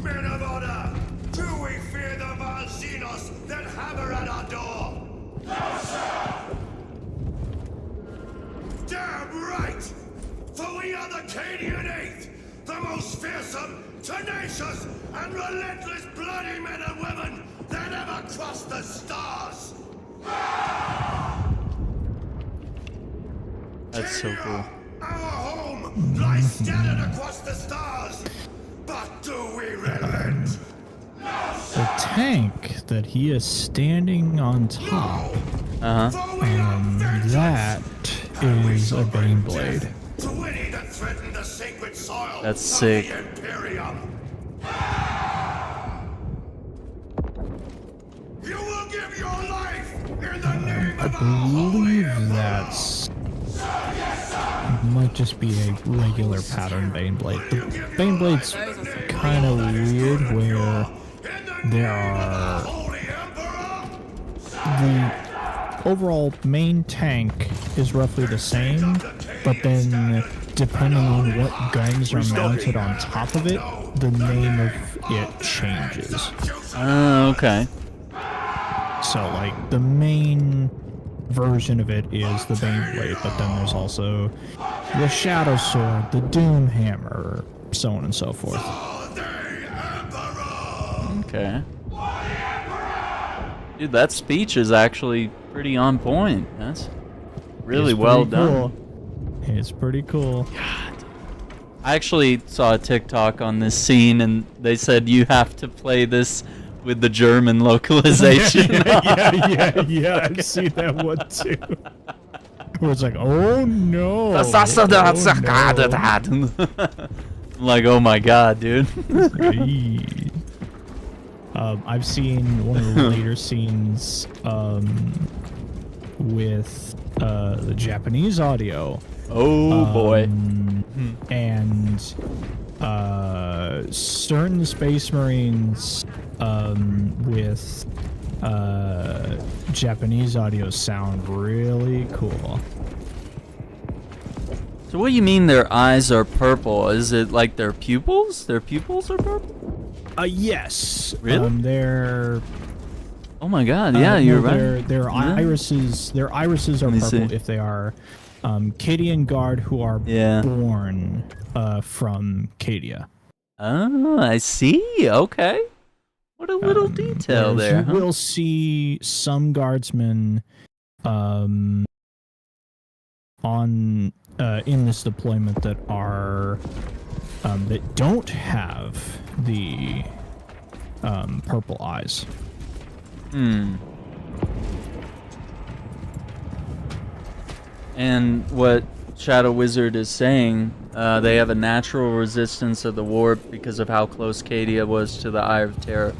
Men of order! Do we fear the vile Xenos that hammer at our door? No, sir! Damn right! For we are the Cadian Eighth, the most fearsome, tenacious, and relentless bloody men and women that ever crossed the stars! That's so cool. Our home lies scattered across the stars, but do we relent? The tank that he is standing on top, that is a Bane Blade. That's sick. You will give your life in the name I of our believe that's might just be a regular pattern Bane Blade. The Bane Blade's kind of weird where there are the overall main tank is roughly the same, but then depending on what guns are mounted on top of it, the name of it changes. Oh, okay. So like the main version of it is the Bane Blade, but then there's also the Shadow Sword, the Doom Hammer, so on and so forth. Okay. Dude, that speech is actually pretty on point. That's really well done. Cool. It's pretty cool. God. I actually saw a TikTok on this scene, and they said you have to play this with the German localization. yeah, I've seen that one too. Where it's like, oh no. I'm like, oh my god, dude. I've seen one of the later scenes with the Japanese audio. Oh boy. And certain Space Marines with Japanese audio sound really cool. So what do you mean their eyes are purple? Is it like their pupils? Their pupils are purple? Yes. Really? They're Oh my God! Yeah, you're right. Their Yeah. irises are Let me purple see. if they are Cadian Guard who are Yeah. born from Cadia. Oh, I see. Okay. What a little detail Whereas there, you huh? will see some guardsmen on in this deployment that are that don't have the purple eyes. Hmm. And what Shadow Wizard is saying, they have a natural resistance of the warp because of how close Cadia was to the Eye of Terror.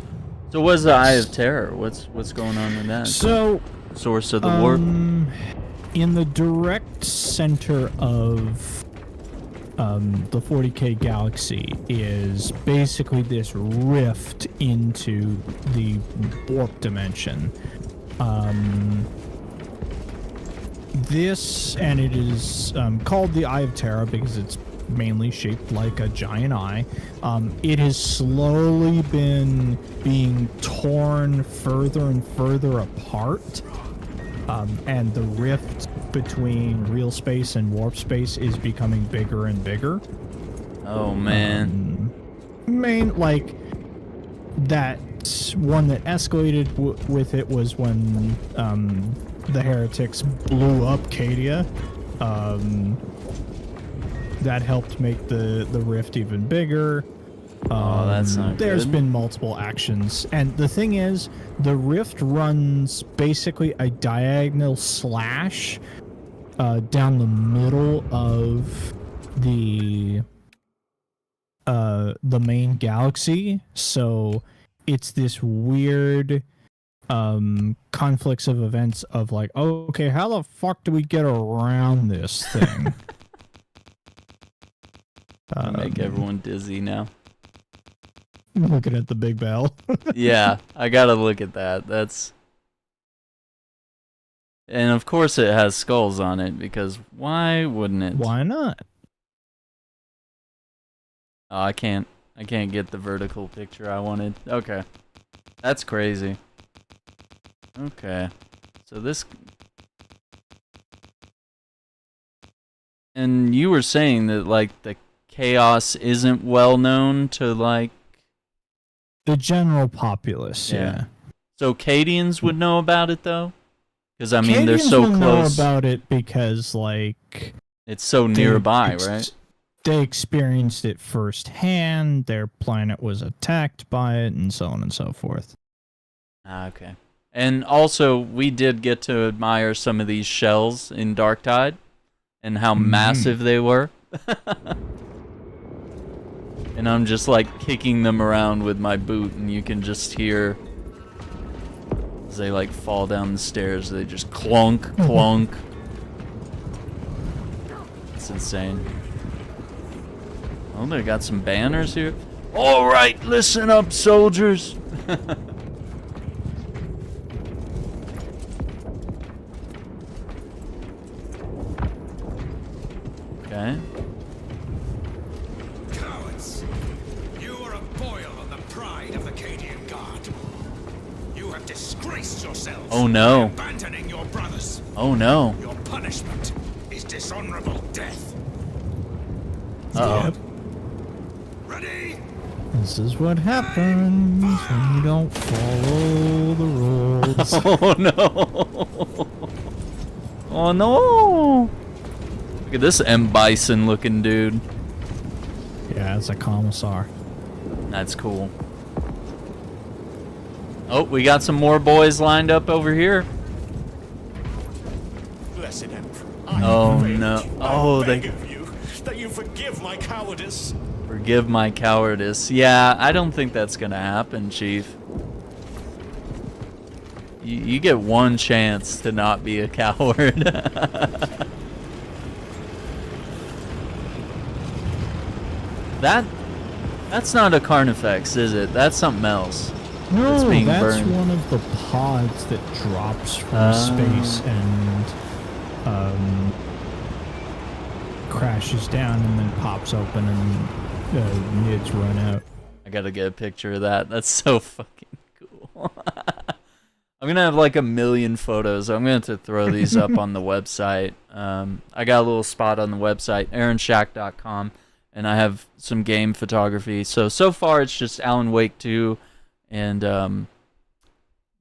So what's the Eye of Terror? What's going on with that? So, Source of the warp? in the direct center of the 40K galaxy is basically this rift into the warp dimension. This, and it is called the Eye of Terror because it's mainly shaped like a giant eye. It has slowly been being torn further and further apart, and the rift between real space and warp space is becoming bigger and bigger. Oh man. Like that one that escalated with it was when the heretics blew up Cadia. That helped make the rift even bigger. Oh, that's not There's good. been multiple actions, and the thing is, the rift runs basically a diagonal slash down the middle of the main galaxy. So it's this weird conflicts of events of like, oh, okay, how the fuck do we get around this thing? Make everyone dizzy now. Looking at the big bell. Yeah, I gotta look at that. That's... And of course it has skulls on it, because why wouldn't it? Why not? Oh, I can't get the vertical picture I wanted. Okay. That's crazy. Okay. So this... And you were saying that, like, the chaos isn't well known to, like... The general populace, yeah. So Cadians would know about it, though? Because, I mean, they're so will close. Know about it because, like... It's so nearby, right? They experienced it firsthand, their planet was attacked by it, and so on and so forth. Ah, okay. And also, we did get to admire some of these shells in Darktide, and how massive they were. And I'm just like kicking them around with my boot, and you can just hear as they like fall down the stairs, they just clunk, clunk. It's insane. Oh, they got some banners here. All right, listen up, soldiers. Okay. Cowards! You are a boil on the pride of the Cadian Guard. You have disgraced yourselves. Oh no. By abandoning your brothers. Oh no. Your punishment is dishonorable death. Uh-oh. Yep. Ready? This is what happens when you don't follow the rules. Oh no. Oh no. Look at this M. Bison looking dude. Yeah, it's a commissar. That's cool. Oh, we got some more boys lined up over here. Blessed Emperor, Oh no. Oh, I beg they of you that you forgive my cowardice. forgive my cowardice. Yeah, I don't think that's gonna happen, Chief. You get one chance to not be a coward. That's not a Carnifex, is it? That's something else. No, That's being that's burned. one of the pods that drops from space and crashes down and then pops open and mids run out. I gotta get a picture of that. That's so fucking cool. I'm gonna have like 1 million photos. I'm gonna have to throw these up on the website. I got a little spot on the website, aaronshack.com, and I have some game photography. So far it's just Alan Wake 2 and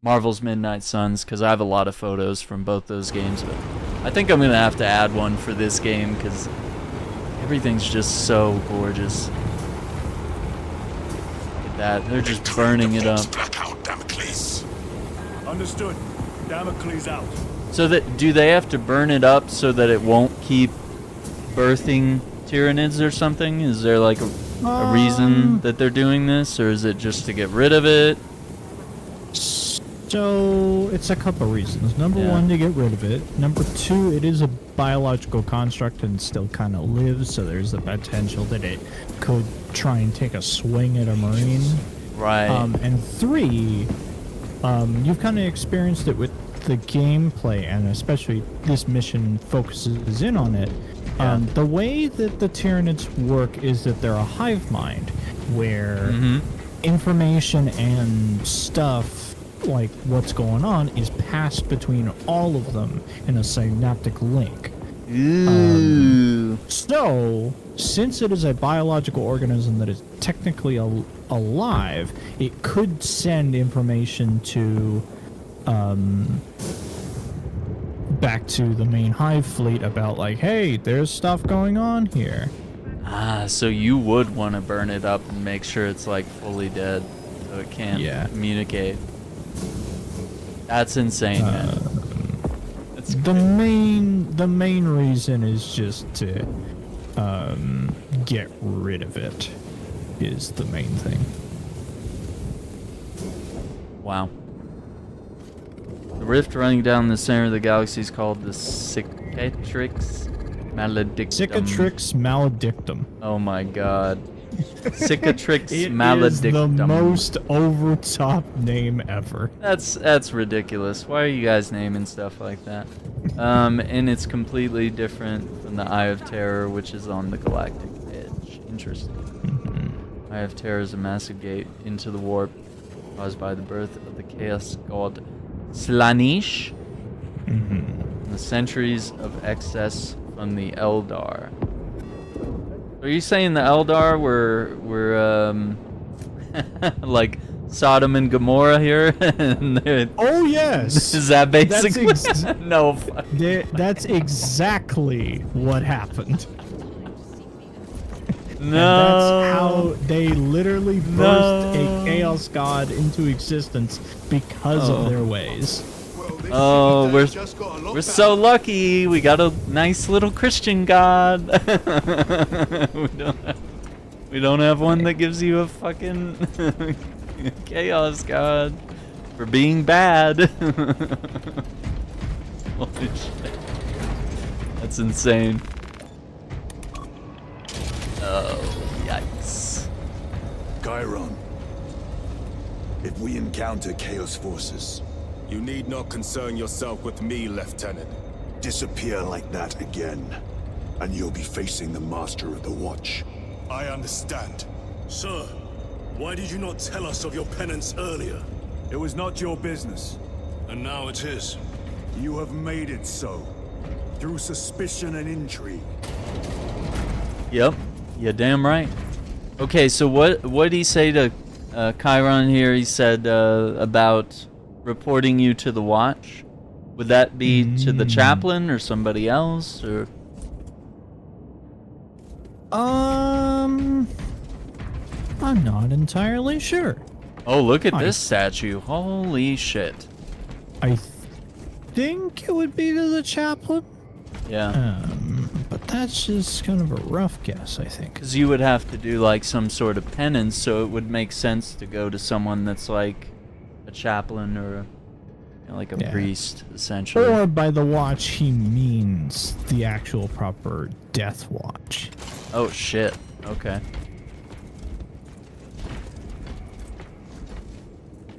Marvel's Midnight Suns, because I have a lot of photos from both those games. But I think I'm gonna have to add one for this game because everything's just so gorgeous. Look at that, they're just burning it up. Understood. Damocles out. So do they have to burn it up so that it won't keep birthing Tyranids or something? Is there like a reason that they're doing this, or is it just to get rid of it? So it's a couple reasons. Number one, to get rid of it. Number two, it is a biological construct and still kind of lives, so there's the potential that it could try and take a swing at a Marine. Right. And three, you've kind of experienced it with the gameplay, and especially this mission focuses in on it. The way that the Tyranids work is that they're a hive mind, where information and stuff, like what's going on, is passed between all of them in a synaptic link. So, since it is a biological organism that is technically alive, it could send information to back to the main hive fleet about like, hey, there's stuff going on here. So you would want to burn it up and make sure it's like fully dead so it can't communicate. That's insane, man. The main reason is just to get rid of it is the main thing. Wow. The rift running down the center of the galaxy is called the Cicatrix Maledictum. Cicatrix Maledictum. Oh my god. Cicatrix Maledictum. It is the Maledictum. most over-top name ever. That's ridiculous. Why are you guys naming stuff like that? And it's completely different from the Eye of Terror, which is on the galactic edge. Interesting. Eye of Terror is a massive gate into the warp caused by the birth of the chaos god Slaanesh. The centuries of excess from the Eldar. Are you saying the Eldar were like Sodom and Gomorrah here? Oh yes. Is that basically? No. That's exactly what happened. No. And that's how they literally birthed a chaos god into existence because of their ways. Oh, we're so lucky. We got a nice little Christian god. we don't have one that gives you a fucking chaos god for being bad. Holy shit. That's insane. Oh, yikes. Chiron, if we encounter Chaos forces, You need not concern yourself with me, Lieutenant. disappear like that again, and you'll be facing the Master of the Watch. I understand. Sir, why did you not tell us of your penance earlier? It was not your business. And now it is. You have made it so. Through suspicion and intrigue. Yep, you're damn right. Okay, so what did he say to Chiron here? He said about reporting you to the Watch. Would that be to the chaplain or somebody else, or? I'm not entirely sure. Oh, look at this statue! Holy shit! I think it would be to the chaplain. Yeah. But that's just kind of a rough guess, I think. Because you would have to do like some sort of penance, so it would make sense to go to someone that's like a chaplain or like a priest, essentially. Or by the Watch, he means the actual proper Death Watch. Oh shit! Okay.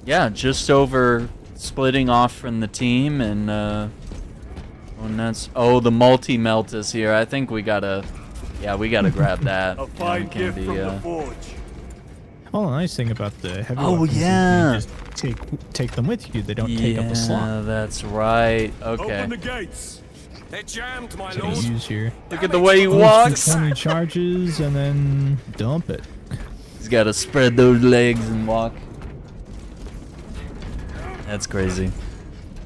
Yeah, just over splitting off from the team and the multi-melt is here. I think we gotta grab that. A fine gift from the Forge. Well, the nice thing about the heavy Oh, weapons yeah. is you just take them with you. They don't take up a Yeah, slot. that's right. Open Okay. the gates. They're jammed, my So lord. you use your Look at the way he boost walks. for 20 charges and then dump it. He's got to spread those legs and walk. That's crazy.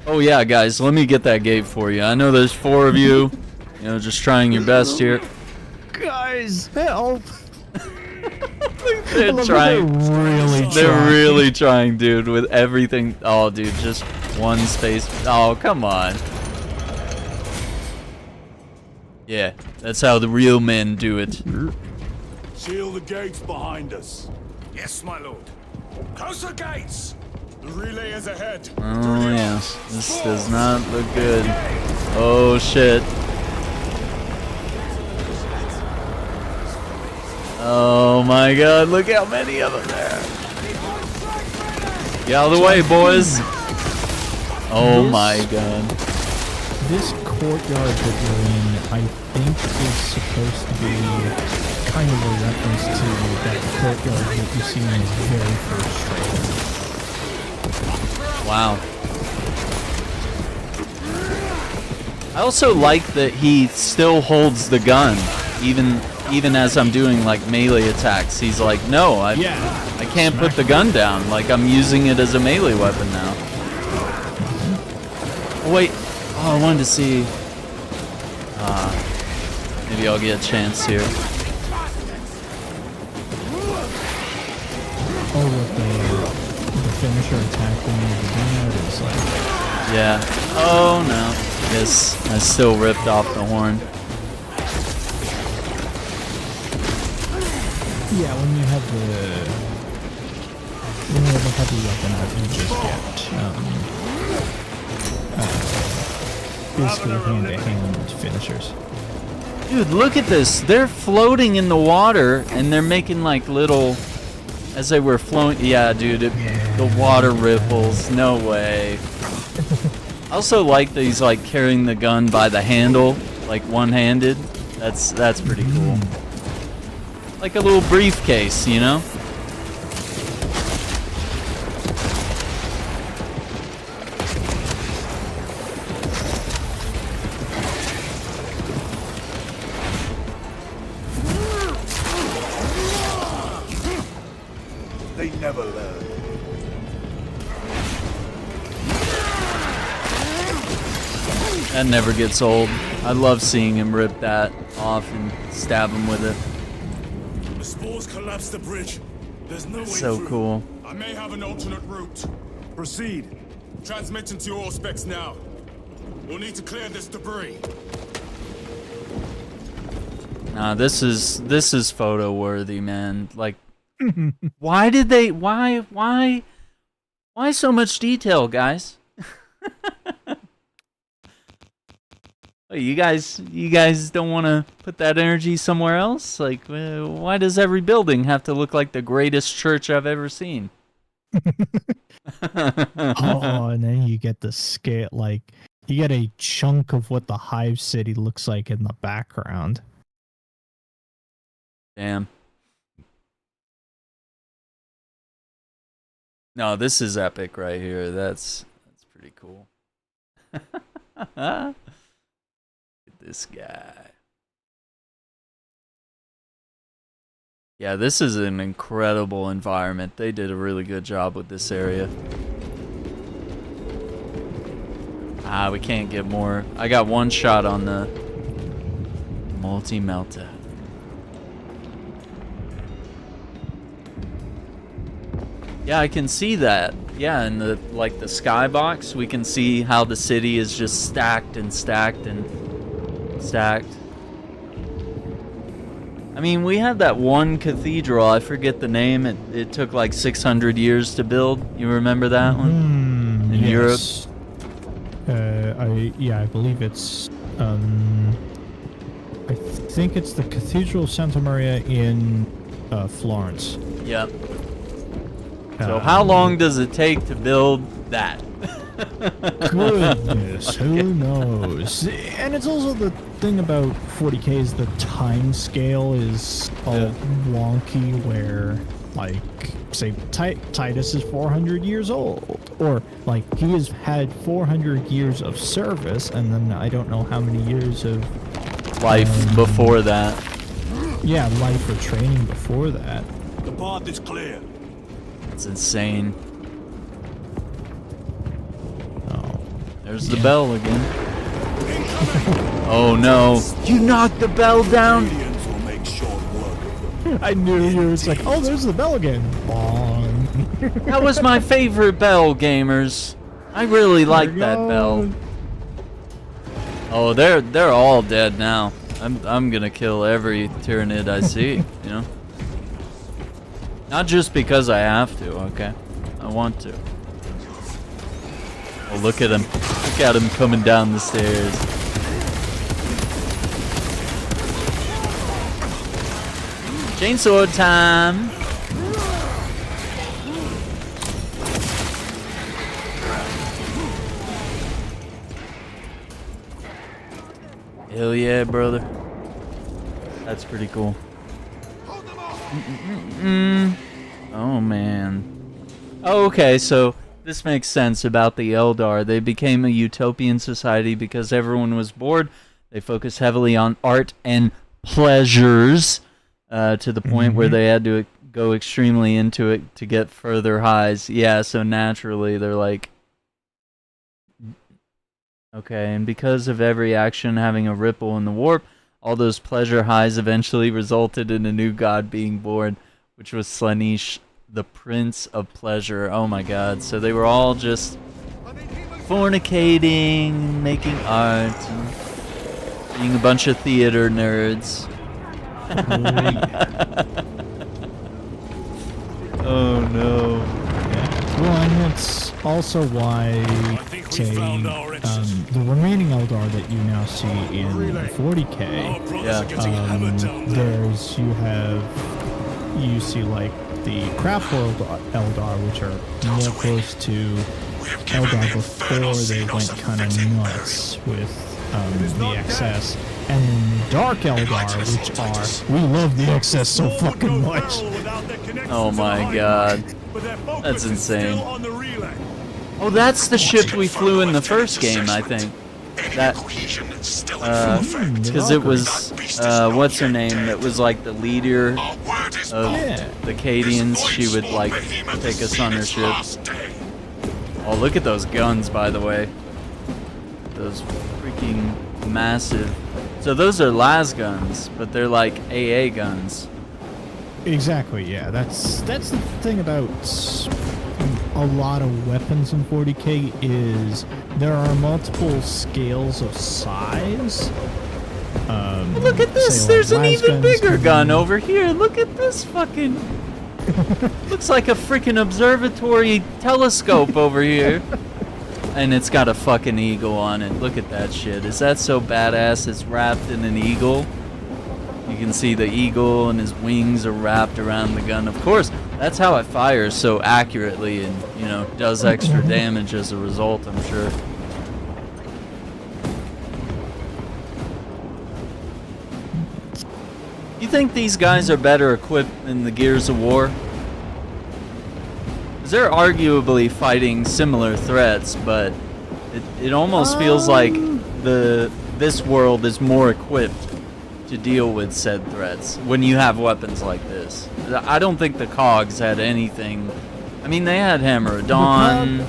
Oh yeah, guys, let me get that gate for you. I know there's 4 of you. You know, just trying your best here. Guys, help! They're trying. Really They're trying. really trying, dude, with everything. Oh, dude, just one space. Oh, come on. Yeah, that's how the real men do it. Seal the gates behind us. Yes, my lord. Close the gates. The relay is ahead. Oh yeah, this does not look good. Oh shit. Oh my god, look how many of them there. Get out of the way, boys. Oh my god. This courtyard that you're in, I think, is supposed to be kind of a reference to that courtyard that you see in the very first trailer. Wow. I also like that he still holds the gun, even as I'm doing like melee attacks. He's like, no, I can't put the gun down. Like I'm using it as a melee weapon now. Oh, wait. Oh, I wanted to see. Maybe I'll get a chance here. Oh, with the finisher attack when you're doing it is like... Yeah. Oh no. Yes, I still ripped off the horn. Yeah, when you have the heavy weapon out, you just get basically hand-to-hand finishers. Dude, look at this. They're floating in the water and they're making like little, as they were flowing. Yeah, dude, the water ripples. No way. I also like that he's like carrying the gun by the handle, like one-handed. That's pretty cool. Like a little briefcase, you know? They never learn. That never gets old. I love seeing him rip that off and stab him with it. The spores collapse the bridge. There's no way So through. cool. I may have an alternate route. Proceed. Transmitting to your specs now. We'll need to clear this debris. Nah, this is photo worthy, man. Like, why did they? Why so much detail, guys? You guys don't want to put that energy somewhere else? Like, why does every building have to look like the greatest church I've ever seen? Oh, and then you get the scale, like, you get a chunk of what the Hive City looks like in the background. Damn. No, this is epic right here. That's pretty cool. Look at this guy. Yeah, this is an incredible environment. They did a really good job with this area. Ah, we can't get more. I got one shot on the multi-melta. Yeah, I can see that. Yeah, in the like the skybox, we can see how the city is just stacked and stacked and stacked. I mean, we had that one cathedral, I forget the name, it took like 600 years to build. You remember that one? In Europe? I believe it's I think it's the Cathedral of Santa Maria in Florence. Yep. So how long does it take to build that? Goodness, who knows? And it's also the thing about 40K is the time scale is all wonky, where like, say, Titus is 400 years old, or like he has had 400 years of service, and then I don't know how many years of life before that. Yeah, life or training before that. The path is clear. It's insane. Oh, There's the bell again. Oh no! You knocked the bell down. Indians will make short work. I knew you were like, oh, there's the bell again. Bong. That was my favorite bell, gamers. I really like that bell. Oh, they're all dead now. I'm gonna kill every Tyranid I see, you know? Not just because I have to, okay? I want to. Oh, look at him. Look at him coming down the stairs. Chainsaw time! Hell yeah, brother. That's pretty cool. Oh, man. Oh, okay, so this makes sense about the Eldar. They became a utopian society because everyone was bored. They focused heavily on art and pleasures to the point where they had to go extremely into it to get further highs. Yeah, so naturally they're like... Okay, and because of every action having a ripple in the warp, all those pleasure highs eventually resulted in a new god being born, which was Slaanesh, the Prince of Pleasure. Oh my god, so they were all just fornicating, making art, and being a bunch of theater nerds. Oh no. Well, and that's also why, say, the remaining Eldar that you now see in 40k, you see like the Craft World Eldar, which are more close to Eldar before they went kind of nuts with the XS, and then Dark Eldar, which are, we love the XS so fucking much. Oh my god. That's insane. Oh, that's the ship we flew in the first game, I think. That, because it was, what's her name, that was like the leader of the Cadians. She would like take us on her ship. Oh, look at those guns, by the way. Those freaking massive. So those are las guns, but they're like AA guns. Exactly, yeah. That's the thing about a lot of weapons in 40k is there are multiple scales of size. Look at this! There's an even bigger gun over here. Look at this fucking... Looks like a freaking observatory telescope over here. And it's got a fucking eagle on it. Look at that shit. Is that so badass? It's wrapped in an eagle. You can see the eagle and his wings are wrapped around the gun. Of course, that's how it fires so accurately and, you know, does extra damage as a result, I'm sure. You think these guys are better equipped than the Gears of War? 'Cause they're arguably fighting similar threats, but it almost feels like this world is more equipped to deal with said threats when you have weapons like this. I don't think the Cogs had anything. I mean, they had Hammer of Dawn,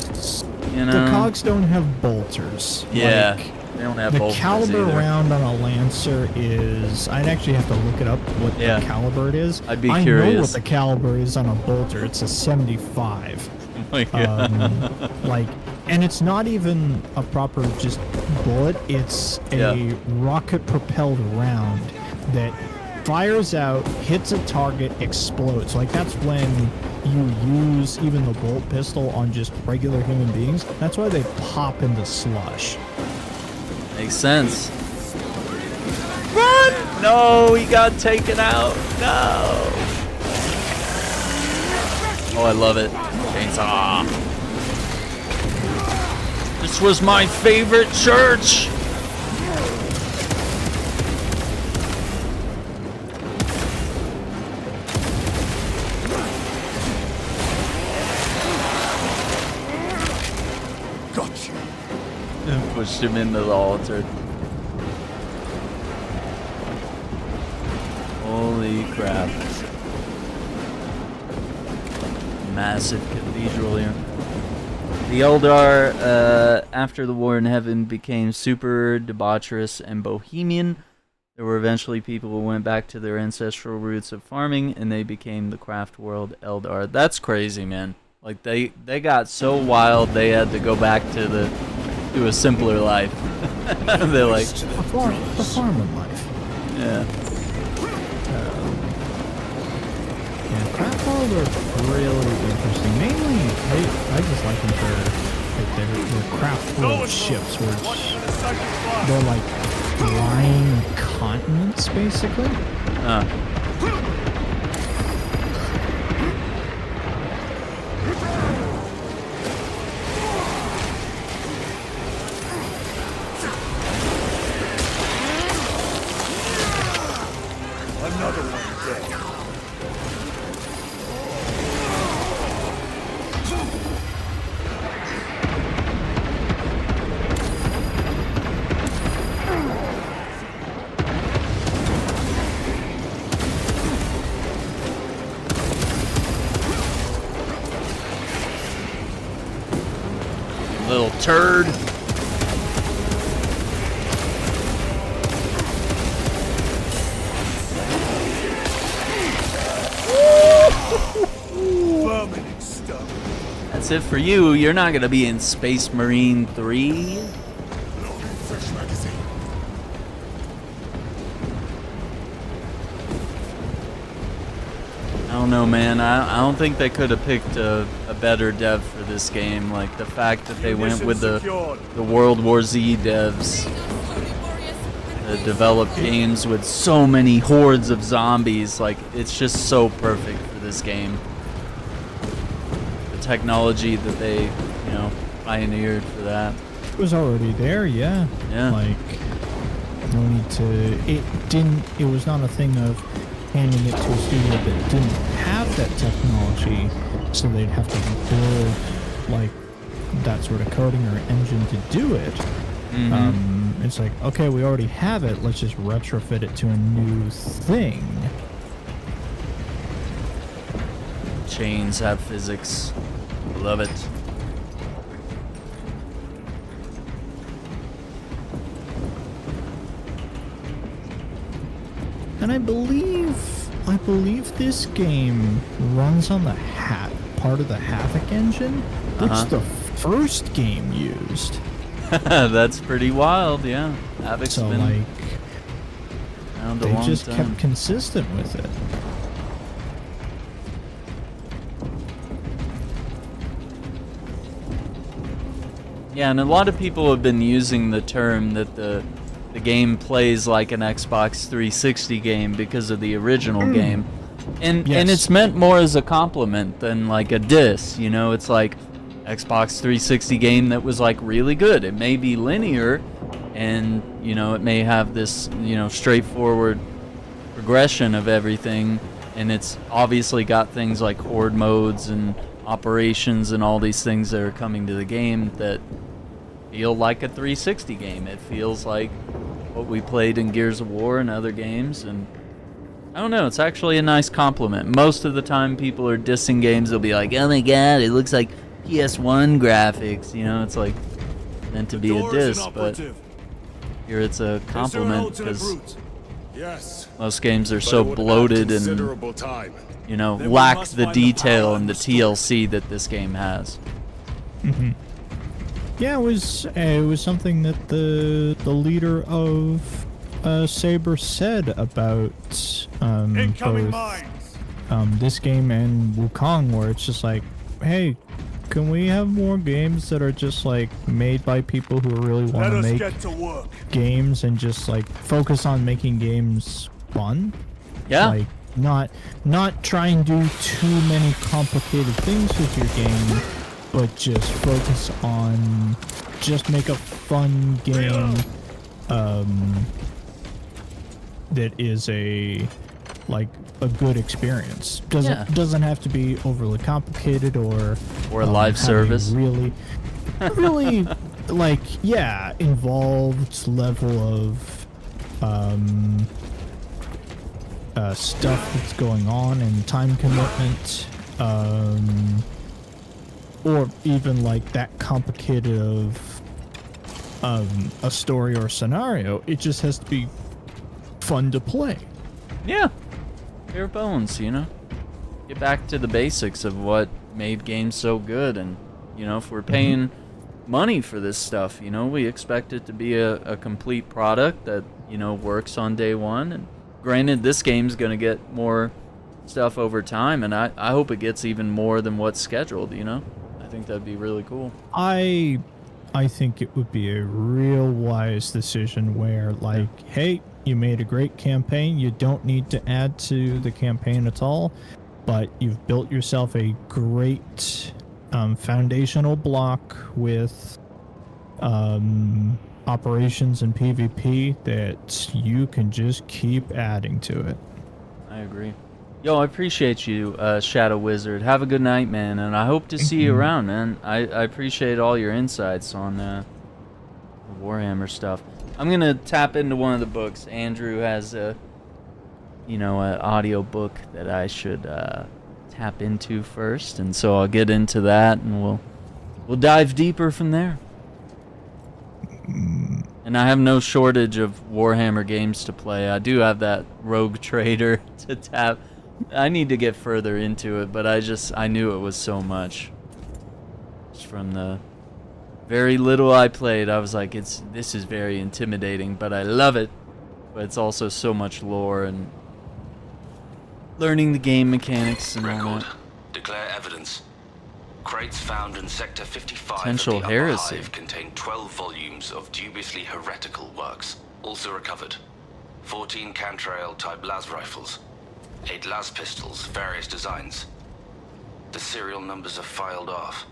you know. The Cogs don't have bolters. Yeah, like, they don't have the bolters caliber either. round on a Lancer is... I'd actually have to look it up what the caliber it is. I'd be I curious. know what the caliber is on a bolter. It's a 75. Oh my God. Like, and it's not even a proper just bullet. It's a rocket-propelled round that fires out, hits a target, explodes. Like, that's when you use even the bolt pistol on just regular human beings. That's why they pop into slush. Makes sense. Run! No, he got taken out. No. Oh, I love it. Chainsaw. This was my favorite church. pushed him into the altar. Holy crap. Massive cathedral here. The Eldar, after the war in heaven, became super debaucherous and bohemian. There were eventually people who went back to their ancestral roots of farming, and they became the craft world Eldar. That's crazy, man. Like, they got so wild, they had to go back to a simpler life. They're like... The farming life. Yeah. Yeah, craft world are really interesting. Mainly, I just like them for like their craft world ships, which they're like flying continents, basically. Another one dead. Little turd. That's it for you. You're not gonna be in Space Marine 3. I don't know, man. I don't think they could have picked a better dev for this game. Like, the fact that they went with the World War Z devs that developed games with so many hordes of zombies. Like, it's just so perfect for this game. The technology that they, you know, pioneered for that. It was already there, yeah. Yeah. Like, no need to... It was not a thing of handing it to a studio that didn't have that technology, so they'd have to build like that sort of coding or engine to do it. Mm-hmm. It's like, okay, we already have it, let's just retrofit it to a new thing. Chains have physics. Love it. And I believe this game runs on the part of the Havoc engine, which the first game used. That's pretty wild, yeah. Havoc's so been like, around a they long just time. kept consistent with it. Yeah, and a lot of people have been using the term that the game plays like an Xbox 360 game because of the original game. And it's meant more as a compliment than like a diss, you know? It's like Xbox 360 game that was like really good. It may be linear and, you know, it may have this, you know, straightforward progression of everything, and it's obviously got things like horde modes and operations and all these things that are coming to the game that feel like a 360 game. It feels like what we played in Gears of War and other games, and I don't know, it's actually a nice compliment. Most of the time people are dissing games, they'll be like, oh my god, it looks like PS1 graphics, you know, it's like meant to be a diss, but here it's a compliment because most games are so bloated and, you know, lack the detail and the TLC that this game has. Mm-hmm. Yeah, it was something that the leader of Saber said about both this game and Wukong, where it's just like, hey, can we have more games that are just like made by people who really want to make games and just like focus on making games fun? Yeah. Like not try and do too many complicated things with your game, but just focus on just make a fun game that is a good experience. Doesn't have to be overly complicated or a live service. Really like, yeah, involved level of stuff that's going on and time commitment, or even like that complicated of a story or scenario. It just has to be fun to play. Yeah, bare bones, you know. Get back to the basics of what made games so good, and you know, if we're paying money for this stuff, you know, we expect it to be a complete product that, you know, works on day one. And granted, this game's gonna get more stuff over time, and I hope it gets even more than what's scheduled, you know. I think that'd be really cool. I think it would be a real wise decision where, like, hey, you made a great campaign, you don't need to add to the campaign at all, but you've built yourself a great foundational block with operations and PvP that you can just keep adding to it. I agree. Yo, I appreciate you, Shadow Wizard. Have a good night, man, and I hope to see you around, man. I appreciate all your insights on the Warhammer stuff. I'm gonna tap into one of the books. Andrew has a, you know, an audio book that I should tap into first, and so I'll get into that, and we'll dive deeper from there. And I have no shortage of Warhammer games to play. I do have that Rogue Trader to tap. I need to get further into it, but I knew it was so much. Just from the very little I played, I was like, this is very intimidating, but I love it. But it's also so much lore and learning the game mechanics and all that. Declare evidence. Crates found in Sector 55 Potential of the heresy. Upper Hive contain 12 volumes of dubiously heretical works. Also recovered. 14 Cantrail-type las rifles. 8 las pistols, various designs. The serial numbers are filed off.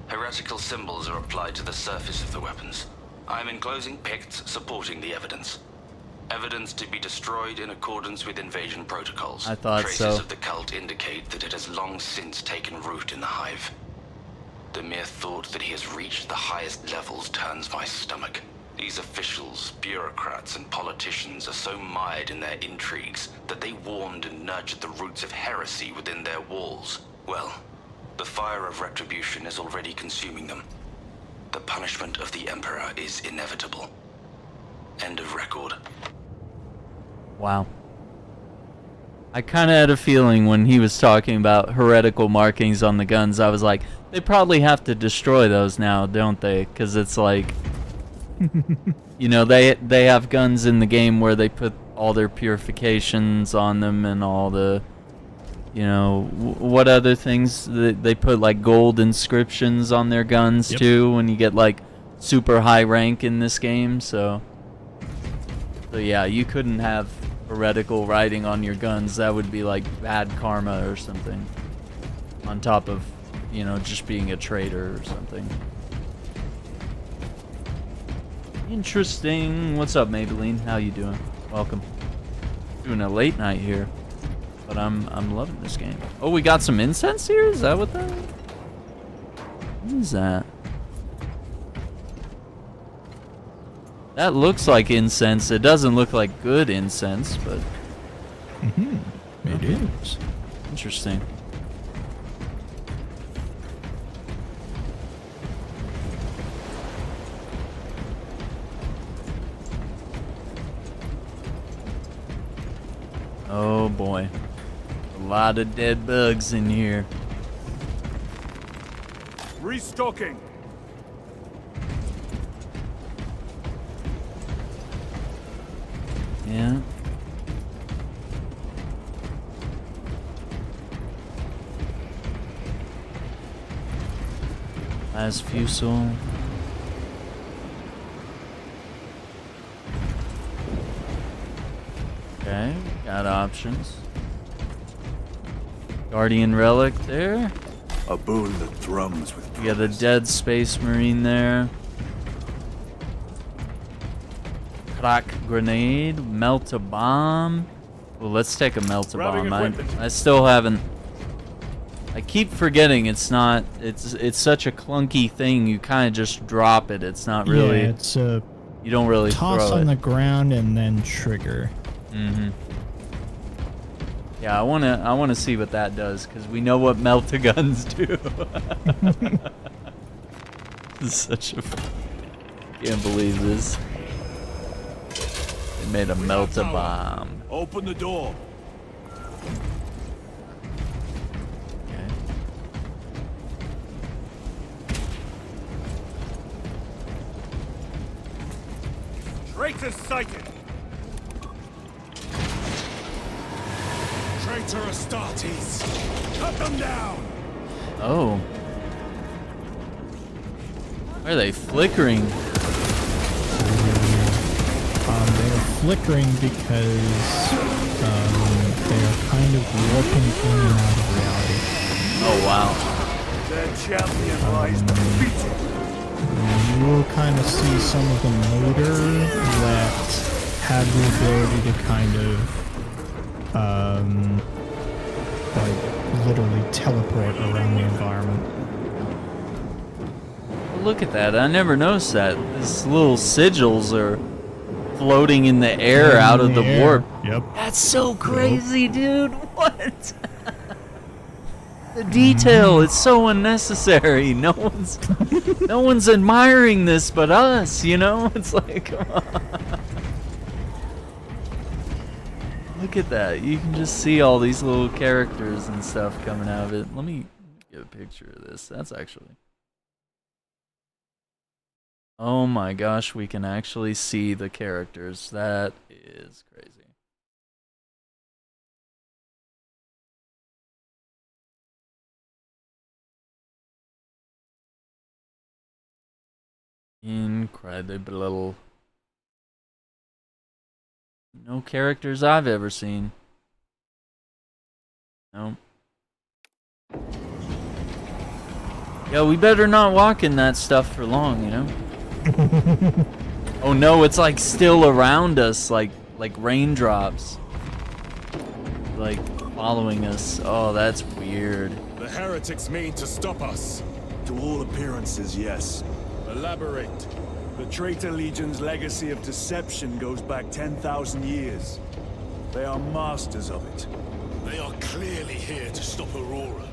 Heretical symbols are applied to the surface of the weapons. I am enclosing picts supporting the evidence. Evidence to be destroyed in accordance with invasion protocols. I thought Traces so. of the cult indicate that it has long since taken root in the hive. The mere thought that he has reached the highest levels turns my stomach. These officials, bureaucrats, and politicians are so mired in their intrigues that they warmed and nurtured the roots of heresy within their walls. Well, the fire of retribution is already consuming them. The punishment of the Emperor is inevitable. End of record. Wow. I kind of had a feeling when he was talking about heretical markings on the guns, I was like, they probably have to destroy those now, don't they? Because it's like, you know, they have guns in the game where they put all their purifications on them and all the, you know, what other things? They put like gold inscriptions on their guns too when you get like super high rank in this game, so yeah, you couldn't have heretical writing on your guns. That would be like bad karma or something. On top of, you know, just being a traitor or something. Interesting. What's up, Maybelline? How you doing? Welcome. Doing a late night here, but I'm loving this game. Oh, we got some incense here? Is that what that is? What is that? That looks like incense. It doesn't look like good incense, but... It is. Interesting. Oh boy. A lot of dead bugs in here. Restocking. Yeah. As fusel. Okay, got options. Guardian relic there. A boon that thrums with We got a dead Space Marine there. Crack grenade, melt a bomb. Well, let's take a melt a bomb. I still haven't I keep forgetting it's not. It's such a clunky thing. You kind of just drop it. It's not really. Yeah, it's a you don't really toss throw on it. the ground and then trigger. Mm-hmm. Yeah, I wanna see what that does because we know what melt-a-guns do. This is such a. Can't believe this. They made a melt-a-bomb. Open the door. Traitors sighted! Traitor Astartes! Cut them down! Oh. Why are they flickering? They're flickering because they're kind of warping in and out of reality. Oh wow. Their champion lies defeated. You will kind of see some of them later that have the ability to kind of, like, literally teleport around the environment. Look at that. I never noticed that. These little sigils are floating in the air out of the warp. Yep. That's so crazy, dude. What? The detail, it's so unnecessary. No one's admiring this but us, you know? It's like, come on. Look at that. You can just see all these little characters and stuff coming out of it. Let me get a picture of this. That's actually... Oh my gosh, we can actually see the characters. That is crazy. Incredible. No characters I've ever seen. No. Yeah, we better not walk in that stuff for long, you know? Oh no, it's like still around us, like raindrops. Like following us. Oh, that's weird. The heretics mean to stop us. To all appearances, yes. Elaborate. The Traitor Legion's legacy of deception goes back 10,000 years. They are masters of it. They are clearly here to stop Aurora.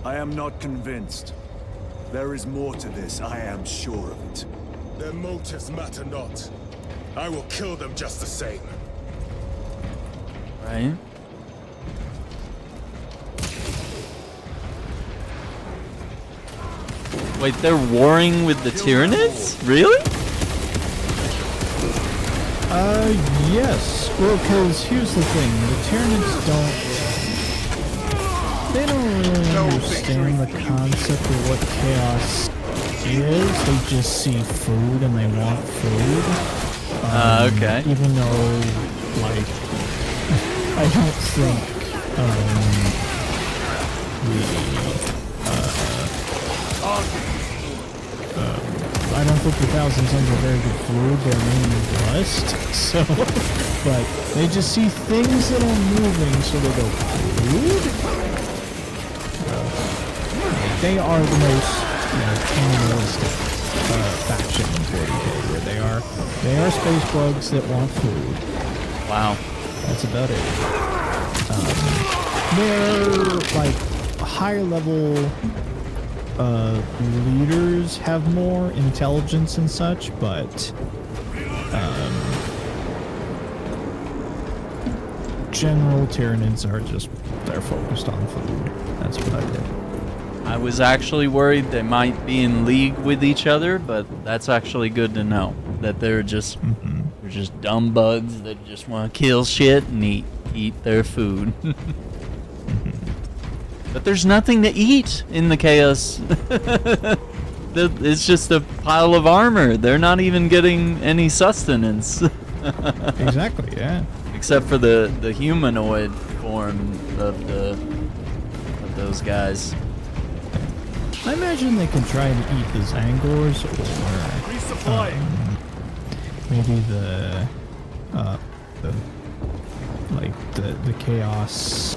I am not convinced. There is more to this, I am sure of it. Their motives matter not. I will kill them just the same. Right? Wait, they're warring with the Tyranids? Really? Yes. Well, because here's the thing. The Tyranids they don't really understand the concept of what chaos is. They just see food and they want food. Okay. Even though, like, I don't think, I don't think the Thousand Sons are very good food. They're mainly blessed. So, but they just see things that are moving, so they go, food? They are the most, animalistic faction in 40K, where they are space bugs that want food. Wow. That's about it. They're like higher level leaders have more intelligence and such, but general Tyranids are they're focused on food. That's what I did. I was actually worried they might be in league with each other, but that's actually good to know that they're just dumb bugs that just want to kill shit and eat their food. But there's nothing to eat in the chaos. It's just a pile of armor. They're not even getting any sustenance. Exactly, yeah. Except for the humanoid form of those guys. I imagine they can try and eat the Zangors or maybe the chaos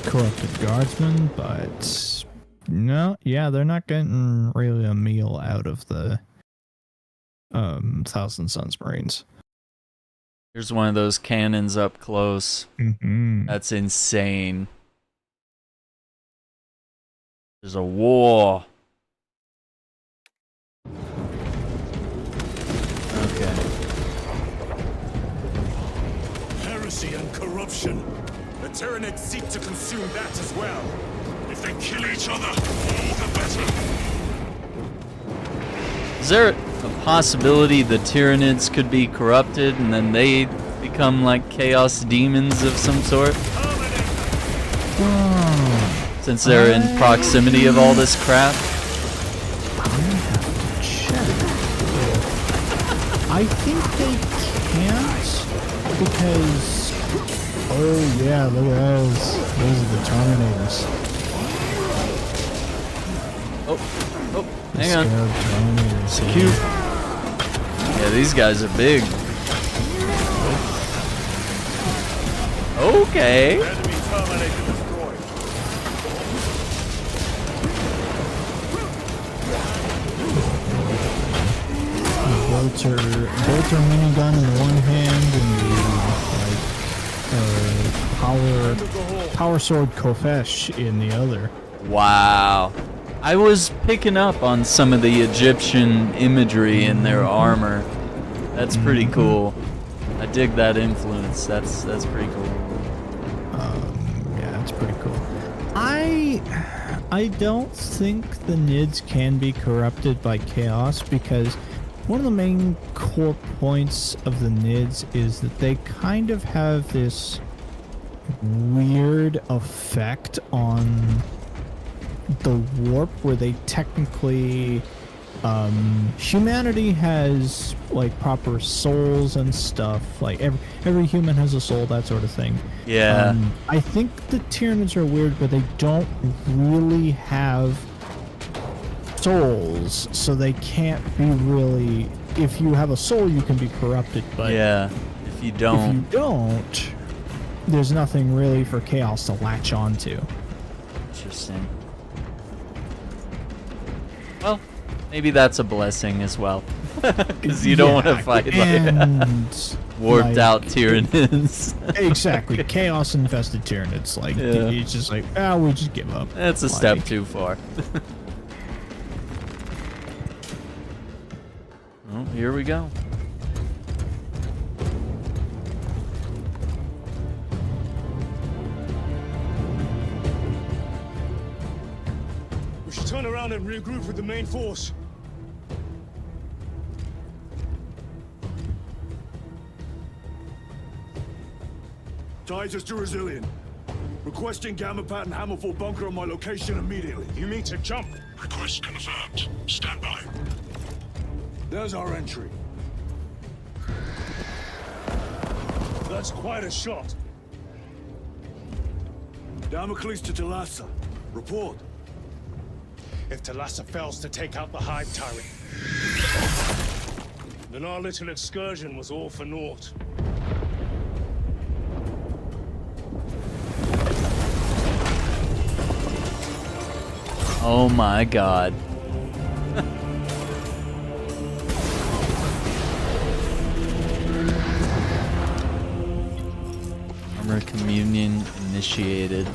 corrupted guardsmen, but no, yeah, they're not getting really a meal out of the Thousand Suns Marines. Here's one of those cannons up close. Mm-hmm. That's insane. There's a war. Okay. Heresy and corruption. The Tyranid seek to consume that as well. If they kill each other, all the better. Is there a possibility the Tyranids could be corrupted and then they become like chaos demons of some sort? Since they're in proximity of all this crap? I have to check. I think they can't because... Oh yeah, look at those. Those are the Terminators. Oh, hang on. Terminators. Cute. Yeah, these guys are big. Okay. Enemy Terminator destroyed. Bolter minigun in one hand and the power sword Kofesh in the other. Wow. I was picking up on some of the Egyptian imagery in their armor. That's pretty cool. I dig that influence. That's pretty cool. Yeah, that's pretty cool. I don't think the Nids can be corrupted by chaos because one of the main core points of the Nids is that they kind of have this weird effect on the warp where they technically humanity has like proper souls and stuff, like every human has a soul, that sort of thing. Yeah. I think the Tyranids are weird, but they don't really have souls, so they can't be really, if you have a soul you can be corrupted, but yeah, if you don't, there's nothing really for chaos to latch onto. Interesting. Well, maybe that's a blessing as well. Because you don't want to fight like warped out Tyranids. Exactly. Chaos infested Tyranids. Like, it's just like, we just give up. That's a step too far. Oh, here we go. We should turn around and regroup with the main force. Titus to Resilient. Requesting Gamma Pat and Hammerfall bunker on my location immediately. You mean to jump? Request confirmed. Stand by. There's our entry. That's quite a shot. Damocles to Talassa. Report. If Talassa fails to take out the Hive Tyrant, then our little excursion was all for naught. Oh my god. Armor communion initiated.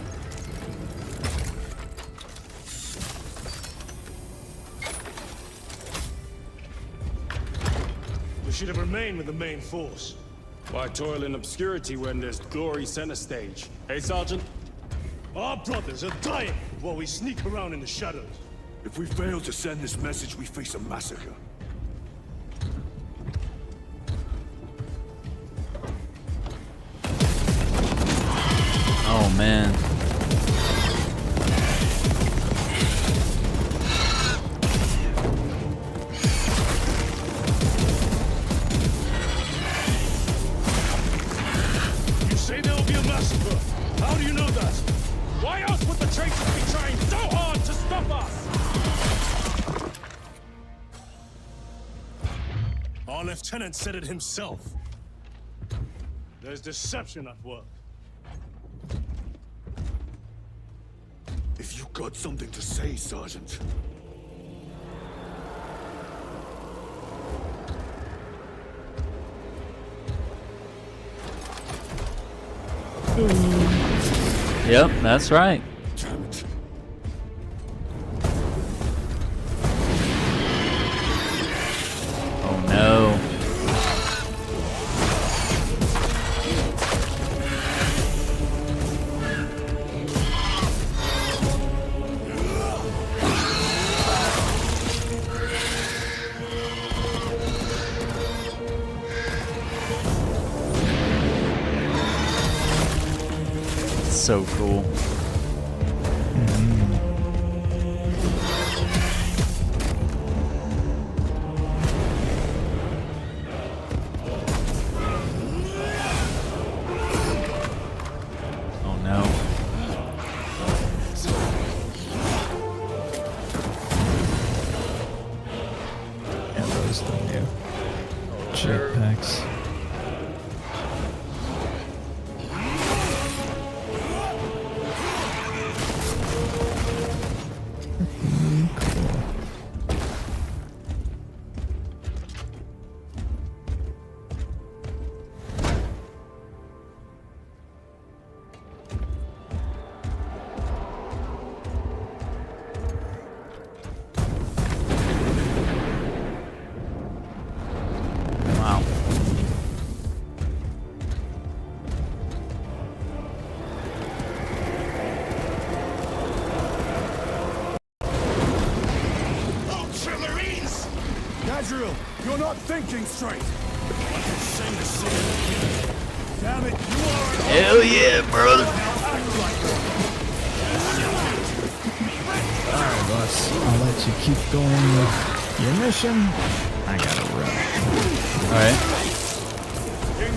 We should have remained with the main force. Why toil in obscurity when there's glory center stage? Hey, Sergeant? Our brothers are dying while we sneak around in the shadows. If we fail to send this message, we face a massacre. Oh man. You say there will be a massacre. How do you know that? Why else would the traitors be trying so hard to stop us? Our lieutenant said it himself. There's deception at work. You got something to say, Sergeant? Yep, that's right. Damn it. Oh no. So cool. Oh no. Yeah, those the new jetpacks. Wow. Ultramarines! Gadriel, you're not thinking straight. Damn it, you are an Hell yeah, brother. Alright, boss. I'll let you keep going with your mission. I gotta run. Alright.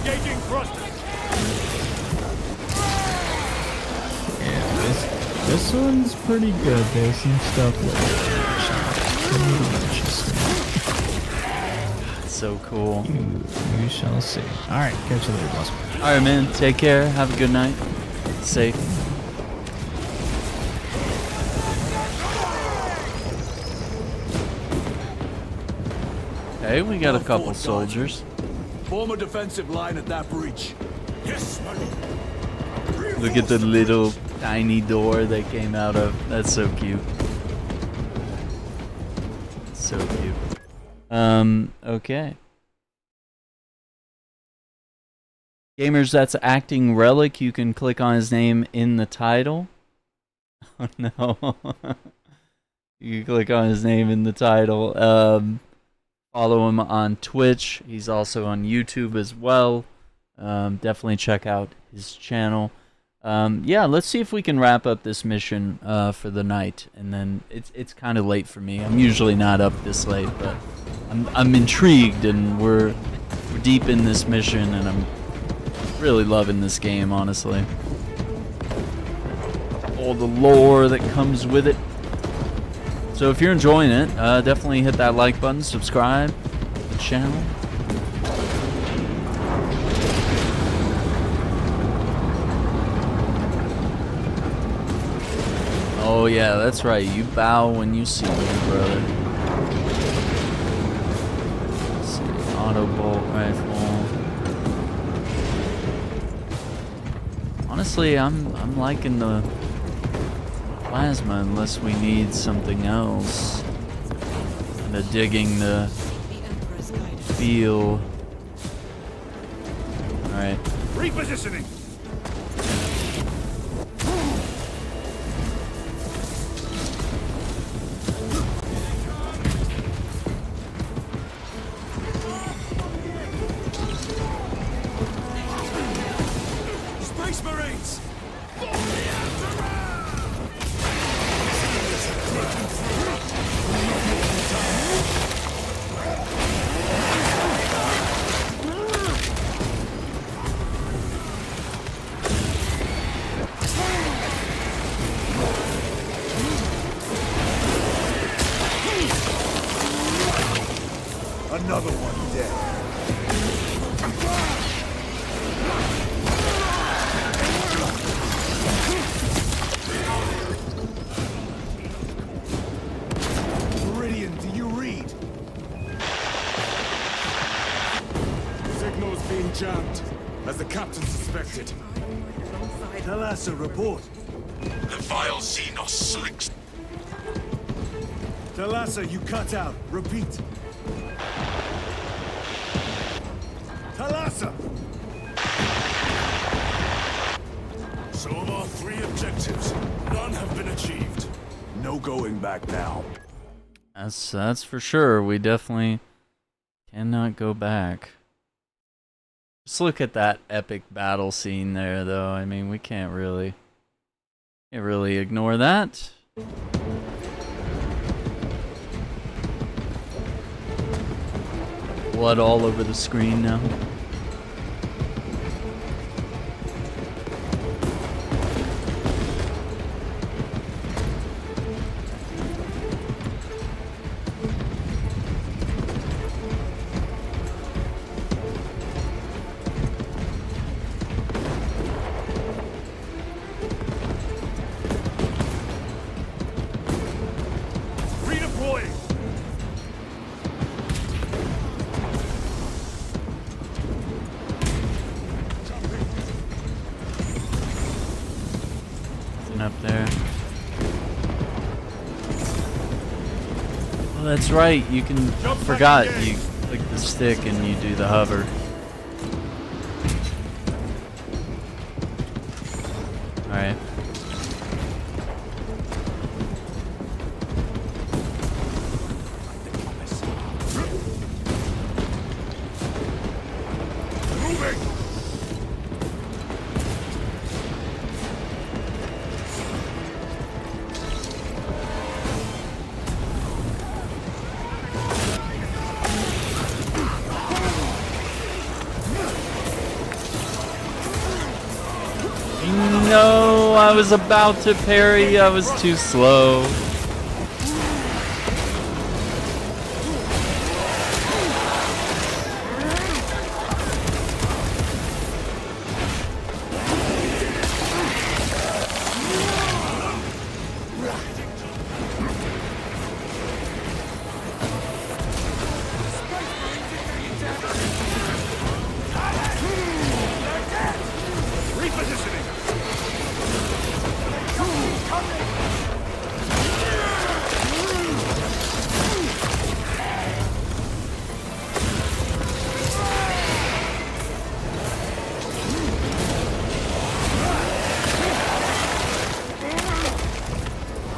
engaging thrusters. Yeah, this one's pretty good. There's some stuff pretty interesting. So cool. You shall see. Alright, catch you later, boss. Alright, man. Take care. Have a good night. Safe. Hey, we got a couple soldiers. Form a defensive line at that breach. Yes, Marine. Look at the little tiny door they came out of. That's so cute. So cute. Okay. Gamers, that's Acting Relic. You can click on his name in the title. Oh no. You can click on his name in the title. Follow him on Twitch. He's also on YouTube as well. Definitely check out his channel. Yeah, let's see if we can wrap up this mission for the night. And then it's kind of late for me. I'm usually not up this late, but I'm intrigued, and we're deep in this mission, and I'm really loving this game, honestly. All the lore that comes with it. So if you're enjoying it, definitely hit that like button, subscribe to the channel. Oh yeah, that's right. You bow when you see me, brother. Let's see, auto bolt rifle. Honestly, I'm liking the plasma unless we need something else. Kinda digging the feel. Alright. Repositioning. Space Marines! Another one dead. expected. Thalassa, report. The vile Xenos slicks. Thalassa, you cut out. Repeat. Thalassa! So of our 3 objectives, none have been achieved. No going back now. That's for sure. We definitely cannot go back. Just look at that epic battle scene there, though. I mean, we can't really ignore that. Blood all over the screen now. Redeploying! Up there. Oh, that's right. You can. Forgot. You click the stick and you do the hover. All right. No, I was about to parry. I was too slow.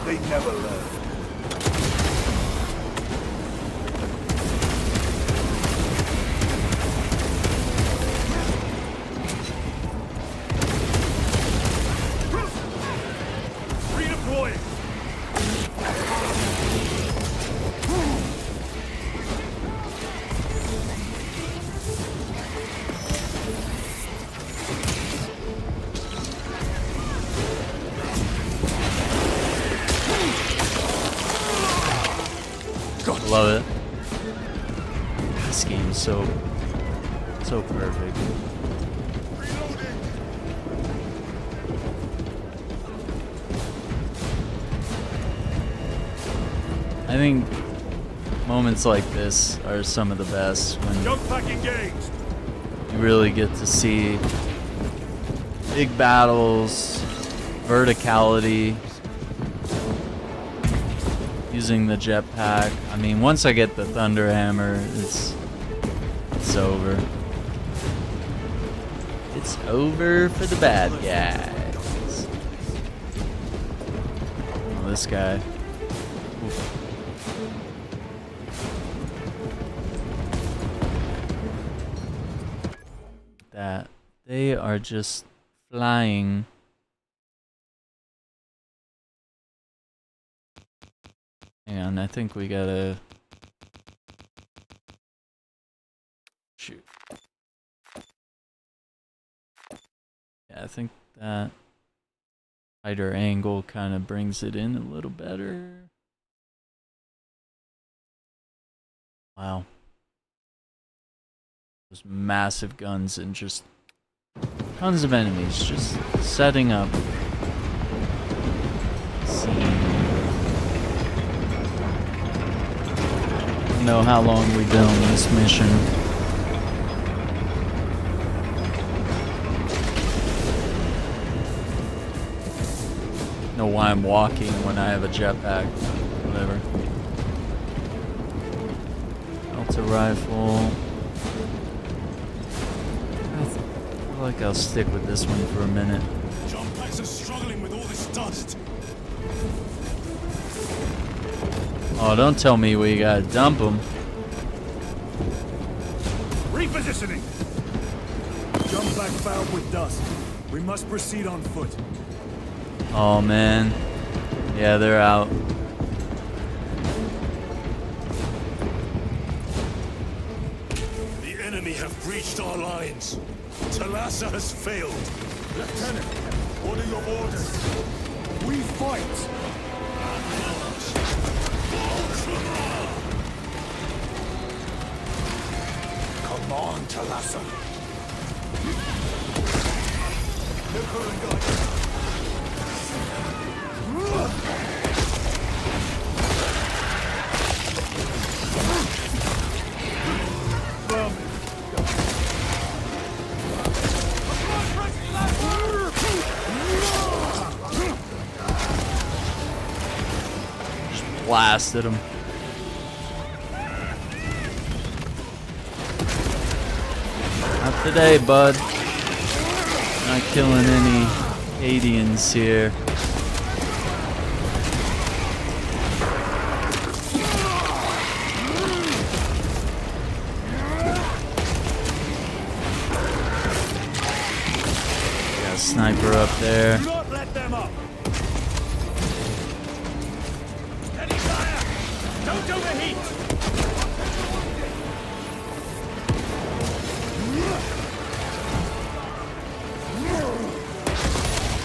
They never learn. Redeploying! Love it. This game's so perfect. I think moments like this are some of the best when Jump pack engaged! you really get to see big battles, verticality, using the jetpack. I mean, once I get the Thunder Hammer, it's over. It's over for the bad guys. Oh, this guy. Oof. That they are just flying. Hang on, I think we gotta shoot. Yeah, I think that tighter angle kind of brings it in a little better. Wow. Those massive guns and just tons of enemies just setting up. Know how long we've been on this mission. Know why I'm walking when I have a jetpack. Whatever. Delta rifle. I feel like I'll stick with this one for a minute. Jump packs are struggling with all this dust. Oh, don't tell me we gotta dump them. Repositioning. Jump back fouled with dust. We must proceed on foot. Oh man. Yeah, they're out. The enemy have breached our lines. Talassa has failed. Lieutenant, what are your orders? We fight. Come on, Talassa. Blasted him. Not today, bud. Not killing any Adians here. Got a sniper up there. Do not let them up. Steady fire. Don't overheat.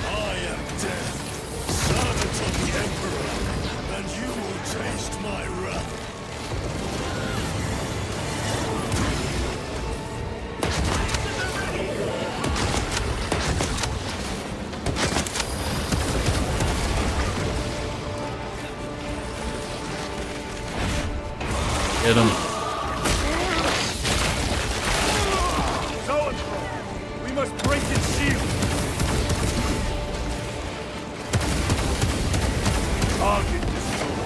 I am death, servant of the Emperor, and you will taste my wrath. Get him. So and so. We must break its shield. Target destroyed.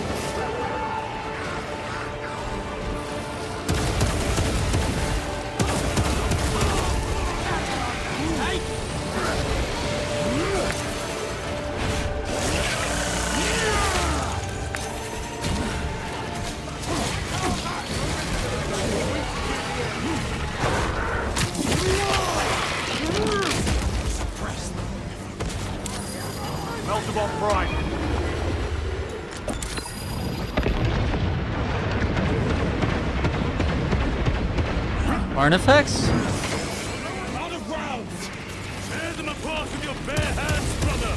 Meltable prime. Artifacts? Out of rounds! Tear them apart with your bare hands, brother!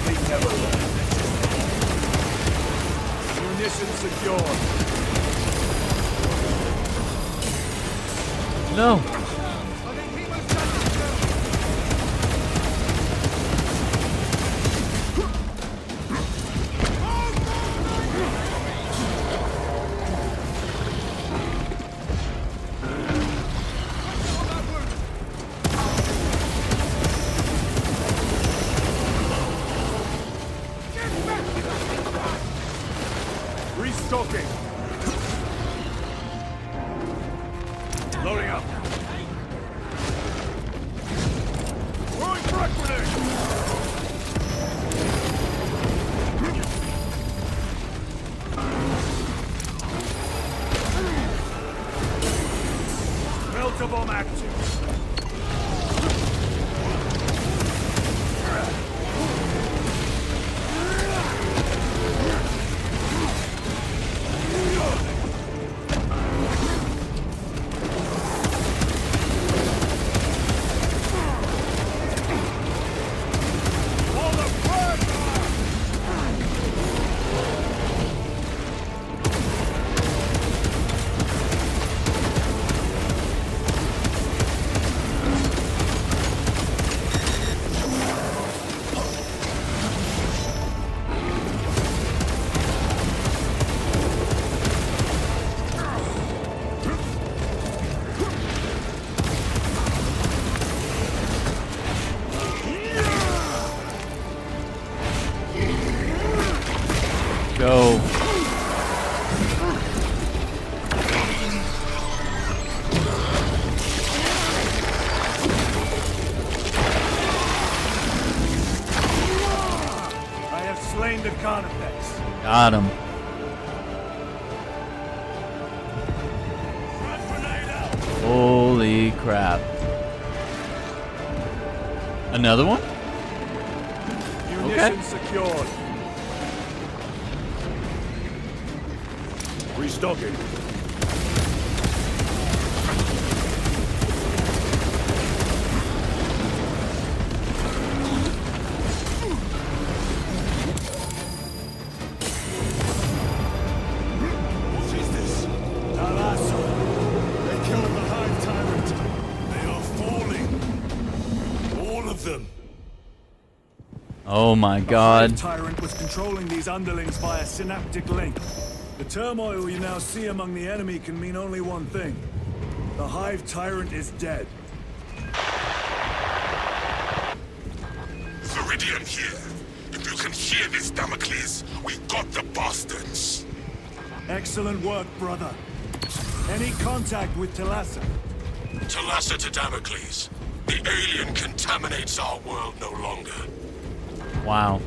They never learn. Munitions secure. No. Restocking. Loading up. Throwing frag grenade. Melter bomb active. the Carnifex. Got him. Holy crap. Another one? Munitions secured. Restocking. What is this? Talasso. They killed the Hive Tyrant. They are falling. All of them. Oh my The god. Tyrant was controlling these underlings via synaptic link. The turmoil you now see among the enemy can mean only one thing. The Hive Tyrant is dead. Viridian here. If you can hear this, Damocles, we got the bastards. Excellent work, brother. Any contact with Talassa? Talassa to Damocles. The alien contaminates our world no longer. Wow.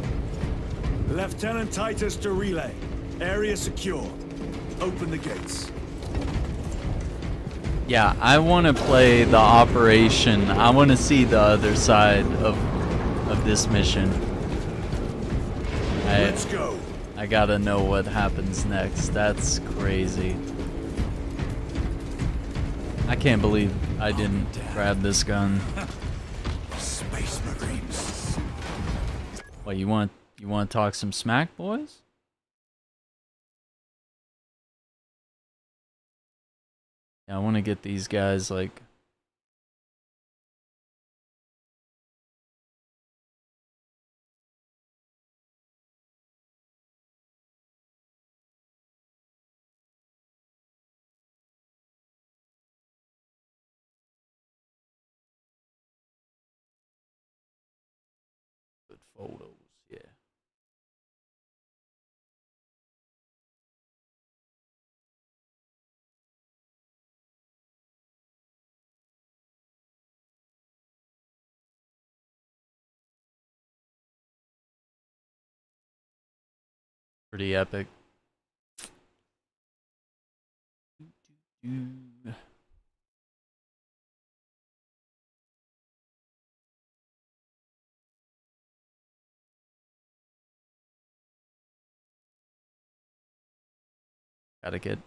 Lieutenant Titus to relay. Area secure. Open the gates. Yeah, I want to play the operation. I want to see the other side of this mission. Let's go. I gotta know what happens next. That's crazy. I can't believe I didn't grab this gun. Space Marines. What, you want to talk some smack, boys? Yeah, I want to get these guys like good photos, yeah. Pretty epic. Gotta get.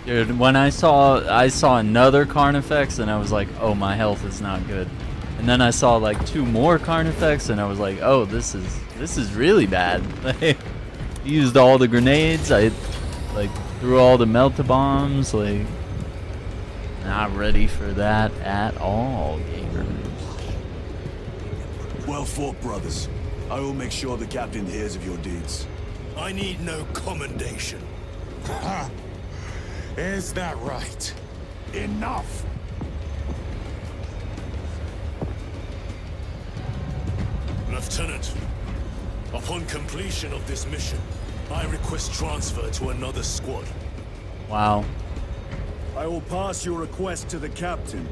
Dude, when I saw another Carnifex and I was like, oh, my health is not good. And then I saw like 2 more Carnifex and I was like, oh, this is really bad. I used all the grenades. I like threw all the melt-a-bombs. Like, not ready for that at all, gamers. Well fought, brothers. I will make sure the captain hears of your deeds. I need no commendation. Is that right? Enough! Lieutenant, upon completion of this mission, I request transfer to another squad. Wow. I will pass your request to the captain.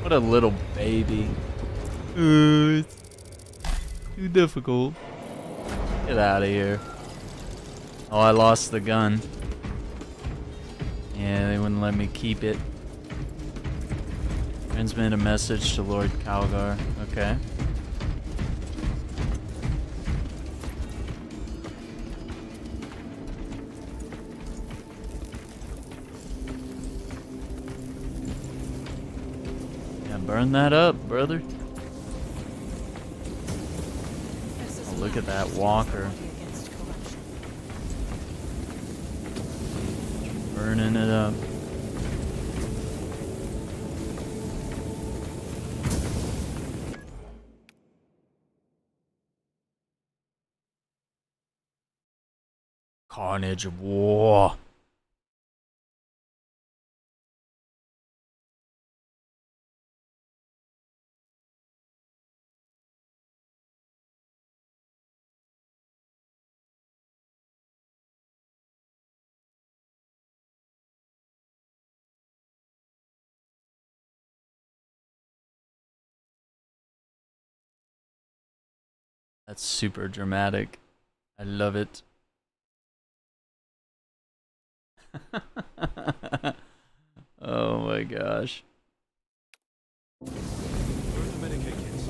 What a little baby. It's too difficult. Get out of here. Oh, I lost the gun. Yeah, they wouldn't let me keep it. Transmit a message to Lord Calgar. Okay. Yeah, burn that up, brother. Oh, look at that walker. Burning it up. Carnage of war. That's super dramatic. I love it. Oh my gosh. Where are the Medicaid kits?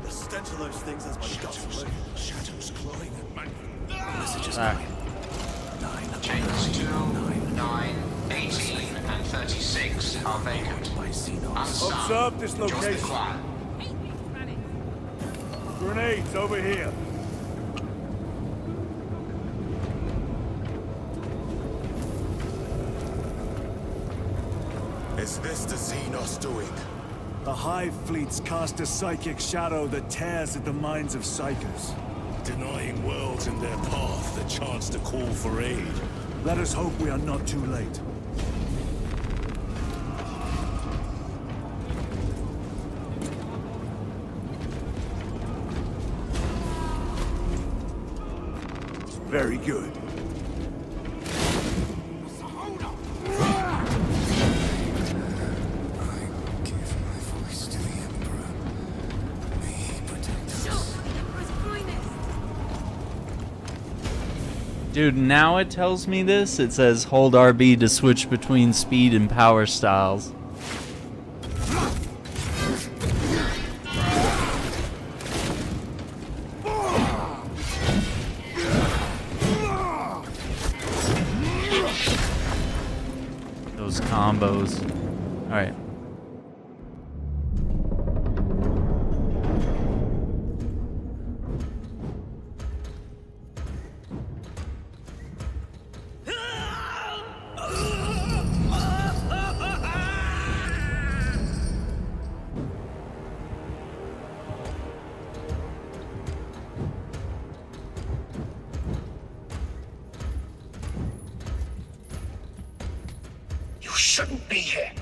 The stench of those things has my guts. Shadows clawing at my messages. Back. 9, Chains 2, 9, 18, and 36 are vacant. Observe this location. Grenades over here. Is this the Xenos doing? The Hive fleets cast a psychic shadow that tears at the minds of psychers. Denying worlds in their path the chance to call for aid. Let us hope we are not too late. Very good. Dude, now it tells me this. It says hold RB to switch between speed and power styles. Those combos. Alright. You shouldn't be here.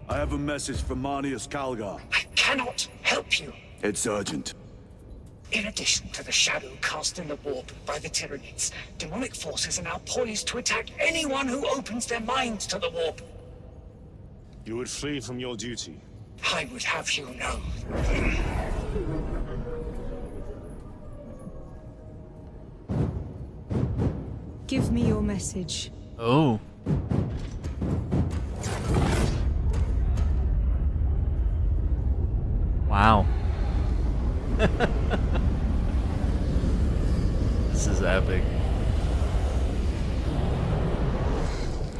I have a message from Marnius Calgar. I cannot help you. It's urgent. In addition to the shadow cast in the warp by the Tyranids, demonic forces are now poised to attack anyone who opens their minds to the warp. You would flee from your duty. I would have you know. Give me your message. Oh. Wow. This is epic.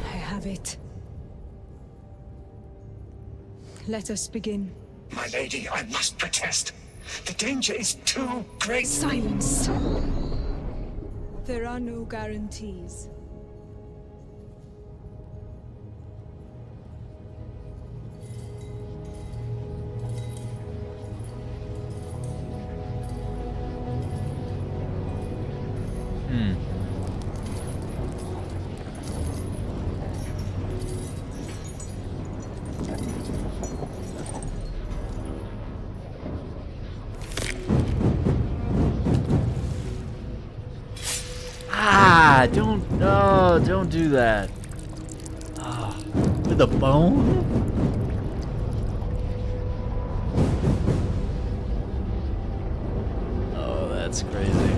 I have it. Let us begin. My lady, I must protest. The danger is too great. Silence! There are no guarantees. Don't do that. Oh, with a bone? Oh, that's crazy.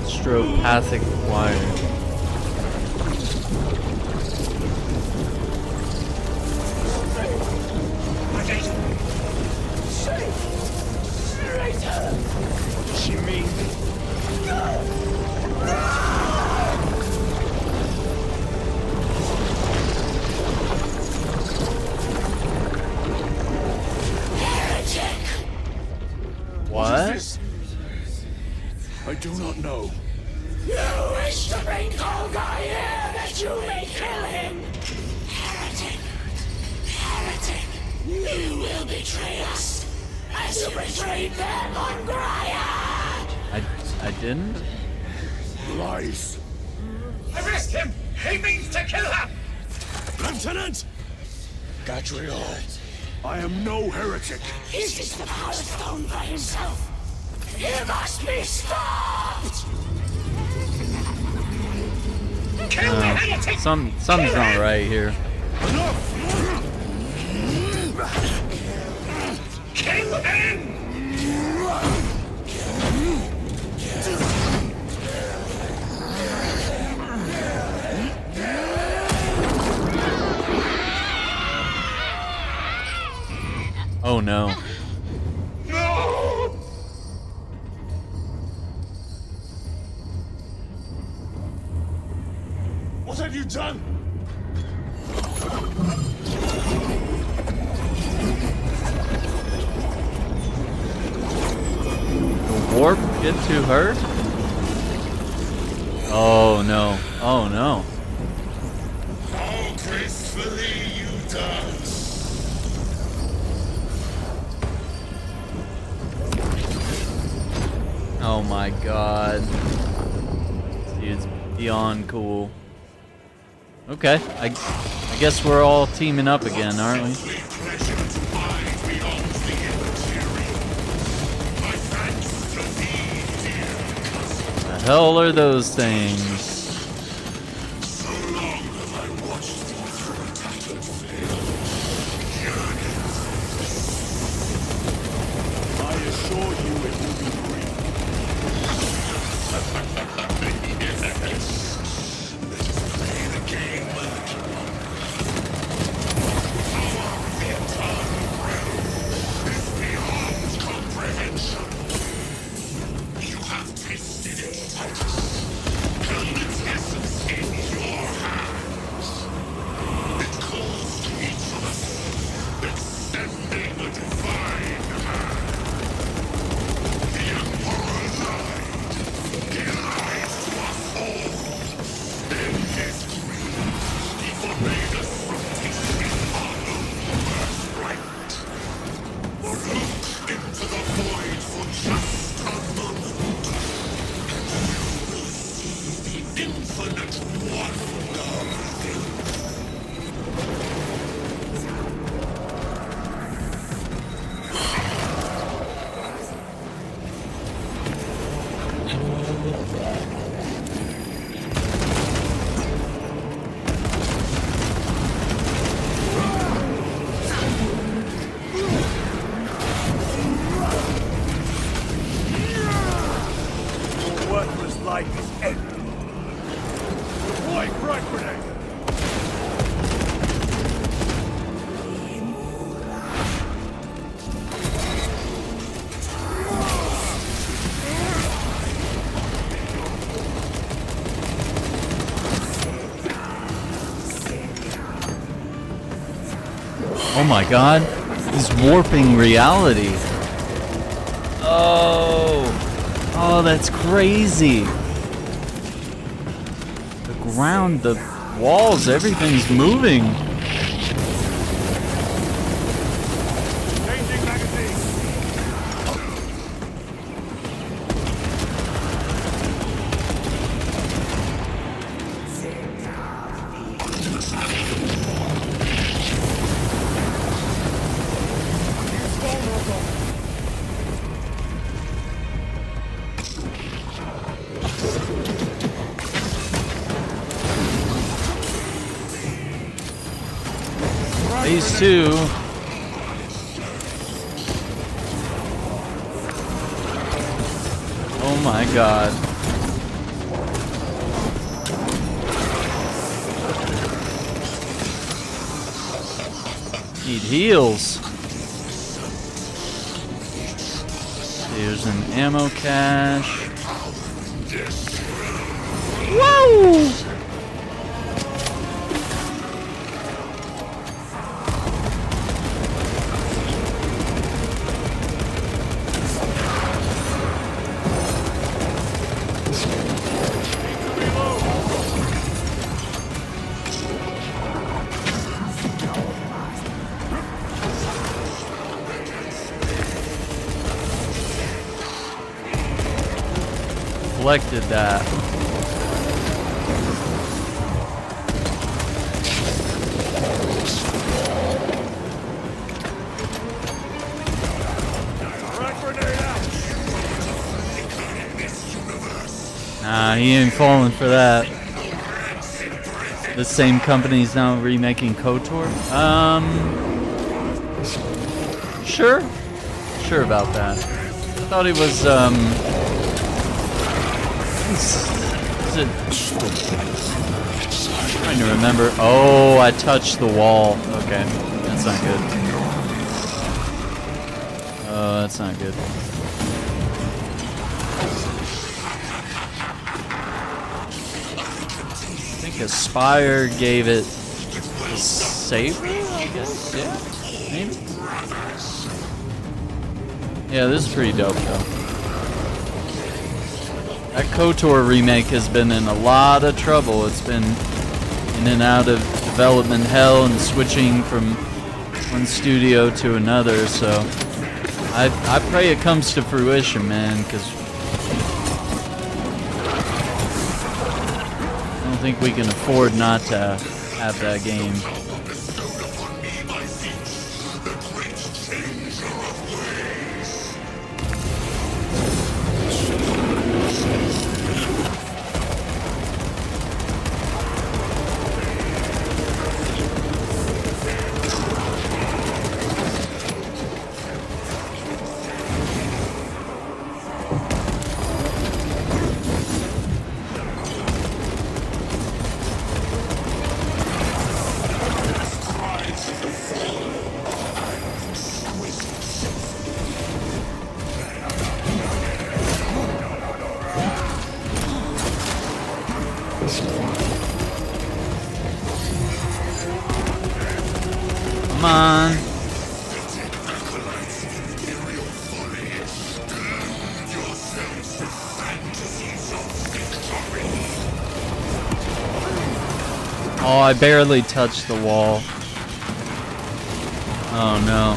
Stropathic wire. What does she mean? What? I do not know. You wish to bring Kolgar here that you may kill him! Heretic! Heretic! You will betray us as you betrayed them on Graya! I didn't? Lies. Arrest him! He means to kill her! Lieutenant! Gadriel. I am no heretic. He seeks the Power Stone for himself. He must be stopped! Kill the heretic! Something's not right here. Kill him! Oh no. No! What have you done? The warp get to her? Oh no. Oh no. How gracefully you dance! Oh my god. Dude's beyond cool. Okay, I guess we're all teaming up again, aren't we? The hell are those things? So long have I watched through tattered veil. I assure you it will be brief. Yes. Let us play the game. Power of the eternal realm is beyond comprehension. You have tasted it, Titus. Held its essence in your hands. It calls to each of us, extending a divine hand. The Emperor lied. He lied to us all. In his greed, he forbade us from tasting our own birthright. Look into the void for just a moment, and you will see the infinite wonder within. Your worthless life is ended. Deploy frag grenade! Oh my god. He's warping reality. Oh. Oh, that's crazy. The ground, the walls, everything's moving. Changing magazine! These two. Oh my god. Need heals. There's an ammo cache. Whoa! Collected that. Nah, he ain't falling for that. The same company's now remaking KOTOR? Sure. Sure about that. I thought he was, is it... I'm trying to remember. Oh, I touched the wall. Okay, that's not good. Oh, that's not good. I think Aspire gave it a saber, I guess? Yeah, maybe? Yeah, this is pretty dope, though. That KOTOR remake has been in a lot of trouble. It's been in and out of development hell and switching from one studio to another, so I pray it comes to fruition, man, because I don't think we can afford not to have that game. Come on. Oh, I barely touched the wall. Oh no.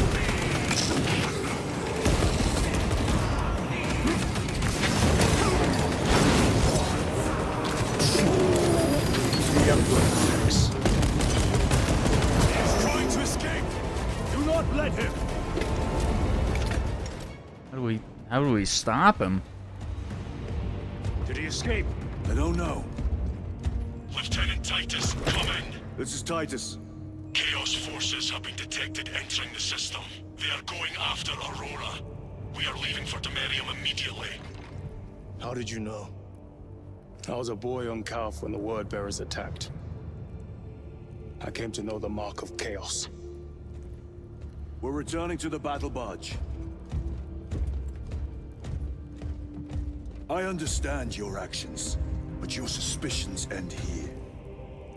How do we stop him? Did he escape? I don't know. Lieutenant Titus, come in. This is Titus. Chaos forces have been detected entering the system. They are going after Aurora. We are leaving for Imperium immediately. How did you know? I was a boy on Calf when the Word Bearers attacked. I came to know the mark of chaos. We're returning to the battle barge. I understand your actions, but your suspicions end here.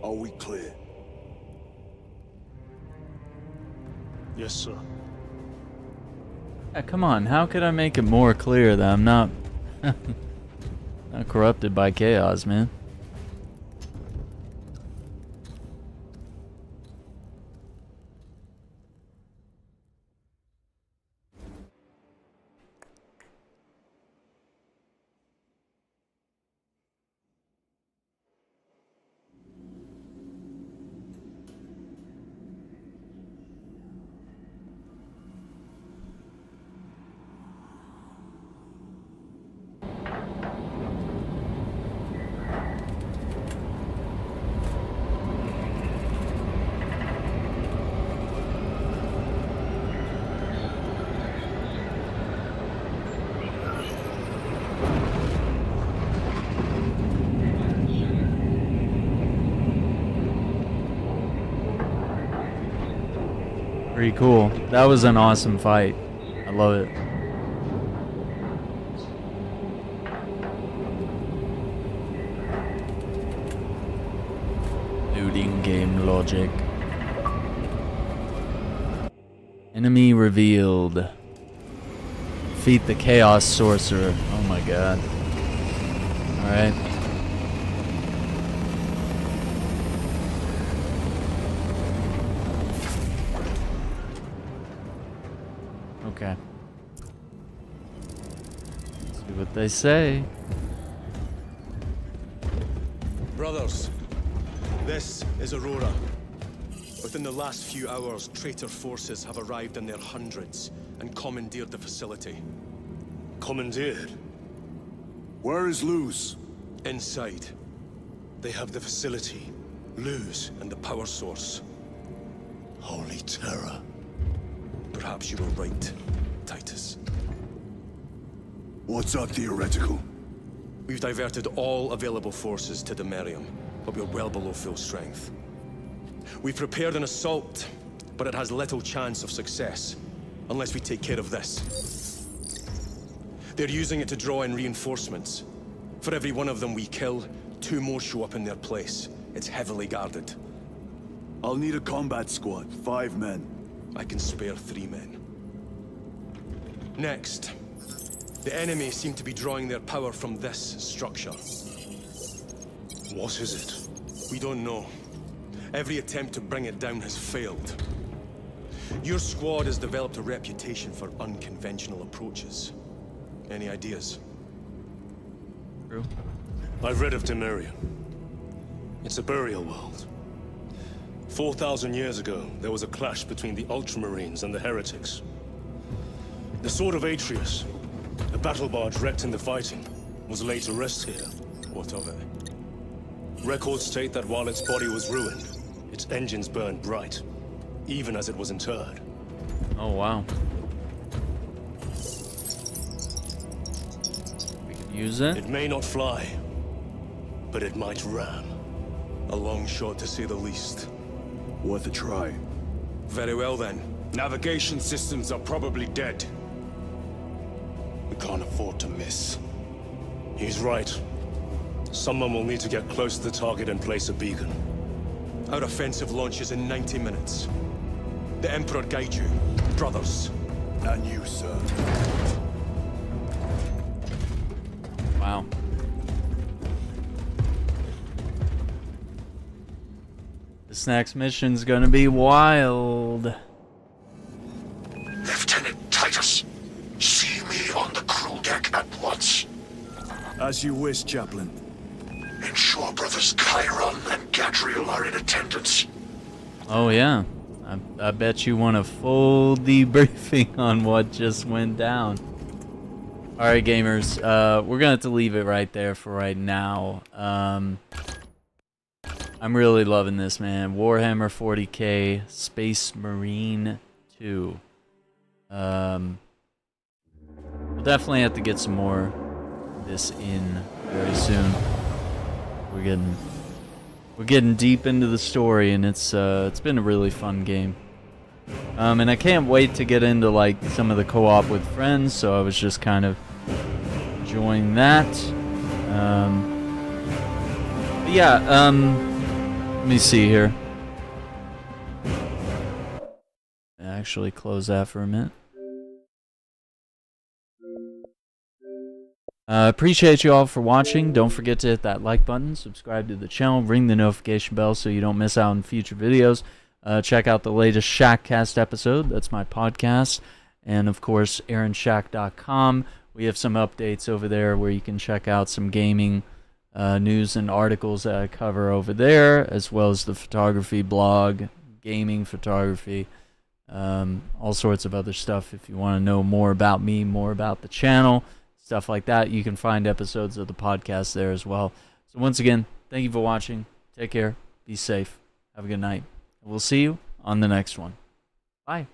Are we clear? Yes, sir. Come on, how could I make it more clear that I'm not not corrupted by chaos, man? Pretty cool. That was an awesome fight. I love it. Looting game logic. Enemy revealed. Defeat the Chaos Sorcerer. Oh my god. Alright. Okay. See what they say. Brothers, this is Aurora. Within the last few hours, traitor forces have arrived in their hundreds and commandeered the facility. Commandeered? Where is Luz? Inside, they have the facility, Luz, and the power source. Holy terror. Perhaps you were right, Titus. What's our theoretical? We've diverted all available forces to the Imperium, but we're well below full strength. We've prepared an assault, but it has little chance of success, unless we take care of this. They're using it to draw in reinforcements. For every one of them we kill, 2 more show up in their place. It's heavily guarded. I'll need a combat squad, 5 men. I can spare 3 men. Next, the enemy seem to be drawing their power from this structure. What is it? We don't know. Every attempt to bring it down has failed. Your squad has developed a reputation for unconventional approaches. Any ideas? True. I've read of Imperium. It's a burial world. 4,000 years ago, there was a clash between the Ultramarines and the Heretics. The Sword of Atreus, a battle barge wrecked in the fighting, was laid to rest here. What of it? Records state that while its body was ruined, its engines burned bright, even as it was interred. Oh, wow. We could use it. It may not fly, but it might ram. A long shot, to say the least. Worth a try. Very well, then. Navigation systems are probably dead. We can't afford to miss. He's right. Someone will need to get close to the target and place a beacon. Our offensive launches in 90 minutes. The Emperor guide you, brothers. And you, sir. Wow. This next mission's gonna be wild. Lieutenant Titus, see me on the crew deck at once. As you wish, Chaplain. Ensure brothers Chiron and Gadriel are in attendance. Oh yeah. I bet you want a full debriefing on what just went down. Alright gamers, we're gonna have to leave it right there for right now. I'm really loving this, man. Warhammer 40k, Space Marine 2. We'll definitely have to get some more of this in very soon. We're getting deep into the story, and it's been a really fun game. And I can't wait to get into like some of the co-op with friends, so I was just kind of enjoying that. But yeah, let me see here. Actually close that for a minute. Appreciate you all for watching. Don't forget to hit that like button, subscribe to the channel, ring the notification bell so you don't miss out on future videos. Check out the latest Shackcast episode. That's my podcast. And of course, AaronShack.com. We have some updates over there where you can check out some gaming news and articles that I cover over there, as well as the photography blog, gaming photography, all sorts of other stuff. If you want to know more about me, more about the channel, stuff like that, you can find episodes of the podcast there as well. So once again, thank you for watching. Take care. Be safe. Have a good night. We'll see you on the next one. Bye.